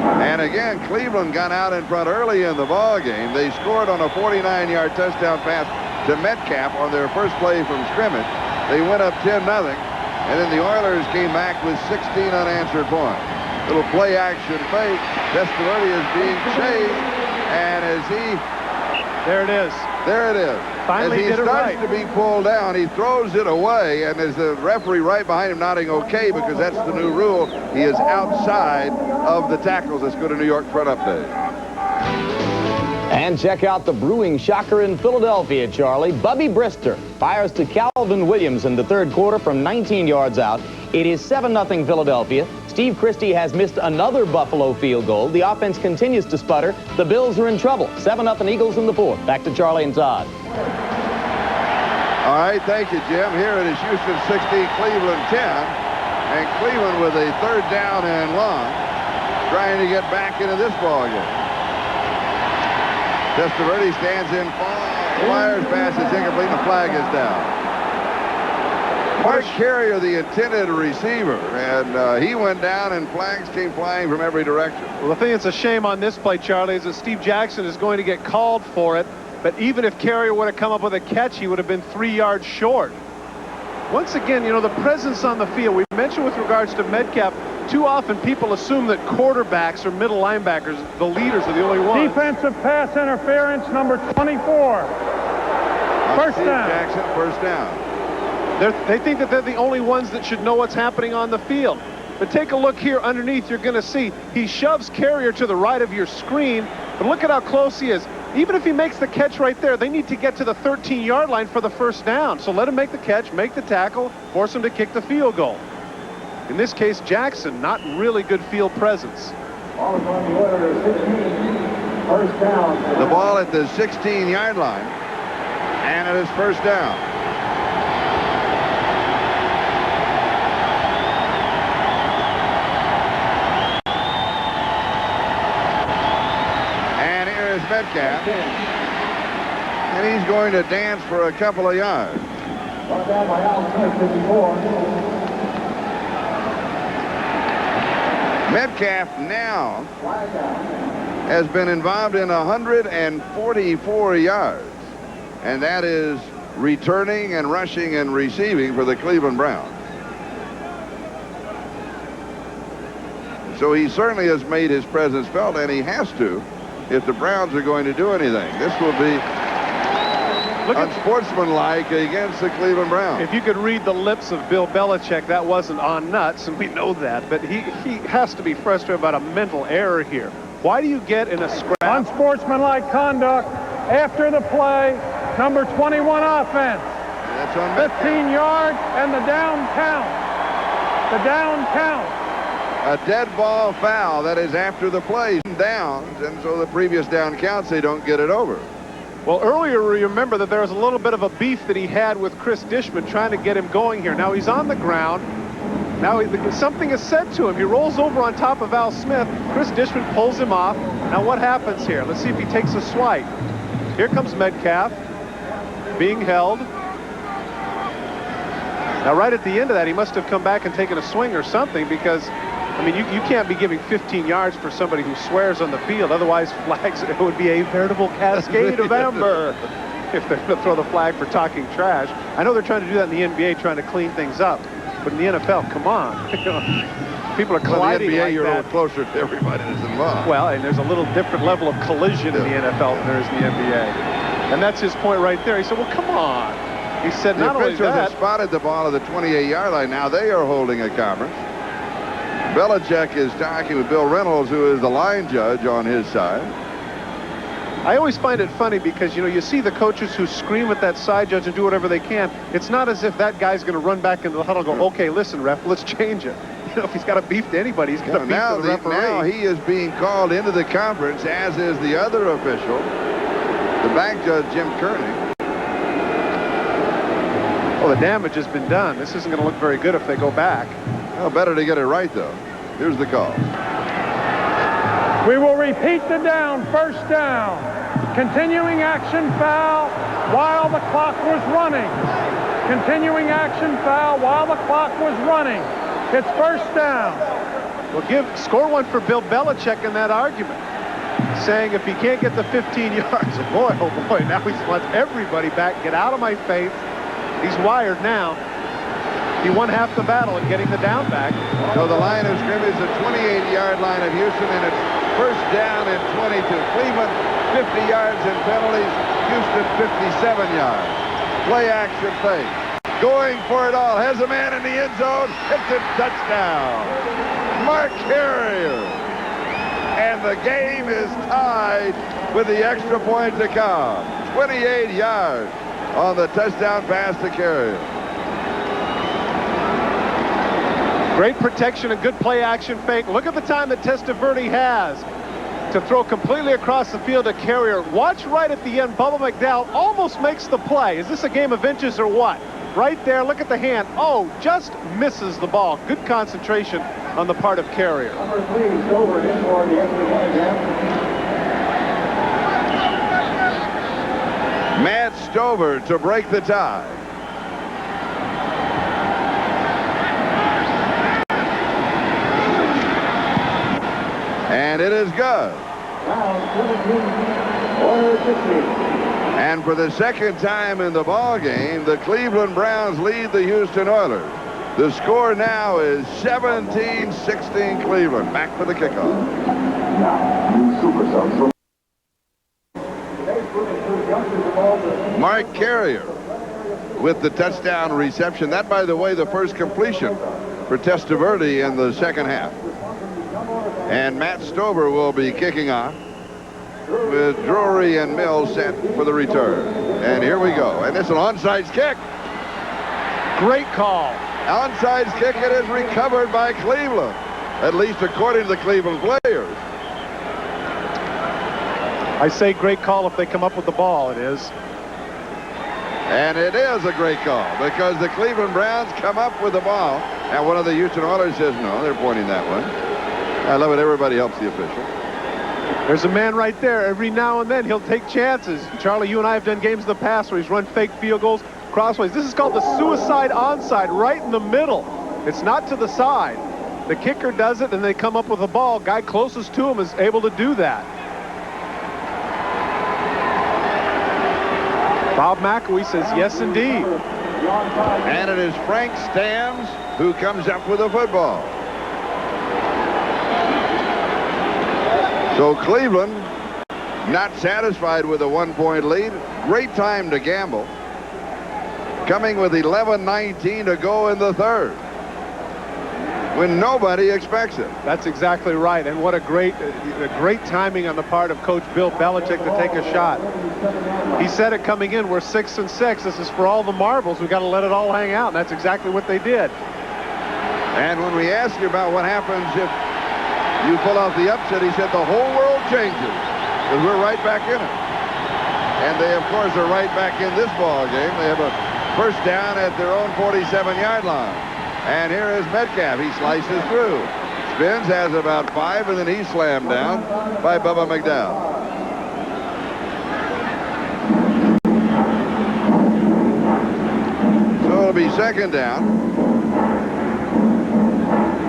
And again, Cleveland got out in front early in the ball game. They scored on a 49-yard touchdown pass to Metcalf on their first play from scrimmage. They went up 10-0, and then the Oilers came back with 16 unanswered points. Little play action fake. Testaverde is being chased, and as he... There it is. There it is. Finally as he starts to be pulled down, he throws it away, and there's the referee right behind him nodding okay, because that's the new rule. He is outside of the tackles. Let's go to New York for an update. And check out the brewing shocker in Philadelphia, Charlie. Bubby Brister fires to Calvin Williams in the third quarter from 19 yards out. It is 7-0 Philadelphia. Steve Christie has missed another Buffalo field goal. The offense continues to sputter. The Bills are in trouble. 7-0 Eagles in the fourth. Back to Charlie and Todd. All right, thank you, Jim. Here it is Houston 16, Cleveland 10. And Cleveland with a third down and long, trying to get back into this ball game. Testaverde stands in, fires, pass is incomplete, and the flag is down. Mark Carrier, the intended receiver, and he went down, and flags came flying from every direction. Well, the thing that's a shame on this play, Charlie, is that Steve Jackson is going to get called for it. But even if Carrier would have come up with a catch, he would have been 3 yards short. Once again, you know, the presence on the field. We mentioned with regards to Metcalf, too often people assume that quarterbacks or middle linebackers, the leaders, are the only ones. Defensive pass interference, number 24. First down. Jackson, first down. They think that they're the only ones that should know what's happening on the field. But take a look here underneath. You're going to see he shoves Carrier to the right of your screen. But look at how close he is. Even if he makes the catch right there, they need to get to the 13-yard line for the first down. So let him make the catch, make the tackle, force him to kick the field goal. In this case, Jackson, not really good field presence. The ball at the 16-yard line, and it is first down. And here is Metcalf, and he's going to dance for a couple of yards. Metcalf now has been involved in 144 yards, and that is returning and rushing and receiving for the Cleveland Browns. So he certainly has made his presence felt, and he has to if the Browns are going to do anything. This will be unsportsmanlike against the Cleveland Browns. If you could read the lips of Bill Belichick, that wasn't on nuts, and we know that. But he has to be frustrated about a mental error here. Why do you get in a scrap? Unsportsmanlike conduct after the play, number 21 offense. That's on 15 yards and the down count. The down count. A dead ball foul, that is after the play downs, and so the previous down counts, they don't get it over. Well, earlier, remember that there was a little bit of a beef that he had with Chris Dishman trying to get him going here. Now he's on the ground. Now something is said to him. He rolls over on top of Al Smith. Chris Dishman pulls him off. Now what happens here? Let's see if he takes a swipe. Here comes Metcalf being held. Now right at the end of that, he must have come back and taken a swing or something, because I mean, you can't be giving 15 yards for somebody who swears on the field. Otherwise, flags, it would be a veritable cascade of amber if they're going to throw the flag for talking trash. I know they're trying to do that in the NBA, trying to clean things up. But in the NFL, come on. People are colliding in the NBA, like you're that. a little closer to everybody that's involved. Well, and there's a little different level of collision in the NFL than there is in the NBA. And that's his point right there. He said, well, come on. He said, the not only officials have that. spotted the ball at the 28-yard line. Now they are holding a conference. Belichick is talking with Bill Reynolds, who is the line judge on his side. I always find it funny because, you see the coaches who scream at that side judge and do whatever they can. It's not as if that guy's going to run back into the huddle and go, okay, listen, ref, let's change it. If he's got a beef to anybody, he's got a beef to the referee. Now he is being called into the conference, as is the other official, the back judge, Jim Kearney. Well, the damage has been done. This isn't going to look very good if they go back. Well, better to get it right, though. Here's the call. We will repeat the down, first down. Continuing action foul while the clock was running. Continuing action foul while the clock was running. It's first down. Well, score one for Bill Belichick in that argument, saying if he can't get the 15 yards, oh boy, now he wants everybody back. Get out of my face. He's wired now. He won half the battle in getting the down back. So the line of scrimmage, the 28-yard line of Houston, and it's first down and 22. Cleveland, 50 yards and penalties. Houston, 57 yards. Play action fake. Going for it all. Has a man in the end zone. Hits it. Touchdown. Mark Carrier. And the game is tied with the extra point to come. 28 yards on the touchdown pass to Carrier. Great protection and good play action fake. Look at the time that Testaverde has to throw completely across the field to Carrier. Watch right at the end. Bubba McDowell almost makes the play. Is this a game of inches or what? Right there, look at the hand. Oh, just misses the ball. Good concentration on the part of Carrier. Number 3, Stover in for the extra point attempt. Matt Stover to break the tie. And it is good. And for the second time in the ball game, the Cleveland Browns lead the Houston Oilers. The score now is 17-16 Cleveland. Back for the kickoff. Mark Carrier with the touchdown reception. That, by the way, the first completion for Testaverde in the second half. And Matt Stover will be kicking off with Drury and Mills set for the return. And here we go. And it's an onside kick. Great call. Onside kick. It is recovered by Cleveland, at least according to the Cleveland players. I say great call if they come up with the ball. It is. And it is a great call because the Cleveland Browns come up with the ball. And one of the Houston Oilers says, no, they're pointing that one. I love it. Everybody helps the official. There's a man right there. Every now and then he'll take chances. Charlie, you and I have done games in the past where he's run fake field goals crossways. This is called the suicide onside, right in the middle. It's not to the side. The kicker does it, and they come up with the ball. Guy closest to him is able to do that. Bob McAwee says, yes, indeed. And it is Frank Stams who comes up with the football. So Cleveland not satisfied with a 1-point lead. Great time to gamble. Coming with 11:19 to go in the third, when nobody expects it. That's exactly right. And what a great timing on the part of Coach Bill Belichick to take a shot. He said it coming in, we're 6-6. This is for all the marbles. We've got to let it all hang out. And that's exactly what they did. And when we asked you about what happens if you pull off the upset, he said the whole world changes, because we're right back in it. And they, of course, are right back in this ball game. They have a first down at their own 47-yard line. And here is Metcalf. He slices through. Spins, has about 5, and then he's slammed down by Bubba McDowell. So it'll be second down.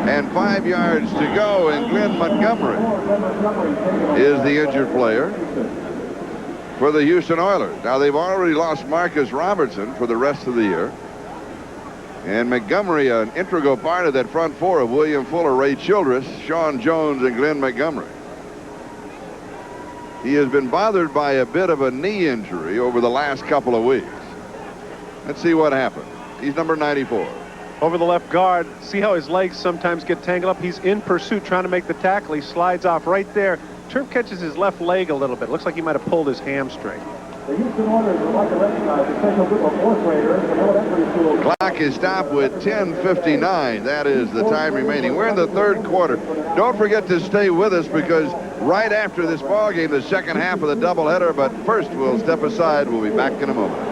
And 5 yards to go, and Glenn Montgomery is the injured player for the Houston Oilers. Now, they've already lost Marcus Robertson for the rest of the year. And Montgomery, an integral part of that front four of William Fuller, Ray Childress, Sean Jones, and Glenn Montgomery. He has been bothered by a bit of a knee injury over the last couple of weeks. Let's see what happened. He's number 94. Over the left guard, see how his legs sometimes get tangled up? He's in pursuit trying to make the tackle. He slides off right there. Turp catches his left leg a little bit. Looks like he might have pulled his hamstring. The Houston Oilers would like to recognize the special group of fourth graders from elementary school. Clock is stopped with 10:59. That is the time remaining. We're in the third quarter. Don't forget to stay with us, because right after this ball game, the second half of the doubleheader. But first, we'll step aside. We'll be back in a moment.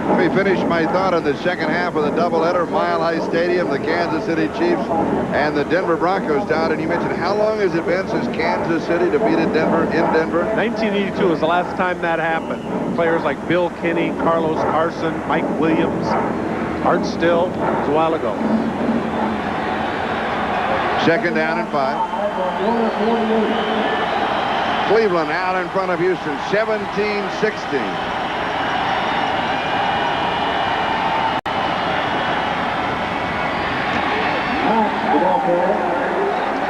Let me finish my thought on the second half of the doubleheader. Mile High Stadium, the Kansas City Chiefs and the Denver Broncos down. And you mentioned, how long has it been since Kansas City defeated Denver in Denver? 1982 was the last time that happened. Players like Bill Kinney, Carlos Carson, Mike Williams, Art Still. It was a while ago. Second down and 5. Cleveland out in front of Houston, 17-16.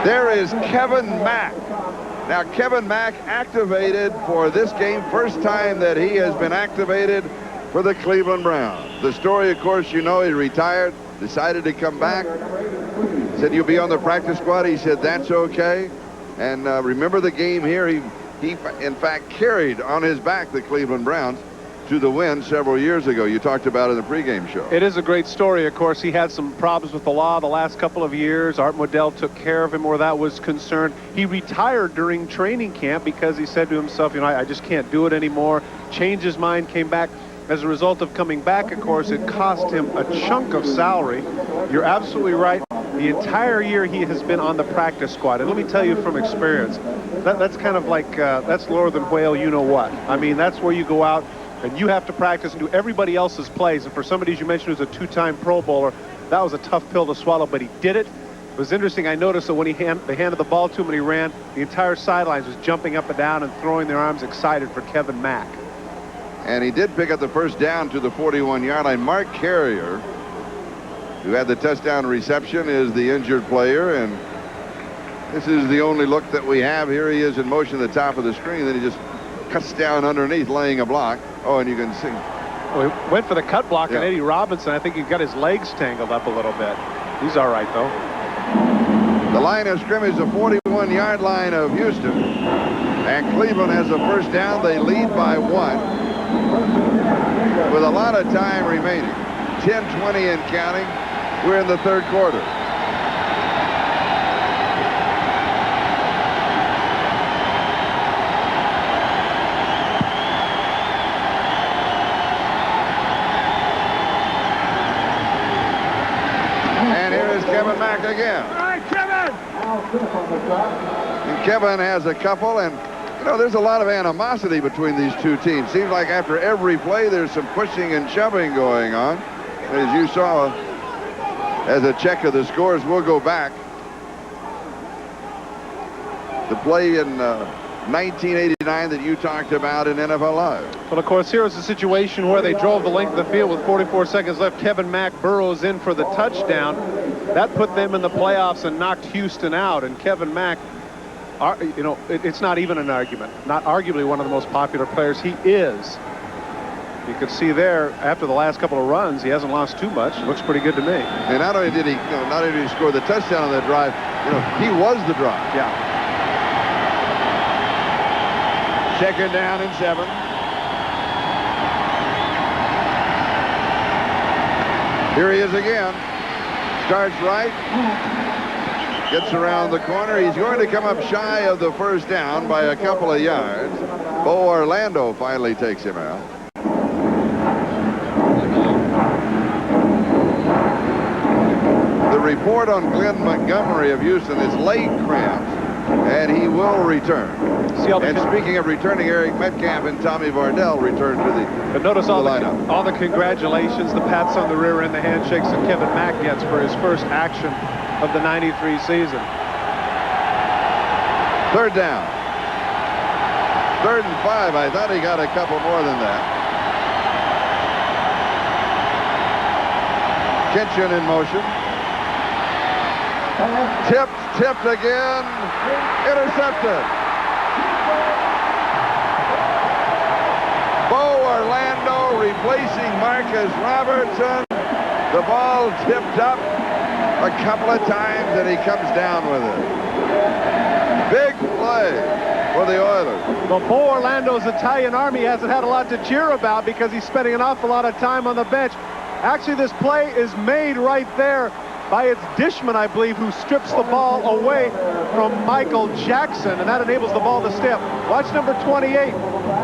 There is Kevin Mack. Now, Kevin Mack activated for this game. First time that he has been activated for the Cleveland Browns. The story, of course, you know, he retired, decided to come back. Said, you'll be on the practice squad. He said, that's okay. And remember the game here. He, in fact, carried on his back the Cleveland Browns to the win several years ago. You talked about it in the pregame show. It is a great story. Of course, he had some problems with the law the last couple of years. Art Modell took care of him where that was concerned. He retired during training camp because he said to himself, you know, I just can't do it anymore. Changed his mind, came back. As a result of coming back, of course, it cost him a chunk of salary. You're absolutely right. The entire year he has been on the practice squad. And let me tell you from experience, that's kind of like, that's lower than whale, you know what. I mean, that's where you go out and you have to practice and do everybody else's plays. And for somebody, as you mentioned, who's a 2-time Pro Bowler, that was a tough pill to swallow, but he did it. It was interesting. I noticed that when they handed the ball to him and he ran, the entire sidelines was jumping up and down and throwing their arms excited for Kevin Mack. And he did pick up the first down to the 41-yard line. Mark Carrier, who had the touchdown reception, is the injured player. And this is the only look that we have. Here he is in motion at the top of the screen. Then he just cuts down underneath, laying a block. Oh, and you can see. Well, he went for the cut block, and Eddie Robinson, I think he got his legs tangled up a little bit. He's all right, though. The line of scrimmage, the 41-yard line of Houston. And Cleveland has a first down. They lead by 1 with a lot of time remaining. 10:20 and counting. We're in the third quarter. And here is Kevin Mack again. All right, Kevin! And Kevin has a couple, and you know, there's a lot of animosity between these two teams. Seems like after every play, there's some pushing and shoving going on. As you saw, as a check of the scores, we'll go back. The play in 1989 that you talked about in NFL Live. Well, of course, here was a situation where they drove the length of the field with 44 seconds left. Kevin Mack burrows in for the touchdown. That put them in the playoffs and knocked Houston out. And Kevin Mack, you know, it's not even an argument. Not arguably one of the most popular players. He is. You can see there, after the last couple of runs, he hasn't lost too much. Looks pretty good to me. And not only did he, not only did he score the touchdown on that drive, he was the drive. Yeah. Second down and 7. Here he is again. Starts right. Gets around the corner. He's going to come up shy of the first down by a couple of yards. Bo Orlando finally takes him out. The report on Glenn Montgomery of Houston is leg cramps, and he will return. And speaking of returning, Eric Metcalf and Tommy Vardell return to the But notice all lineup. All the congratulations, the pats on the rear end, the handshakes that Kevin Mack gets for his first action of the '93 season. Third down. 3rd and 5. I thought he got a couple more than that. Kitchen in motion. Tipped again. Intercepted. Bo Orlando replacing Marcus Robertson. The ball tipped up a couple of times, and he comes down with it. Big play for the Oilers. Well, Bo Orlando's Italian Army hasn't had a lot to cheer about because he's spending an awful lot of time on the bench. Actually, this play is made right there by its dishman, I believe, who strips the ball away from Michael Jackson, and that enables the ball to stay up. Watch number 28.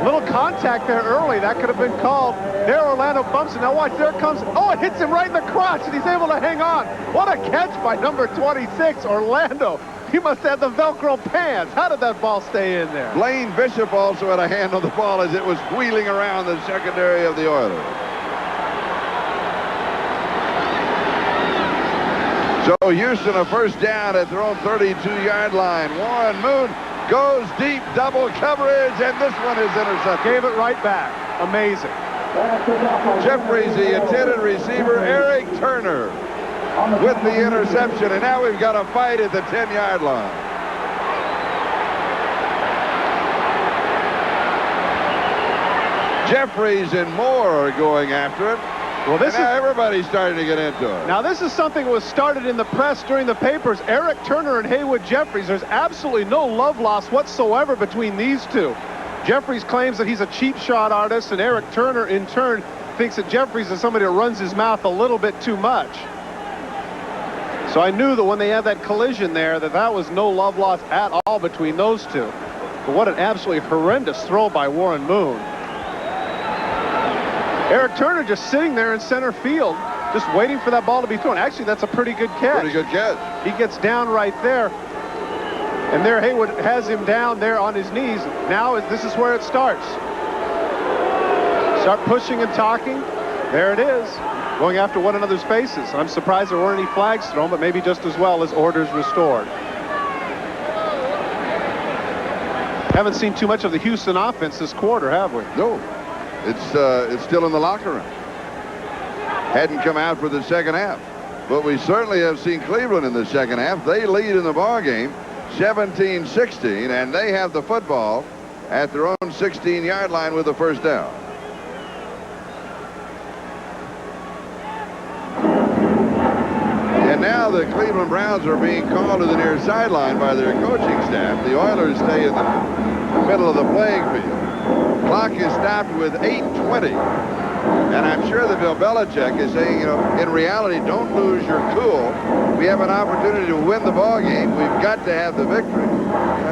Little contact there early. That could have been called. There, Orlando bumps it. Now watch, there it comes. Oh, it hits him right in the crotch, and he's able to hang on. What a catch by number 26, Orlando. He must have the Velcro pants. How did that ball stay in there? Blaine Bishop also had a hand on the ball as it was wheeling around the secondary of the Oilers. So Houston a first down at their own 32-yard line. Warren Moon goes deep, double coverage, and this one is intercepted. Gave it right back. Amazing. Jeffries, the intended receiver, Eric Turner with the interception, and now we've got a fight at the 10-yard line. Jeffries and Moore are going after it. Well, this now everybody's starting to get into it. Now, this is something that was started in the press during the papers. Eric Turner and Haywood Jeffries, there's absolutely no love lost whatsoever between these two. Jeffries claims that he's a cheap shot artist, and Eric Turner, in turn, thinks that Jeffries is somebody that runs his mouth a little bit too much. So I knew that when they had that collision there, that was no love lost at all between those two. But what an absolutely horrendous throw by Warren Moon. Eric Turner just sitting there in center field, just waiting for that ball to be thrown. Actually, that's a pretty good catch. Pretty good catch. He gets down right there. And there Haywood has him down there on his knees. Now this is where it starts. Start pushing and talking. There it is. Going after one another's faces. I'm surprised there weren't any flags thrown, but maybe just as well as orders restored. Haven't seen too much of the Houston offense this quarter, have we? No. It's still in the locker room. Hadn't come out for the second half. But we certainly have seen Cleveland in the second half. They lead in the ball game 17-16, and they have the football at their own 16-yard line with the first down. And now the Cleveland Browns are being called to the near sideline by their coaching staff. The Oilers stay in the middle of the playing field. Clock is stopped with 8:20. And I'm sure that Bill Belichick is saying, in reality, don't lose your cool. We have an opportunity to win the ball game. We've got to have the victory.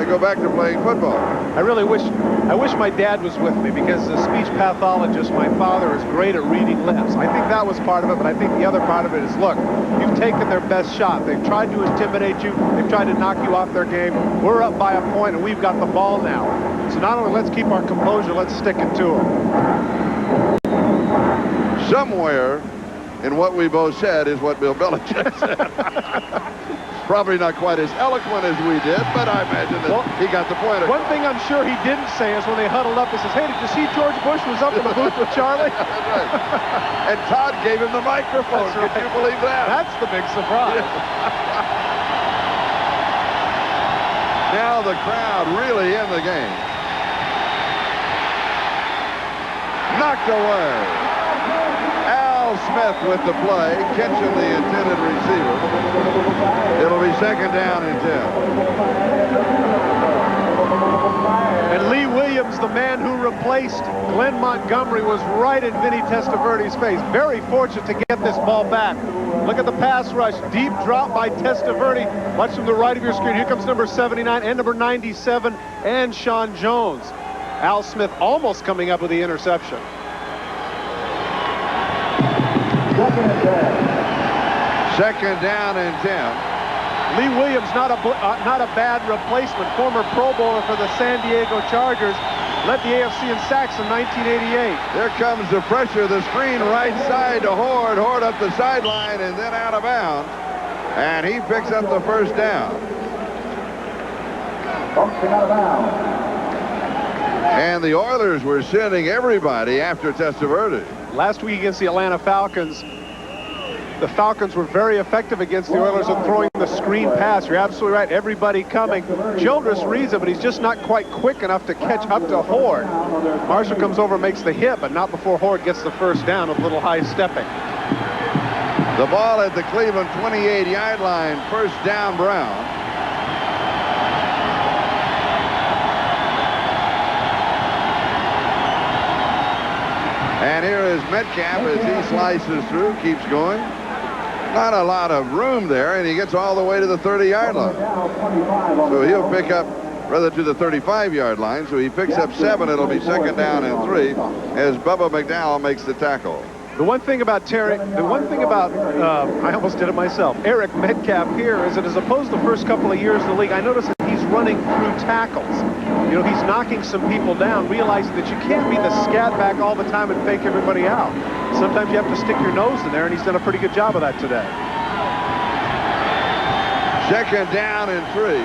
Go back to playing football. I wish my dad was with me, because as a speech pathologist, my father is great at reading lips. I think that was part of it, but I think the other part of it is, look, you've taken their best shot. They've tried to intimidate you. They've tried to knock you off their game. We're up by a point, and we've got the ball now. So not only let's keep our composure, let's stick it to them. Somewhere in what we both said is what Bill Belichick said. Probably not quite as eloquent as we did, but I imagine that he got the point across. One thing I'm sure he didn't say is when they huddled up, he says, hey, did you see George Bush was up in the booth with Charlie? That's right. And Todd gave him the microphone. That's right. Can you believe that? That's the big surprise. Now the crowd really in the game. Knocked away. Al Smith with the play, catching the intended receiver. It'll be 2nd down and 10. And Lee Williams, the man who replaced Glenn Montgomery, was right in Vinny Testaverde's face. Very fortunate to get this ball back. Look at the pass rush. Deep drop by Testaverde. Watch from the right of your screen. Here comes number 79 and number 97 and Sean Jones. Al Smith almost coming up with the interception. 2nd down and 10. Lee Williams, not a bad replacement. Former Pro Bowler for the San Diego Chargers. Led the AFC in sacks in 1988. There comes the pressure. The screen right side to Horde. Horde up the sideline and then out of bounds. And he picks up the 1st down. And the Oilers were sending everybody after Testaverde. Last week against the Atlanta Falcons, the Falcons were very effective against the Oilers in throwing the screen pass. You're absolutely right. Everybody coming. Childress reads it, but he's just not quite quick enough to catch up to Horde. Marshall comes over, makes the hit, but not before Horde gets the 1st down with a little high stepping. The ball at the Cleveland 28-yard line. 1st down, Brown. And here is Metcalf as he slices through, keeps going. Not a lot of room there, and he gets all the way to the 30-yard line. So he'll pick up, rather to the 35-yard line, so he picks up 7. It'll be 2nd down and 3 as Bubba McDowell makes the tackle. The one thing about I almost did it myself, Eric Metcalf here is that as opposed to the first couple of years in the league, I noticed that he's running through tackles. You know, he's knocking some people down, realizing that you can't be the scat back all the time and fake everybody out. Sometimes you have to stick your nose in there, and he's done a pretty good job of that today. 2nd down and 3.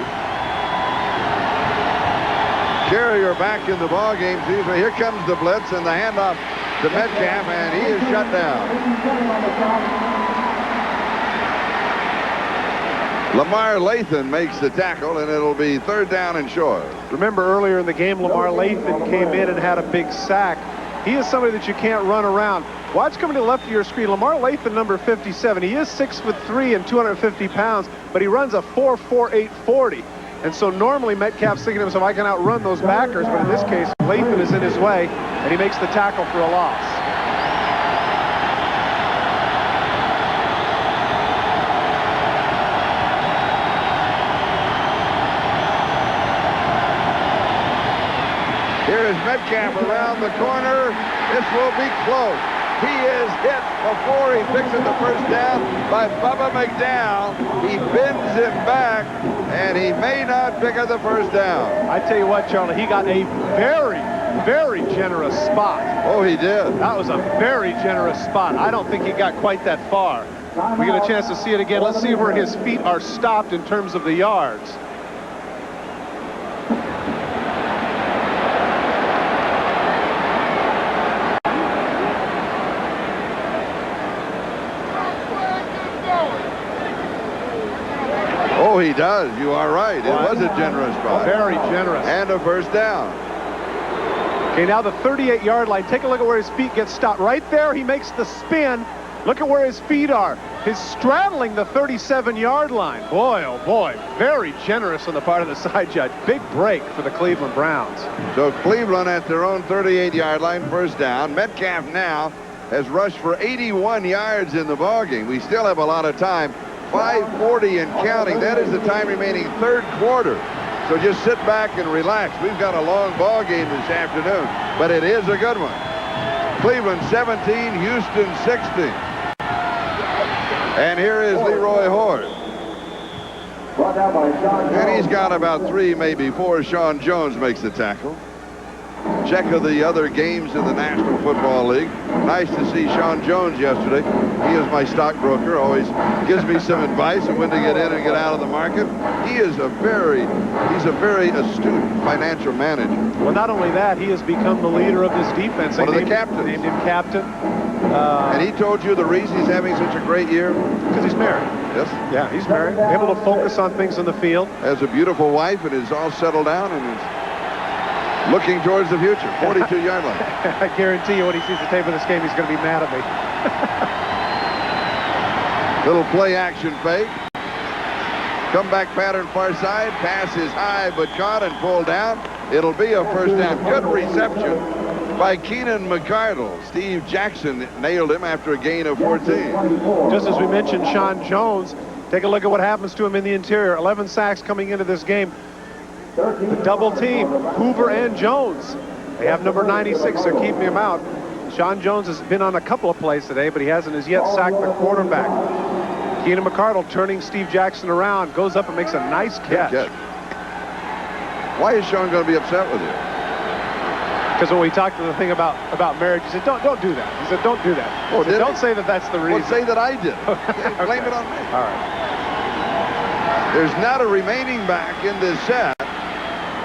Carrier back in the ball game. Here comes the blitz and the handoff to Metcalf, and he is shut down. Lamar Lathan makes the tackle, and it'll be 3rd down and short. Remember earlier in the game, Lamar Lathan came in and had a big sack. He is somebody that you can't run around. Watch coming to the left of your screen. Lamar Lathan, number 57. He is 6'3" and 250 pounds, but he runs a 4.48 40. And so normally Metcalf's thinking to himself, I can outrun those backers, but in this case, Lathan is in his way, and he makes the tackle for a loss. Here is Metcalf around the corner. This will be close. He is hit before he picks up the 1st down by Bubba McDowell. He bends him back, and he may not pick up the 1st down. I tell you what, Charlie, he got a very, very generous spot. Oh, he did. That was a very generous spot. I don't think he got quite that far. We get a chance to see it again. Let's see where his feet are stopped in terms of the yards. Oh, he does. You are right. It was a generous spot. Very generous. And a 1st down. Okay, now the 38-yard line. Take a look at where his feet get stopped. Right there, he makes the spin. Look at where his feet are. He's straddling the 37-yard line. Boy, oh boy, very generous on the part of the side judge. Big break for the Cleveland Browns. So Cleveland at their own 38-yard line, 1st down. Metcalf now has rushed for 81 yards in the ballgame. We still have a lot of time. 5:40 and counting. That is the time remaining, 3rd quarter. So just sit back and relax. We've got a long ball game this afternoon, but it is a good one. Cleveland 17, Houston 16. And here is Leroy Horde. And he's got about 3, maybe 4. Sean Jones makes the tackle. check of the other games in the National Football League. Nice to see Sean Jones yesterday. He is my stockbroker, always gives me some advice on when to get in and get out of the market. He's a very astute financial manager. Well, not only that, he has become the leader of this defense. One of the captains. Named him captain. And he told you the reason he's having such a great year? Because he's married. Yes. Yeah, he's married. Able to focus on things in the field. Has a beautiful wife and is all settled down and is looking towards the future. 42-yard line. I guarantee you when he sees the tape of this game, he's going to be mad at me. Little play action fake. Comeback pattern far side. Pass is high but caught and pulled down. It'll be a first down. Good reception by Keenan McCardle. Steve Jackson nailed him after a gain of 14. Just as we mentioned, Sean Jones, take a look at what happens to him in the interior. 11 sacks coming into this game. The double team, Hoover and Jones. They have number 96. They're keeping him out. Sean Jones has been on a couple of plays today, but he hasn't as yet sacked the quarterback. Keenan McCardle turning Steve Jackson around, goes up and makes a nice catch. Why is Sean going to be upset with you? Because when we talked to the thing about marriage, he said, don't do that. He said, don't do that. Oh, said, don't say that that's the reason. Well, say that I did. Blame it on me. All right. There's not a remaining back in this set.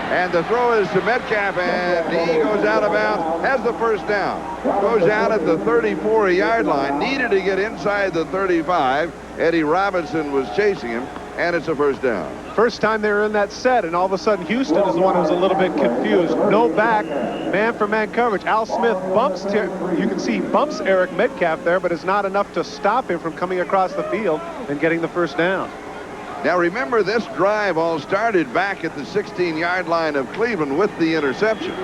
And the throw is to Metcalf, and he goes out of bounds, has the first down. Goes out at the 34-yard line, needed to get inside the 35. Eddie Robinson was chasing him, and it's a first down. First time they were in that set, and all of a sudden Houston is the one who's a little bit confused. No back, man-for-man coverage. Al Smith bumps, you can see he bumps Eric Metcalf there, but it's not enough to stop him from coming across the field and getting the first down. Now remember, this drive all started back at the 16-yard line of Cleveland with the interception.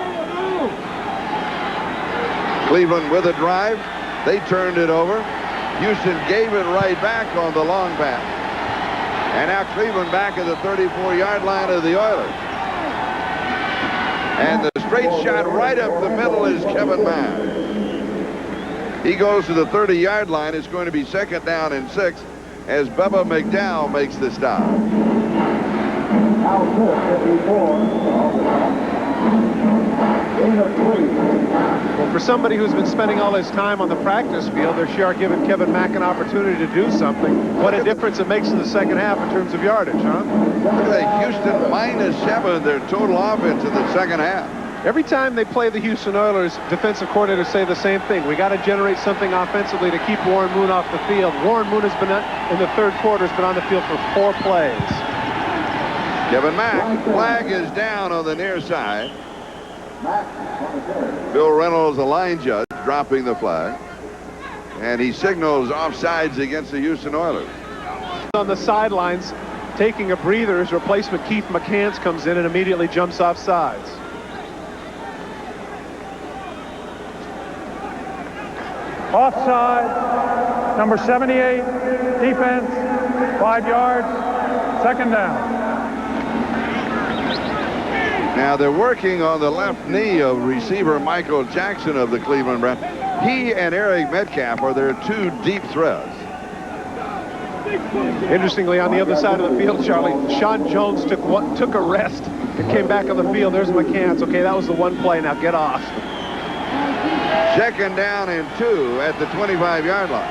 Cleveland with a drive. They turned it over. Houston gave it right back on the long pass. And now Cleveland back at the 34-yard line of the Oilers. And the straight shot right up the middle is Kevin Mack. He goes to the 30-yard line. It's going to be second down and 6. As Bubba McDowell makes the stop. Well, for somebody who's been spending all his time on the practice field, they're sure giving Kevin Mack an opportunity to do something. What a difference it makes in the second half in terms of yardage, huh? Look at that, Houston -7, their total offense in the second half. Every time they play the Houston Oilers, defensive coordinators say the same thing. We got to generate something offensively to keep Warren Moon off the field. Warren Moon has been in the third quarter, has been on the field for 4 plays. Kevin Mack, flag is down on the near side. Bill Reynolds, the line judge, dropping the flag. And he signals offsides against the Houston Oilers. On the sidelines, taking a breather, his replacement Keith McCants comes in and immediately jumps off sides. Offside, number 78, defense, 5 yards, second down. Now they're working on the left knee of receiver Michael Jackson of the Cleveland Browns. He and Eric Metcalf are their 2 deep threats. Interestingly, on the other side of the field, Charlie, Sean Jones took a rest and came back on the field. There's McCants. Okay, that was the one play. Now get off. Second down and 2 at the 25-yard line.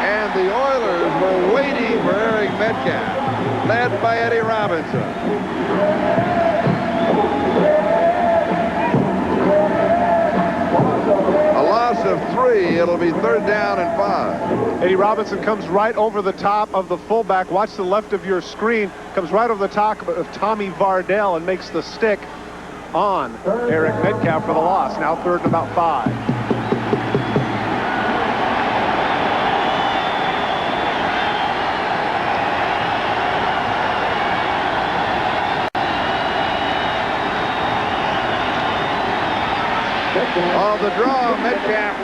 And the Oilers were waiting for Eric Metcalf, led by Eddie Robinson. A loss of 3. It'll be third down and 5. Eddie Robinson comes right over the top of the fullback. Watch the left of your screen. Comes right over the top of Tommy Vardell and makes the stick on Eric Metcalf for the loss. Now third and about 5. On the draw, Metcalf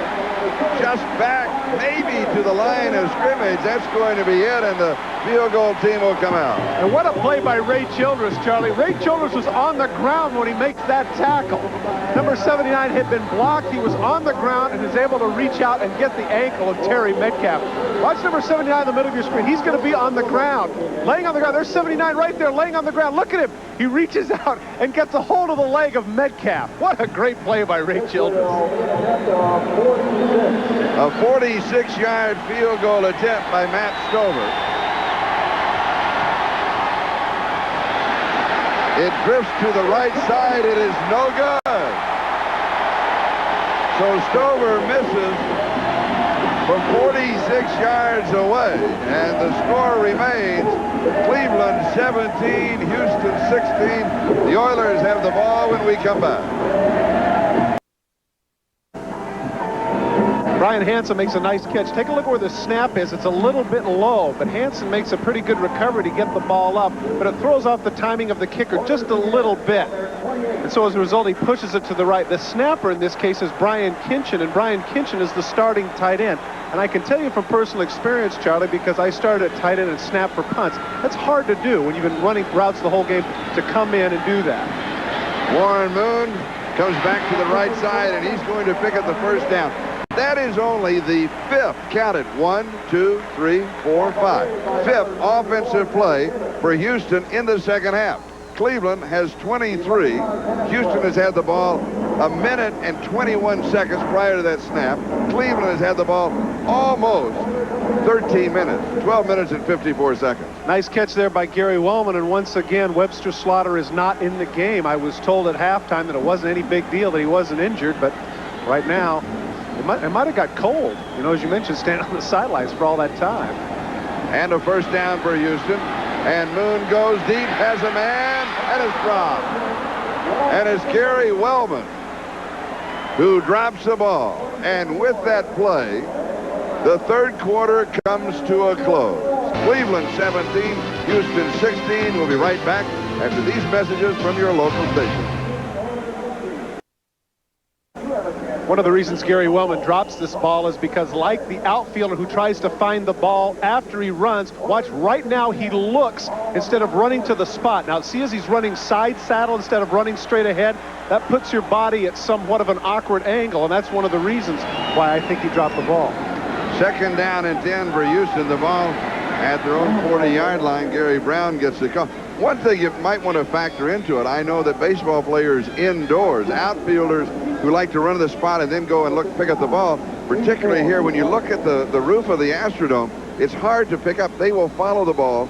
just back maybe to the line of scrimmage. That's going to be it, and the field goal team will come out. And what a play by Ray Childress, Charlie. Ray Childress was on the ground when he makes that tackle. Number 79 had been blocked. He was on the ground and is able to reach out and get the ankle of Terry Metcalf. Watch number 79 in the middle of your screen. He's going to be on the ground, laying on the ground. There's 79 right there, laying on the ground. Look at him. He reaches out and gets a hold of the leg of Metcalf. What a great play by Ray Childress. A 46-yard field goal attempt by Matt Stover. It drifts to the right side. It is no good. So Stover misses from 46 yards away, and the score remains Cleveland 17, Houston 16. The Oilers have the ball when we come back. Brian Hansen makes a nice catch. Take a look where the snap is. It's a little bit low, but Hansen makes a pretty good recovery to get the ball up, but it throws off the timing of the kicker just a little bit. And so as a result, he pushes it to the right. The snapper in this case is Brian Kinchin, and Brian Kinchin is the starting tight end. And I can tell you from personal experience, Charlie, because I started at tight end and snap for punts. That's hard to do when you've been running routes the whole game, to come in and do that. Warren Moon comes back to the right side, and he's going to pick up the first down. That is only the fifth, count it, 1, 2, 3, 4, 5. Fifth offensive play for Houston in the second half. Cleveland has 23. Houston has had the ball a minute and 21 seconds prior to that snap. Cleveland has had the ball almost 13 minutes, 12 minutes and 54 seconds. Nice catch there by Gary Wellman, and once again, Webster Slaughter is not in the game. I was told at halftime that it wasn't any big deal that he wasn't injured, but right now, it might have got cold, you know, as you mentioned, standing on the sidelines for all that time. And a first down for Houston. And Moon goes deep, has a man, and is dropped. And it's Gary Wellman who drops the ball. And with that play, the third quarter comes to a close. Cleveland 17, Houston 16. We'll be right back after these messages from your local station. One of the reasons Gary Wellman drops this ball is because, like the outfielder who tries to find the ball after he runs, watch right now he looks instead of running to the spot. Now see, as he's running side saddle instead of running straight ahead, that puts your body at somewhat of an awkward angle, and that's one of the reasons why I think he dropped the ball. Second down and 10 for Houston. The ball at their own 40-yard line. Gary Brown gets the call. One thing you might want to factor into it, I know that baseball players indoors, outfielders who like to run to the spot and then go and pick up the ball, particularly here when you look at the roof of the Astrodome, it's hard to pick up. They will follow the ball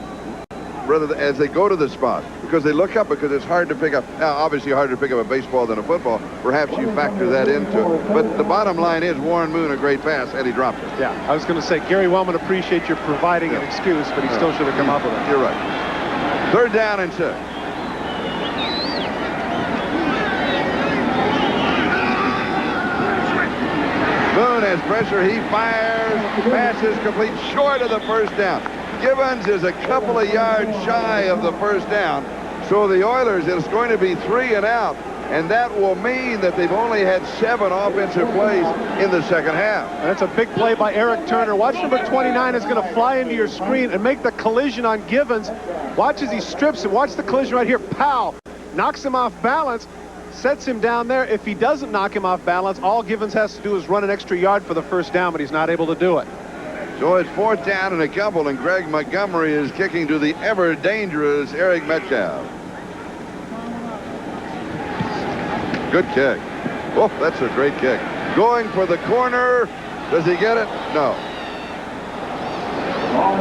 rather than, as they go to the spot, because they look up, because it's hard to pick up. Now, obviously harder to pick up a baseball than a football. Perhaps you factor that into it. But the bottom line is Warren Moon, a great pass, and he dropped it. Yeah, I was going to say, Gary Wellman appreciates your providing an excuse, but he still should have come up with it. You're right. Third down and 6. Moon has pressure. He fires. Pass is complete, short of the first down. Gibbons is a couple of yards shy of the first down. So the Oilers, it's going to be 3 and out. And that will mean that they've only had 7 offensive plays in the second half. And that's a big play by Eric Turner. Watch number 29 is going to fly into your screen and make the collision on Gibbons. Watch as he strips him. Watch the collision right here. Pow! Knocks him off balance. Sets him down there. If he doesn't knock him off balance, all Gibbons has to do is run an extra yard for the first down, but he's not able to do it. So it's 4th down and a couple, and Greg Montgomery is kicking to the ever-dangerous Eric Metcalf. Good kick. Oh, that's a great kick. Going for the corner. Does he get it? No.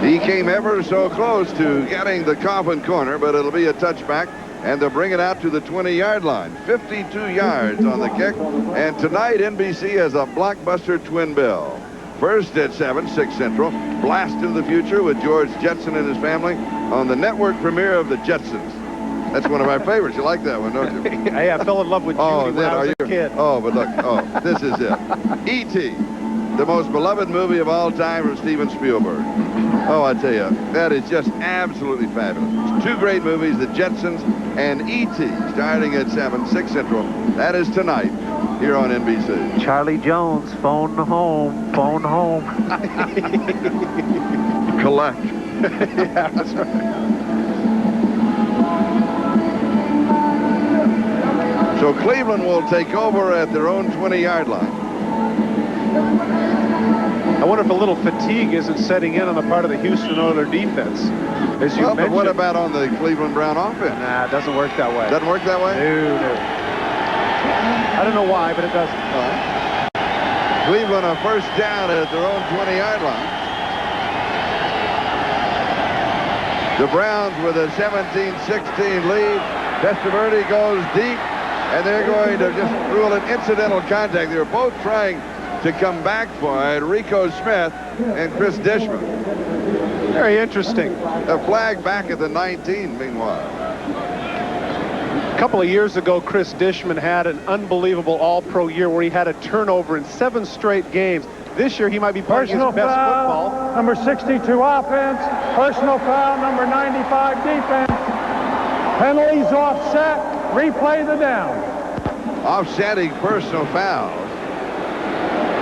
He came ever so close to getting the coffin corner, but it'll be a touchback, and they'll bring it out to the 20-yard line. 52 yards on the kick, and tonight NBC has a blockbuster twin bill. First at 7, 6 Central, Blast into the Future with George Jetson and his family on the network premiere of The Jetsons. That's one of my favorites. You like that one, don't you? Hey, I fell in love with Judy when I was a kid. Oh, but look, this is it. E.T., the most beloved movie of all time from Steven Spielberg. Oh, I tell you, that is just absolutely fabulous. It's 2 great movies, The Jetsons and E.T., starting at 7, 6 Central. That is tonight here on NBC. Charlie Jones, phone home, phone home. Collect. Yeah, that's right. So So Cleveland will take over at their own 20-yard line. I wonder if a little fatigue isn't setting in on the part of the Houston Oilers defense. As you mentioned. But what about on the Cleveland Brown offense? Nah, it doesn't work that way. Doesn't work that way? No. I don't know why, but it doesn't. Cleveland a first down at their own 20-yard line. The Browns with a 17-16 lead. Testaverde goes deep, and they're going to just rule an incidental contact. They were both trying to come back for it, Rico Smith and Chris Dishman. Very interesting. A flag back at the 19, meanwhile. A couple of years ago, Chris Dishman had an unbelievable all-pro year where he had a turnover in 7 straight games. This year, he might be playing his best football. Number 62 offense. Personal foul, number 95 defense. Penalties offset. Replay the down. Offsetting personal fouls.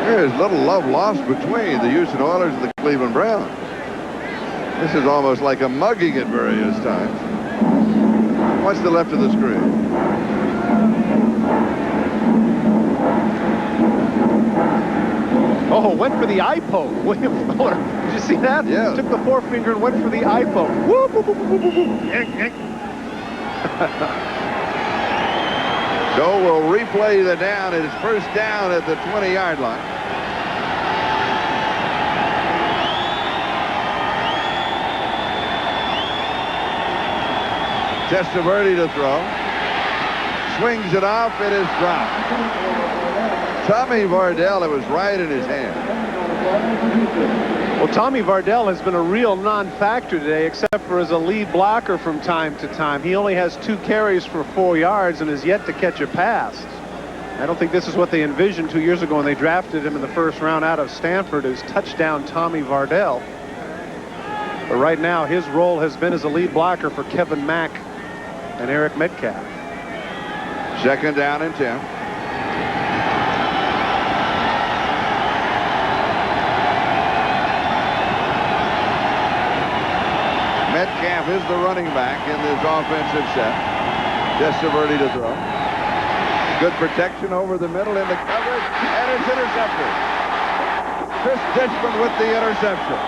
There's little love lost between the Houston Oilers and the Cleveland Browns. This is almost like a mugging at various times. What's the left of the screen? Oh, went for the eye poke. William Fuller. Did you see that? Yeah. Took the forefinger and went for the eye poke. Whoop, whoop, whoop, whoop, whoop. Joe will replay the down. It is first down at the 20-yard line. Testaverde to throw. Swings it off. It is dropped. Tommy Vardell, it was right in his hand. Well, Tommy Vardell has been a real non-factor today, except for as a lead blocker from time to time. He only has 2 carries for 4 yards and has yet to catch a pass. I don't think this is what they envisioned 2 years ago when they drafted him in the first round out of Stanford as touchdown Tommy Vardell. But right now, his role has been as a lead blocker for Kevin Mack and Eric Metcalf. Second down and 10. Metcalf is the running back in this offensive set. Testaverde to throw. Good protection over the middle in the coverage, and it's intercepted. Chris Dishman with the interception.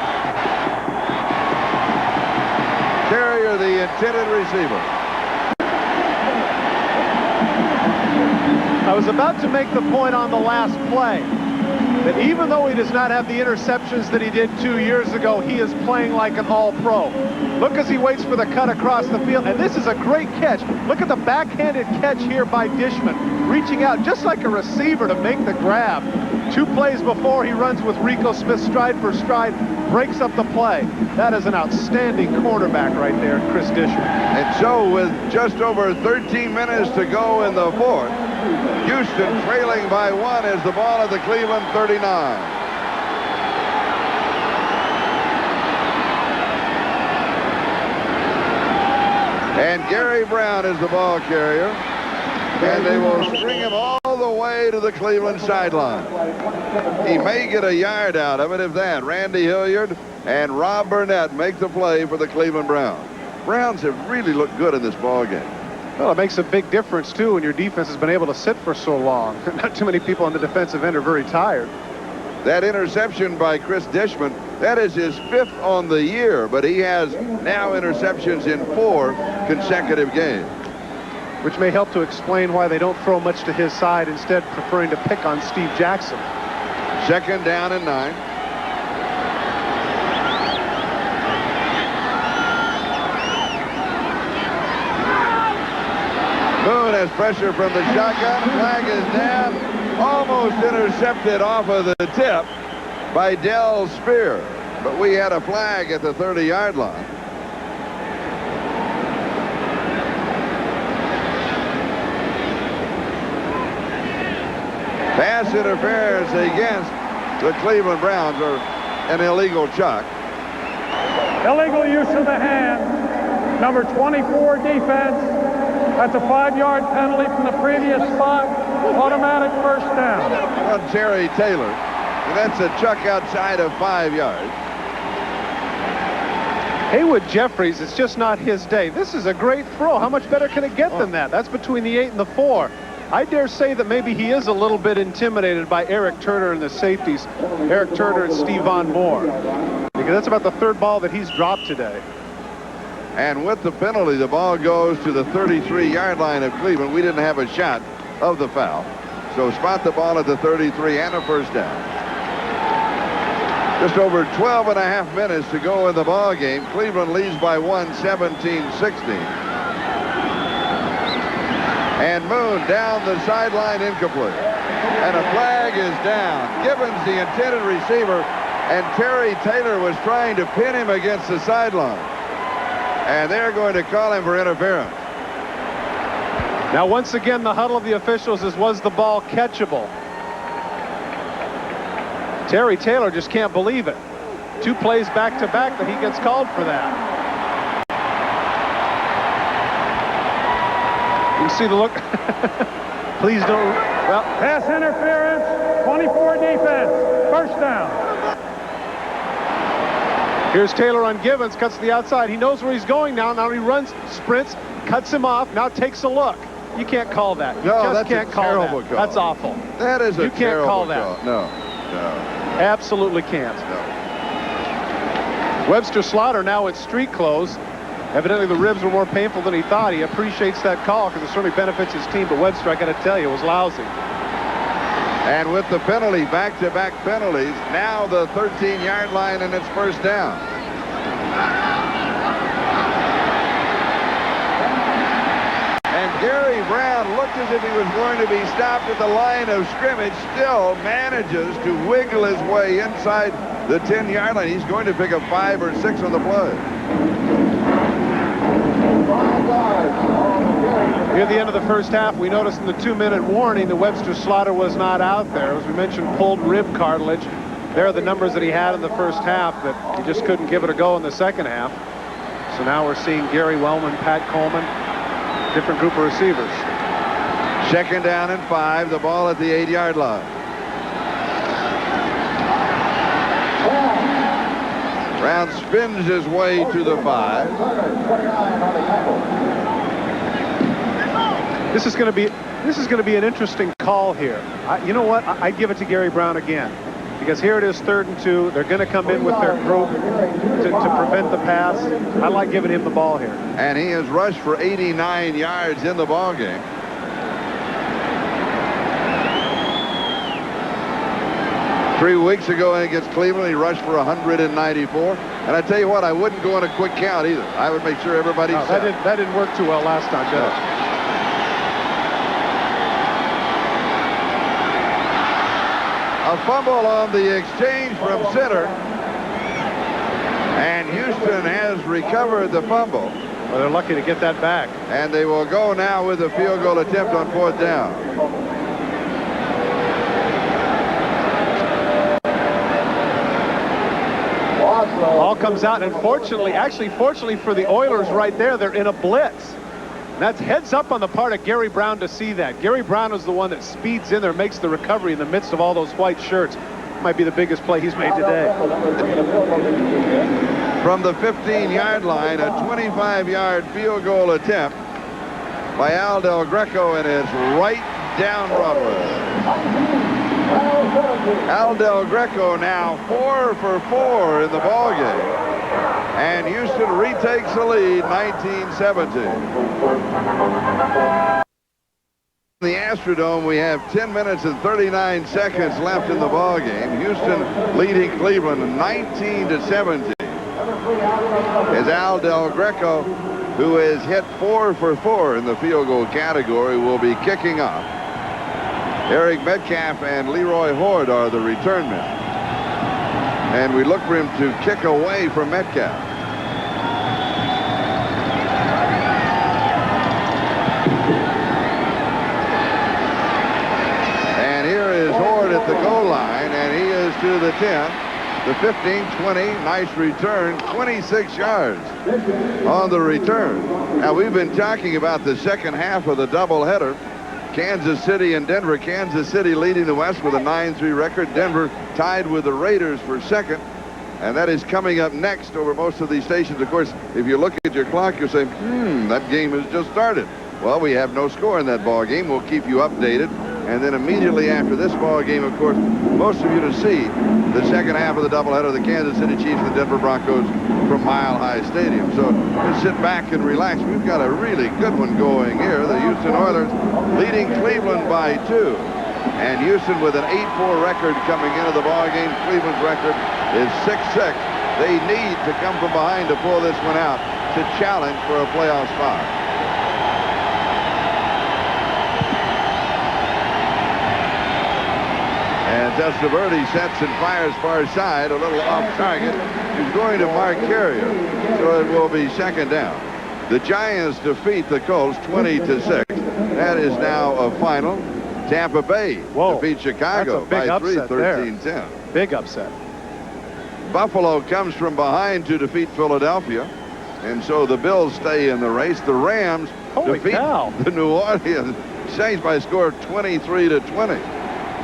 Carrier, the intended receiver. I was about to make the point on the last play that even though he does not have the interceptions that he did 2 years ago, he is playing like an all-pro. Look as he waits for the cut across the field, and this is a great catch. Look at the backhanded catch here by Dishman, reaching out just like a receiver to make the grab. 2 plays before, he runs with Rico Smith stride for stride, breaks up the play. That is an outstanding cornerback right there, Chris Dishman. And so with just over 13 minutes to go in the fourth, Houston trailing by 1 as the ball at the Cleveland 39. And Gary Brown is the ball carrier. And they will string him all the way to the Cleveland sideline. He may get a yard out of it, if that. Randy Hilliard and Rob Burnett make the play for the Cleveland Browns. Browns have really looked good in this ball game. Well, it makes a big difference, too, when your defense has been able to sit for so long. Not too many people on the defensive end are very tired. That interception by Chris Dishman, that is his 5th on the year, but he has now interceptions in 4 consecutive games. Which may help to explain why they don't throw much to his side, instead preferring to pick on Steve Jackson. Second down and 9. Boone has pressure from the shotgun. Flag is down. Almost intercepted off of the tip by Del Spear. But we had a flag at the 30-yard line. Pass interference against the Cleveland Browns, or an illegal chuck. Illegal use of the hand. Number 24 defense. That's a 5-yard penalty from the previous spot. Automatic first down. On Terry Taylor. And that's a chuck outside of 5 yards. Haywood Jeffries, it's just not his day. This is a great throw. How much better can it get than that? That's between the 8 and the 4. I dare say that maybe he is a little bit intimidated by Eric Turner and the safeties, Eric Turner and Steve Von Moore, because that's about the third ball that he's dropped today. And with the penalty, the ball goes to the 33-yard line of Cleveland. We didn't have a shot of the foul. So spot the ball at the 33 and a first down. Just over 12 and a half minutes to go in the ball game. Cleveland leads by 1, 17-16. And Moon down the sideline, incomplete. And a flag is down. Gibbons, the intended receiver, and Terry Taylor was trying to pin him against the sideline. And they're going to call him for interference. Now, once again, the huddle of the officials is, was the ball catchable? Terry Taylor just can't believe it. 2 plays back-to-back that he gets called for that. You can see the look. Please don't. Well, Pass interference, 24 defense, first down. Here's Taylor on Gibbons, cuts to the outside. He knows where he's going now. Now he runs, sprints, cuts him off, now takes a look. You can't call that. You just can't call that. Call. That's awful. That is a terrible call. You can't call that. No. Absolutely can't. No. Webster Slaughter now in street clothes. Evidently the ribs were more painful than he thought. He appreciates that call because it certainly benefits his team, but Webster, I got to tell you, was lousy. And with the penalty, back-to-back penalties, now the 13-yard line and it's first down. And Gary Brown looked as if he was going to be stopped at the line of scrimmage, still manages to wiggle his way inside the 10-yard line. He's going to pick up 5 or 6 on the play. Near the end of the first half, we noticed in the 2-minute warning that Webster Slaughter was not out there. As we mentioned, pulled rib cartilage. There are the numbers that he had in the first half, that he just couldn't give it a go in the second half. So now we're seeing Gary Wellman, Pat Coleman, different group of receivers. Second down and 5, the ball at the 8-yard line. Brown spins his way to the 5. This is going to be an interesting call here. You know what? I'd give it to Gary Brown again, because here it is 3rd and 2. They're going to come in with their group to prevent the pass. I like giving him the ball here. And he has rushed for 89 yards in the ball game. Three weeks ago against Cleveland, he rushed for 194. And I tell you what, I wouldn't go on a quick count either. I would make sure everybody's set. That didn't work too well last time, did it? A fumble on the exchange from center. And Houston has recovered the fumble. Well, they're lucky to get that back. And they will go now with a field goal attempt on 4th down. Ball comes out, and fortunately for the Oilers right there, they're in a blitz. And that's heads up on the part of Gary Brown to see that. Gary Brown is the one that speeds in there, makes the recovery in the midst of all those white shirts. Might be the biggest play he's made today. From the 15-yard line, a 25-yard field goal attempt by Al Del Greco, and it's right down Broadway. Al Del Greco now 4 for 4 in the ball game, and Houston retakes the lead, 19-17. In the Astrodome, we have 10 minutes and 39 seconds left in the ball game. Houston leading Cleveland 19-17. As Al Del Greco, who has hit 4 for 4 in the field goal category, will be kicking off. Eric Metcalf and Leroy Horde are the return men. And we look for him to kick away from Metcalf. And here is Horde at the goal line, and he is to the 10, the 15, 20, nice return, 26 yards on the return. Now, we've been talking about the second half of the doubleheader. Kansas City and Denver. Kansas City leading the West with a 9-3 record. Denver tied with the Raiders for second. And that is coming up next over most of these stations. Of course, if you look at your clock, you'll say, that game has just started. Well, we have no score in that ball game. We'll keep you updated. And then immediately after this ball game, of course, most of you to see the second half of the doubleheader, the Kansas City Chiefs and the Denver Broncos from Mile High Stadium. So just sit back and relax. We've got a really good one going here. The Houston Oilers leading Cleveland by 2. And Houston with an 8-4 record coming into the ball game. Cleveland's record is 6-6. They need to come from behind to pull this one out to challenge for a playoff spot. And Testaverde sets and fires far side, a little off target. He's going to Mark Carrier, so it will be second down. The Giants defeat the Colts 20-6. That is now a final. Tampa Bay defeats Chicago by 3, 13-10. Big upset. Buffalo comes from behind to defeat Philadelphia, and so the Bills stay in the race. The Rams defeat the New Orleans Saints by a score of 23-20.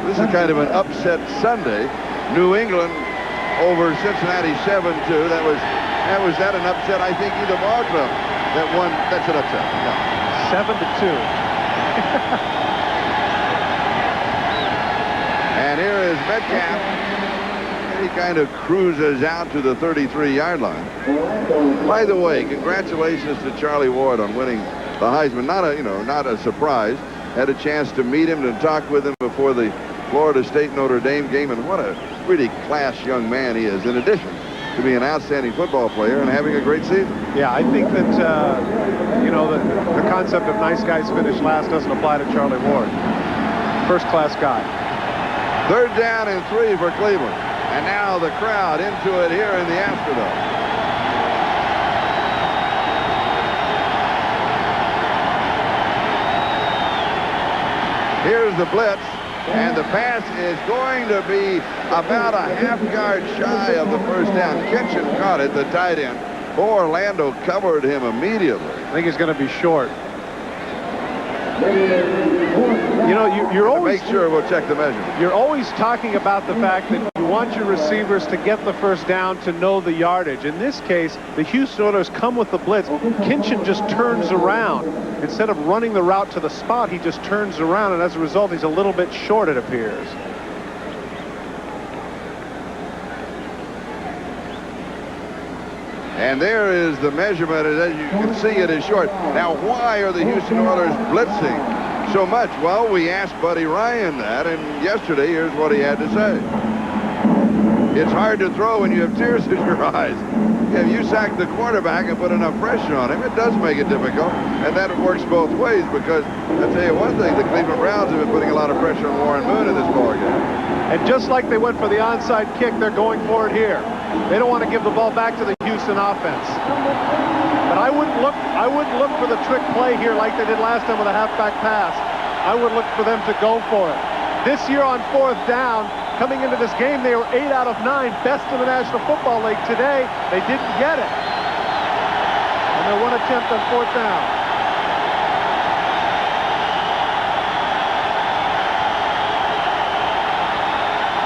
This is kind of an upset Sunday. New England over Cincinnati 7-2. That was an upset. I think either ball club that won. That's an upset. No. 7-2. And here is Metcalf. He kind of cruises out to the 33-yard line. By the way, congratulations to Charlie Ward on winning the Heisman. Not a surprise. Had a chance to meet him and talk with him before the Florida State Notre Dame game, and what a really class young man he is, in addition to being an outstanding football player and having a great season. Yeah, I think that, the concept of nice guys finish last doesn't apply to Charlie Ward. First-class guy. Third down and 3 for Cleveland. And now the crowd into it here in the Astrodome. Here's the blitz. And the pass is going to be about a half-yard shy of the first down. Kitchen caught it, the tight end. Orlando covered him immediately. I think he's going to be short. You're always... Make sure we'll check the measurement. You're always talking about the fact that you want your receivers to get the first down to know the yardage. In this case, the Houston Oilers come with the blitz. Kitchen just turns around. Instead of running the route to the spot, he just turns around, and as a result, he's a little bit short, it appears. And there is the measurement, and as you can see, it is short. Now, why are the Houston Oilers blitzing so much? Well, we asked Buddy Ryan that, and yesterday, here's what he had to say. It's hard to throw when you have tears in your eyes. If you sack the quarterback and put enough pressure on him, it does make it difficult, and that works both ways, because I'll tell you one thing, the Cleveland Browns have been putting a lot of pressure on Warren Moon in this ballgame. And just like they went for the onside kick, they're going for it here. They don't want to give the ball back to the Houston offense. But I wouldn't look for the trick play here like they did last time with a halfback pass. I would look for them to go for it. This year on fourth down, coming into this game, they were 8 out of 9, best in the National Football League. Today, they didn't get it. And their one attempt on fourth down.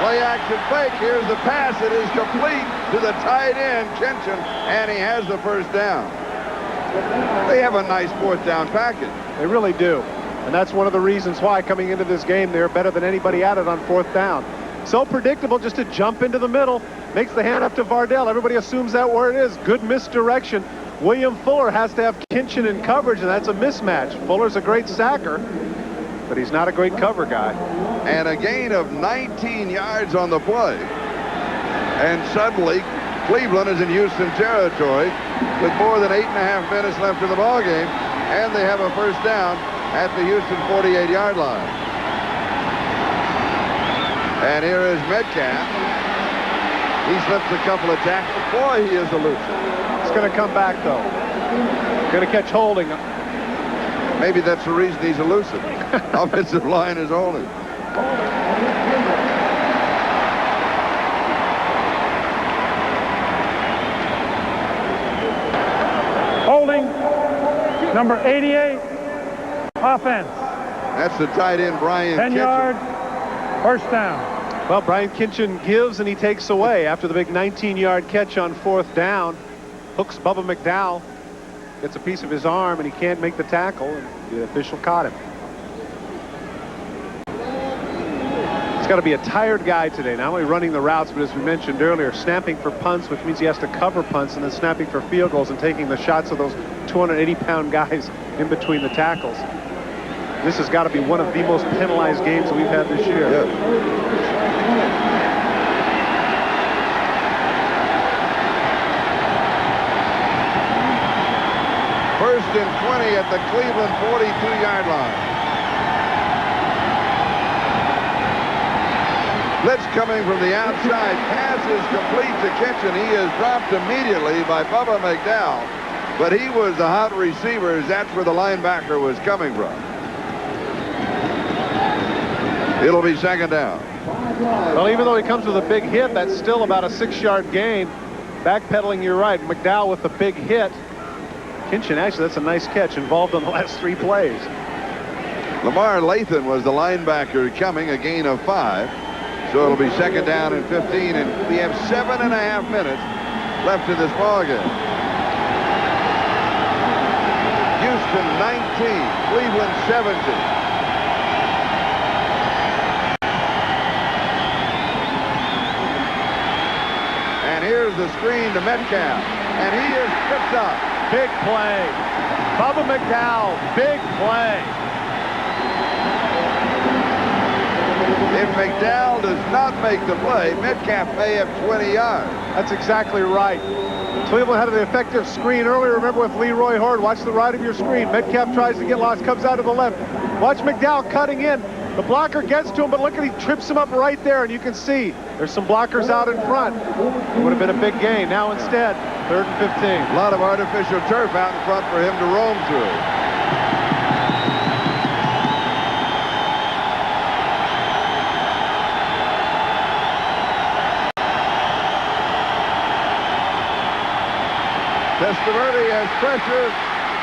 Play action fake. Here's the pass. It is complete to the tight end, Kitchen, and he has the first down. They have a nice fourth down package. They really do. And that's one of the reasons why coming into this game, they're better than anybody at it on fourth down. So predictable just to jump into the middle. Makes the hand up to Vardell. Everybody assumes that where it is. Good misdirection. William Fuller has to have Kitchen in coverage, and that's a mismatch. Fuller's a great sacker, but he's not a great cover guy. And a gain of 19 yards on the play. And suddenly, Cleveland is in Houston territory with more than 8.5 minutes left in the ballgame, and they have a first down at the Houston 48-yard line. And here is Metcalf. He slips a couple of tackles. Boy, he is elusive. He's going to come back, though. Going to catch holding. Maybe that's the reason he's elusive. Offensive line is holding. Holding, number 88, offense. That's the tight end, Brian 10 Kitchen. yard, first down. Well, Brian Kitchen gives and he takes away after the big 19-yard catch on fourth down. Hooks Bubba McDowell. gets a piece of his arm, and he can't make the tackle, and the official caught him. He's got to be a tired guy today, not only running the routes, but as we mentioned earlier, snapping for punts, which means he has to cover punts, and then snapping for field goals and taking the shots of those 280-pound guys in between the tackles. This has got to be one of the most penalized games that we've had this year. Yeah. First and 20 at the Cleveland 42-yard line. Blitz coming from the outside. Pass is complete to Kitchen. He is dropped immediately by Bubba McDowell. But he was the hot receiver. That's where the linebacker was coming from. It'll be second down. Well, even though he comes with a big hit, that's still about a 6-yard gain. Backpedaling, you're right. McDowell with the big hit. Kitchen, actually, that's a nice catch, involved on the last 3 plays. Lamar Lathan was the linebacker coming, a gain of 5. So it'll be second down and 15, and we have 7.5 minutes left in this ball game. Houston 19, Cleveland 17. And here's the screen to Metcalf, and he is tripped up. Big play. Bubba McDowell, big play. If McDowell does not make the play, Metcalf may have 20 yards. That's exactly right. Cleveland had an effective screen earlier. Remember with Leroy Horde. Watch the right of your screen. Metcalf tries to get lost, comes out to the left. Watch McDowell cutting in. The blocker gets to him, but look at he trips him up right there, and you can see there's some blockers out in front. It would have been a big gain. Now instead, 3rd and 15. A lot of artificial turf out in front for him to roam through. Testaverde has pressure.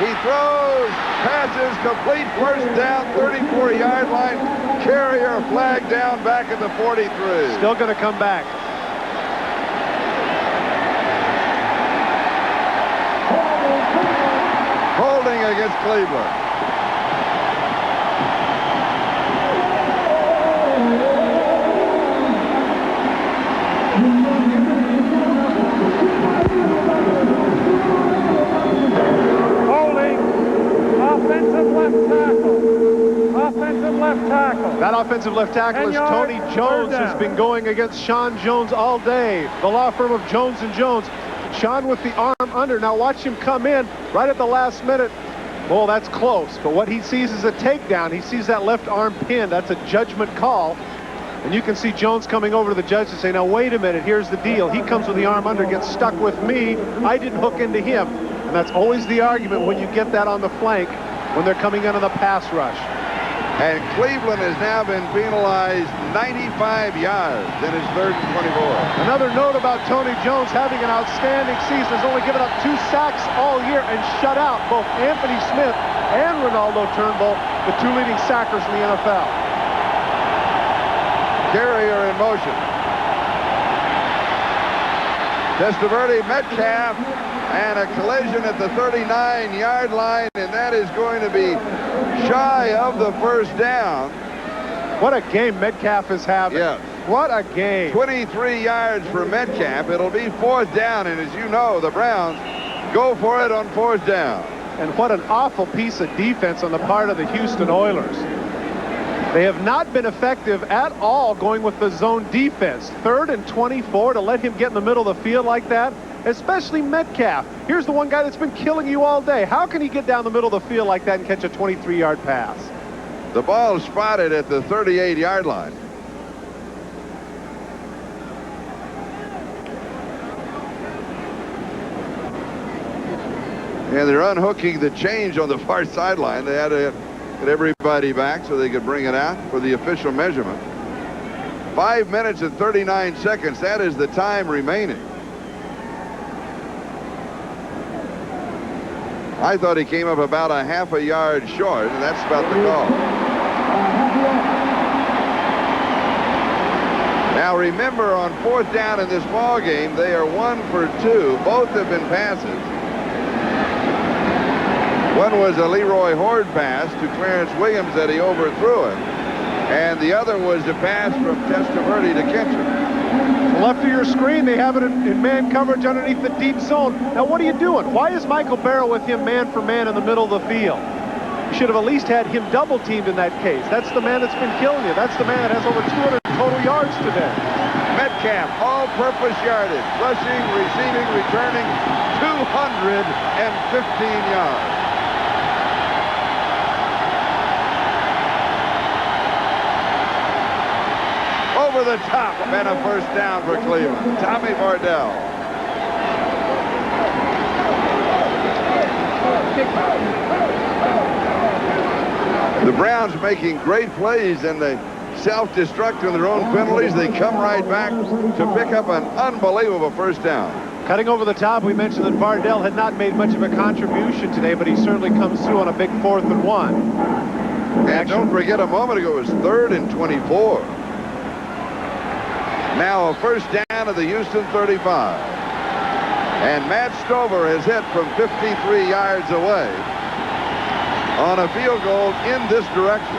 He throws, passes, complete, first down, 34-yard line. Carrier flag down back at the 43. Still going to come back. Holding against Cleveland. That offensive left tackle is Tony Jones, who's been going against Sean Jones all day. The law firm of Jones & Jones. Sean with the arm under. Now watch him come in right at the last minute. Well, that's close, but what he sees is a takedown. He sees that left arm pinned. That's a judgment call. And you can see Jones coming over to the judge and say, now wait a minute, here's the deal. He comes with the arm under, gets stuck with me. I didn't hook into him. And that's always the argument when you get that on the flank when they're coming in on the pass rush. And Cleveland has now been penalized 95 yards in his 3rd and 24. Another note about Tony Jones having an outstanding season. Has only given up 2 sacks all year and shut out both Anthony Smith and Ronaldo Turnbull, the 2 leading sackers in the NFL. Carrier in motion. Testaverde, Metcalf, and a collision at the 39-yard line, and that is going to be shy of the first down. What a game Metcalf is having. Yeah. What a game. 23 yards for Metcalf. It'll be 4th down, and as you know, the Browns go for it on 4th down. And what an awful piece of defense on the part of the Houston Oilers. They have not been effective at all going with the zone defense. 3rd and 24 to let him get in the middle of the field like that, especially Metcalf. Here's the one guy that's been killing you all day. How can he get down the middle of the field like that and catch a 23-yard pass? The ball spotted at the 38-yard line. And they're unhooking the change on the far sideline. They had to get everybody back so they could bring it out for the official measurement. 5 minutes and 39 seconds. That is the time remaining. I thought he came up about a half a yard short, and that's about the call. Now remember, on 4th down in this ball game, they are 1 for 2. Both have been passes. One was a Leroy Horde pass to Clarence Williams that he overthrew it. And the other was a pass from Testaverde to Kitchen. Left of your screen, they have it in man coverage underneath the deep zone. Now, what are you doing? Why is Michael Barrow with him man for man in the middle of the field? You should have at least had him double teamed in that case. That's the man that's been killing you. That's the man that has over 200 total yards today. Metcalf, all-purpose yardage, rushing, receiving, returning, 215 yards. Over the top and a first down for Cleveland. Tommy Vardell. The Browns making great plays, and they self-destruct in their own penalties. They come right back to pick up an unbelievable first down. Cutting over the top, we mentioned that Vardell had not made much of a contribution today, but he certainly comes through on a big 4th and 1. And don't forget, a moment ago it was 3rd and 24. Now a first down at the Houston 35. And Matt Stover has hit from 53 yards away on a field goal in this direction.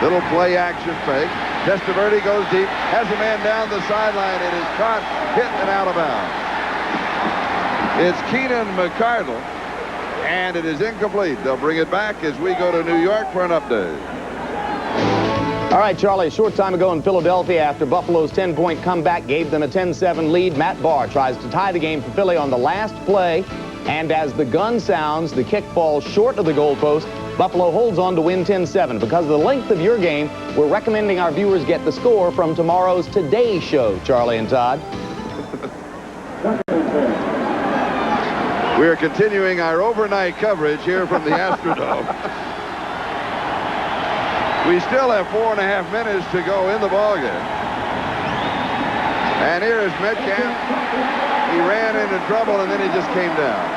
Little play action fake. Testaverde goes deep, has a man down the sideline. It is caught, hit, and out of bounds. It's Keenan McCardle, and it is incomplete. They'll bring it back as we go to New York for an update. All right, Charlie, a short time ago in Philadelphia, after Buffalo's 10-point comeback gave them a 10-7 lead, Matt Barr tries to tie the game for Philly on the last play, and as the gun sounds, the kick falls short of the goalpost. Buffalo holds on to win 10-7. Because of the length of your game, we're recommending our viewers get the score from tomorrow's Today Show, Charlie and Todd. We are continuing our overnight coverage here from the Astrodome. We still have 4.5 minutes to go in the ballgame. And here is Metcalf. He ran into trouble, and then he just came down.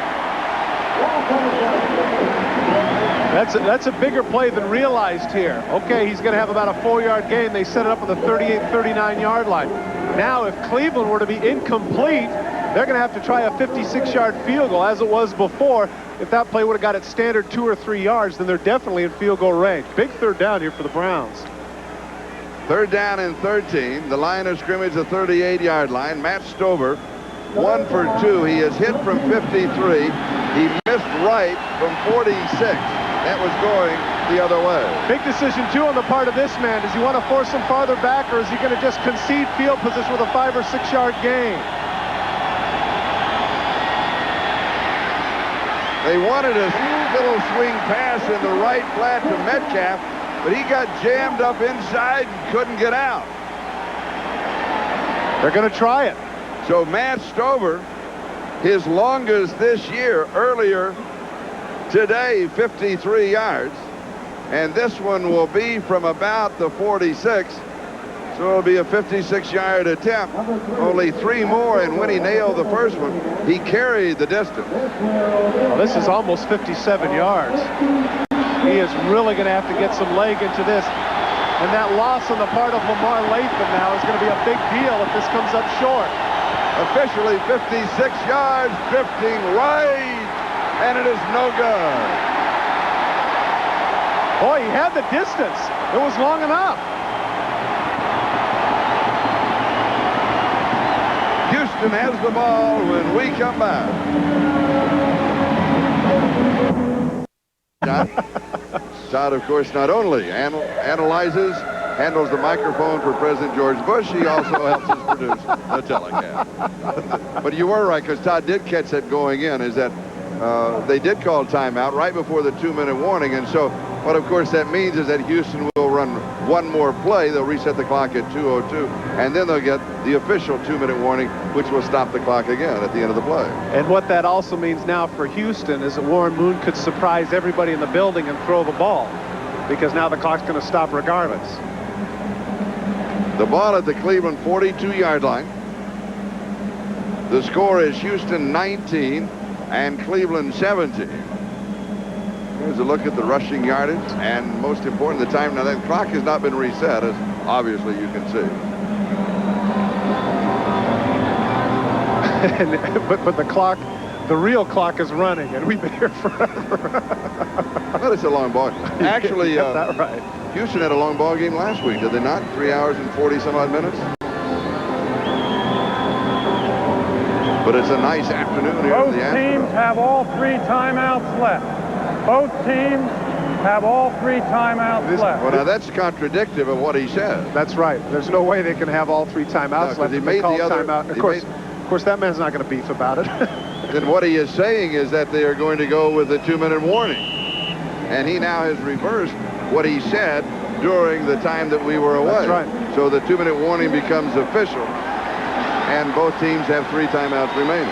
That's a bigger play than realized here. Okay, he's going to have about a 4-yard gain. They set it up on the 38-39-yard line. Now, if Cleveland were to be incomplete, they're going to have to try a 56-yard field goal, as it was before. If that play would have got its standard 2 or 3 yards, then they're definitely in field goal range. Big third down here for the Browns. 3rd down and 13. The line of scrimmage, the 38-yard line. Matt Stover, 1 for 2. He is hit from 53. He missed right from 46. That was going the other way. Big decision, too, on the part of this man. Does he want to force him farther back, or is he going to just concede field position with a 5 or 6 yard gain? They wanted a little swing pass in the right flat to Metcalf, but he got jammed up inside and couldn't get out. They're going to try it. So Matt Stover, his longest this year, earlier today, 53 yards. And this one will be from about the 46. So it'll be a 56-yard attempt. Only 3 more, and when he nailed the first one, he carried the distance. Well, this is almost 57 yards. He is really going to have to get some leg into this. And that loss on the part of Lamar Latham now is going to be a big deal if this comes up short. Officially 56 yards, drifting right, and it is no good. Boy, he had the distance. It was long enough. Houston has the ball when we come back. Todd, of course, not only analyzes, handles the microphone for President George Bush, he also helps us produce the telecast. But you were right, because Todd did catch that going in, is that they did call timeout right before the 2-minute warning. And so what, of course, that means is that Houston will run one more play. They'll reset the clock at 2:02, and then they'll get the official 2-minute warning, which will stop the clock again at the end of the play. And what that also means now for Houston is that Warren Moon could surprise everybody in the building and throw the ball, because now the clock's going to stop regardless. The ball at the Cleveland 42-yard line. The score is Houston 19 and Cleveland 17. Here's a look at the rushing yardage, and most important, the time. Now, that clock has not been reset, as obviously you can see. but the clock The real clock is running, and we've been here forever. Well, it's a long ball. Actually, Got that right. Houston had a long ball game last week, did they not? 3 hours and 40-some-odd minutes. But it's a nice afternoon here Both in the teams Astrodome. have all 3 timeouts left. Both teams have all 3 timeouts left. Well, now that's contradictive of what he said. That's right. There's no way they can have all 3 timeouts No, left. he If made they call the other. timeout. Of course, that man's not going to beef about it. Then what he is saying is that they are going to go with a 2-minute warning. And he now has reversed what he said during the time that we were away. That's right. So the 2-minute warning becomes official. And both teams have 3 timeouts remaining.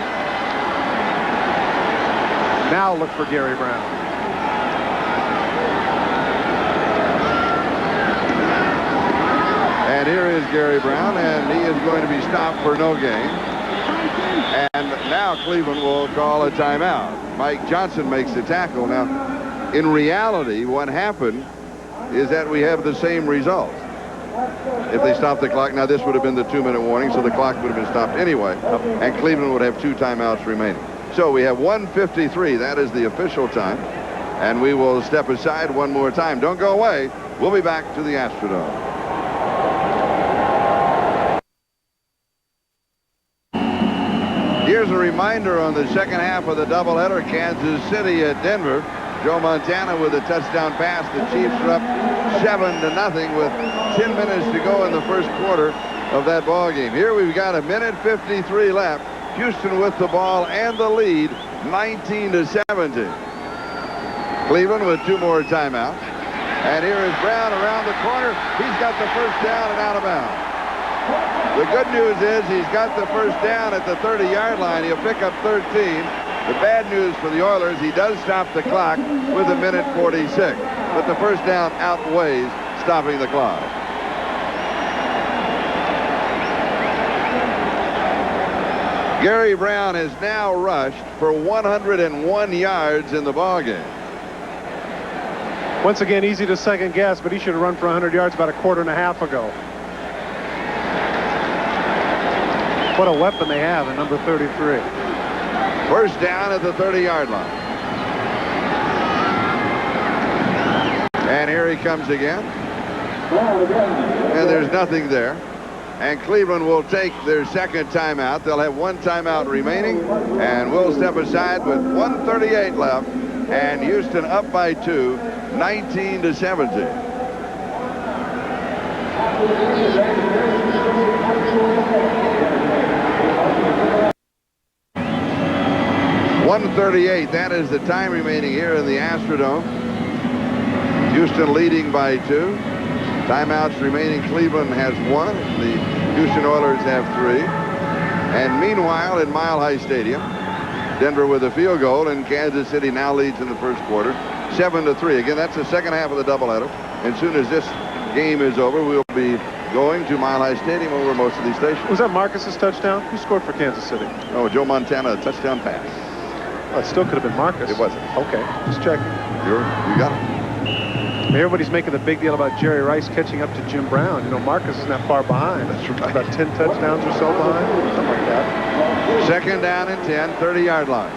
Now look for Gary Brown. And here is Gary Brown, and he is going to be stopped for no gain. And now Cleveland will call a timeout. Mike Johnson makes the tackle. Now, in reality, what happened is that we have the same result. If they stop the clock, now this would have been the 2-minute warning, so the clock would have been stopped anyway, and Cleveland would have 2 timeouts remaining. So we have 1:53. That is the official time, and we will step aside one more time. Don't go away. We'll be back to the Astrodome. Here's a reminder on the second half of the doubleheader, Kansas City at Denver. Joe Montana with a touchdown pass. The Chiefs are up 7-0 with 10 minutes to go in the first quarter of that ball game. Here we've got 1:53 left. Houston with the ball and the lead, 19-17. Cleveland with 2 more timeouts. And here is Brown around the corner. He's got the first down and out of bounds. The good news is he's got the first down at the 30-yard line. He'll pick up 13. The bad news for the Oilers, he does stop the clock with 1:46. But the first down outweighs stopping the clock. Gary Brown has now rushed for 101 yards in the ballgame. Once again, easy to second guess, but he should have run for 100 yards about a quarter and a half ago. What a weapon they have in number 33. First down at the 30-yard line. And here he comes again. And there's nothing there. And Cleveland will take their second timeout. They'll have 1 timeout remaining. And we'll step aside with 1:38 left. And Houston up by 2, 19-17. 1:38. That is the time remaining here in the Astrodome. Houston leading by 2. Timeouts remaining. Cleveland has 1. The Houston Oilers have 3. And meanwhile, in Mile High Stadium, Denver with a field goal, and Kansas City now leads in the first quarter, 7-3. Again, that's the second half of the doubleheader. And as soon as this game is over, we'll be going to Mile High Stadium over most of these stations. Was that Marcus's touchdown? Who scored for Kansas City? Oh, Joe Montana, a touchdown pass. Oh, it still could have been Marcus. It wasn't. Okay, just checking. You got it. Everybody's making the big deal about Jerry Rice catching up to Jim Brown. You know, Marcus isn't that far behind. That's right. About 10 touchdowns or so behind, something like that. Second down and 10, 30-yard line.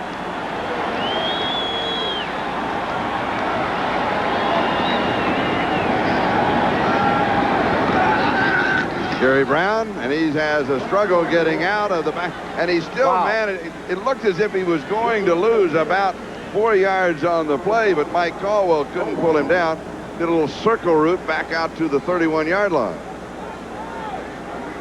Gary Brown, and he has a struggle getting out of the back, and he still managed. It looked as if he was going to lose about 4 yards on the play, but Mike Caldwell couldn't pull him down. Did a little circle route back out to the 31-yard line.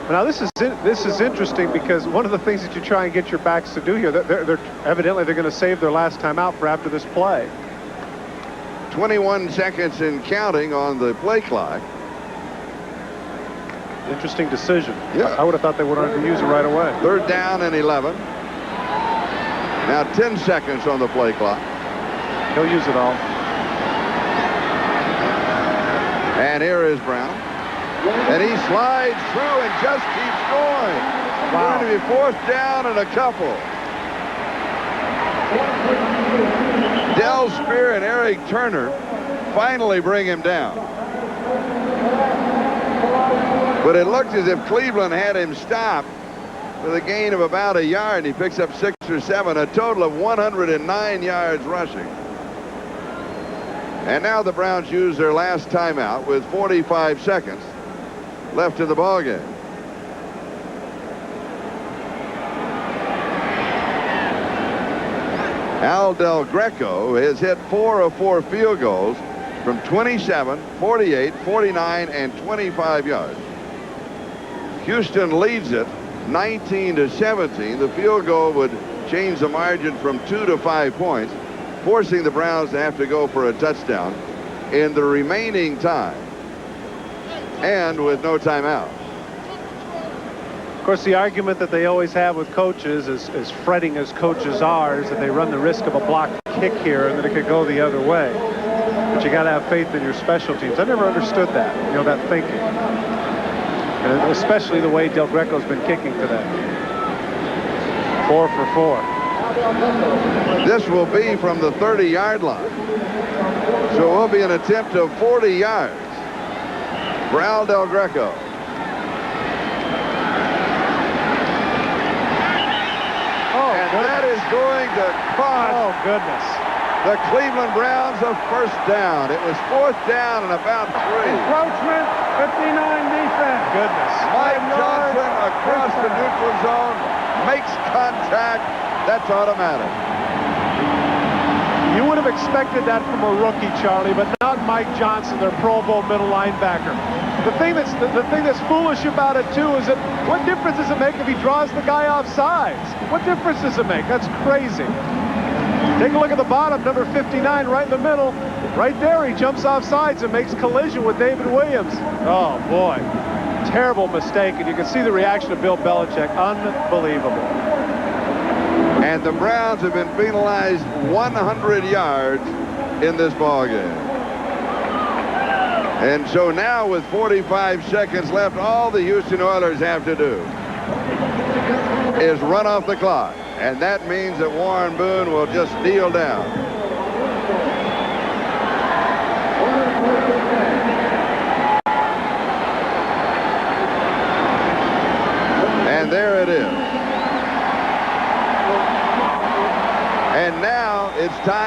Now this is interesting because one of the things that you try and get your backs to do here, they're evidently they're going to save their last time out for after this play. 21 seconds and counting on the play clock. Interesting decision. Yeah. I would have thought they would have to use it right away. Third down and 11. Now 10 seconds on the play clock. He'll use it all. And here is Brown. And he slides through and just keeps going. Wow. Going to be 4th down and a couple. Del Spear and Eric Turner finally bring him down. But it looked as if Cleveland had him stopped with a gain of about a yard. He picks up 6 or 7, a total of 109 yards rushing. And now the Browns use their last timeout with 45 seconds left in the ballgame. Al Del Greco has hit 4 of 4 field goals from 27, 48, 49, and 25 yards. Houston leads it 19-17. The field goal would change the margin from 2 to 5 points, forcing the Browns to have to go for a touchdown in the remaining time and with no timeout. Of course, the argument that they always have with coaches, as fretting as coaches are, is that they run the risk of a blocked kick here and that it could go the other way. But you got to have faith in your special teams. I never understood that, you know, that thinking. And especially the way Del Greco's been kicking today. 4 for 4. This will be from the 30-yard line. So it will be an attempt of 40 yards for Al Del Greco. And that is going to cost the Cleveland Browns a first down. It was 4th down and about 3. Encroachment, 59 defense. Goodness. Mike Johnson across the neutral zone makes contact. That's automatic. You would have expected that from a rookie, Charlie, but not Mike Johnson, their Pro Bowl middle linebacker. The thing that's foolish about it too is that what difference does it make if he draws the guy off sides? What difference does it make? That's crazy. Take a look at the bottom, number 59, right in the middle. Right there, he jumps off sides and makes collision with David Williams. Oh boy, terrible mistake, and you can see the reaction of Bill Belichick. Unbelievable. And the Browns have been penalized 100 yards in this ballgame. And so now with 45 seconds left, all the Houston Oilers have to do is run off the clock. And that means that Warren Boone will just kneel down.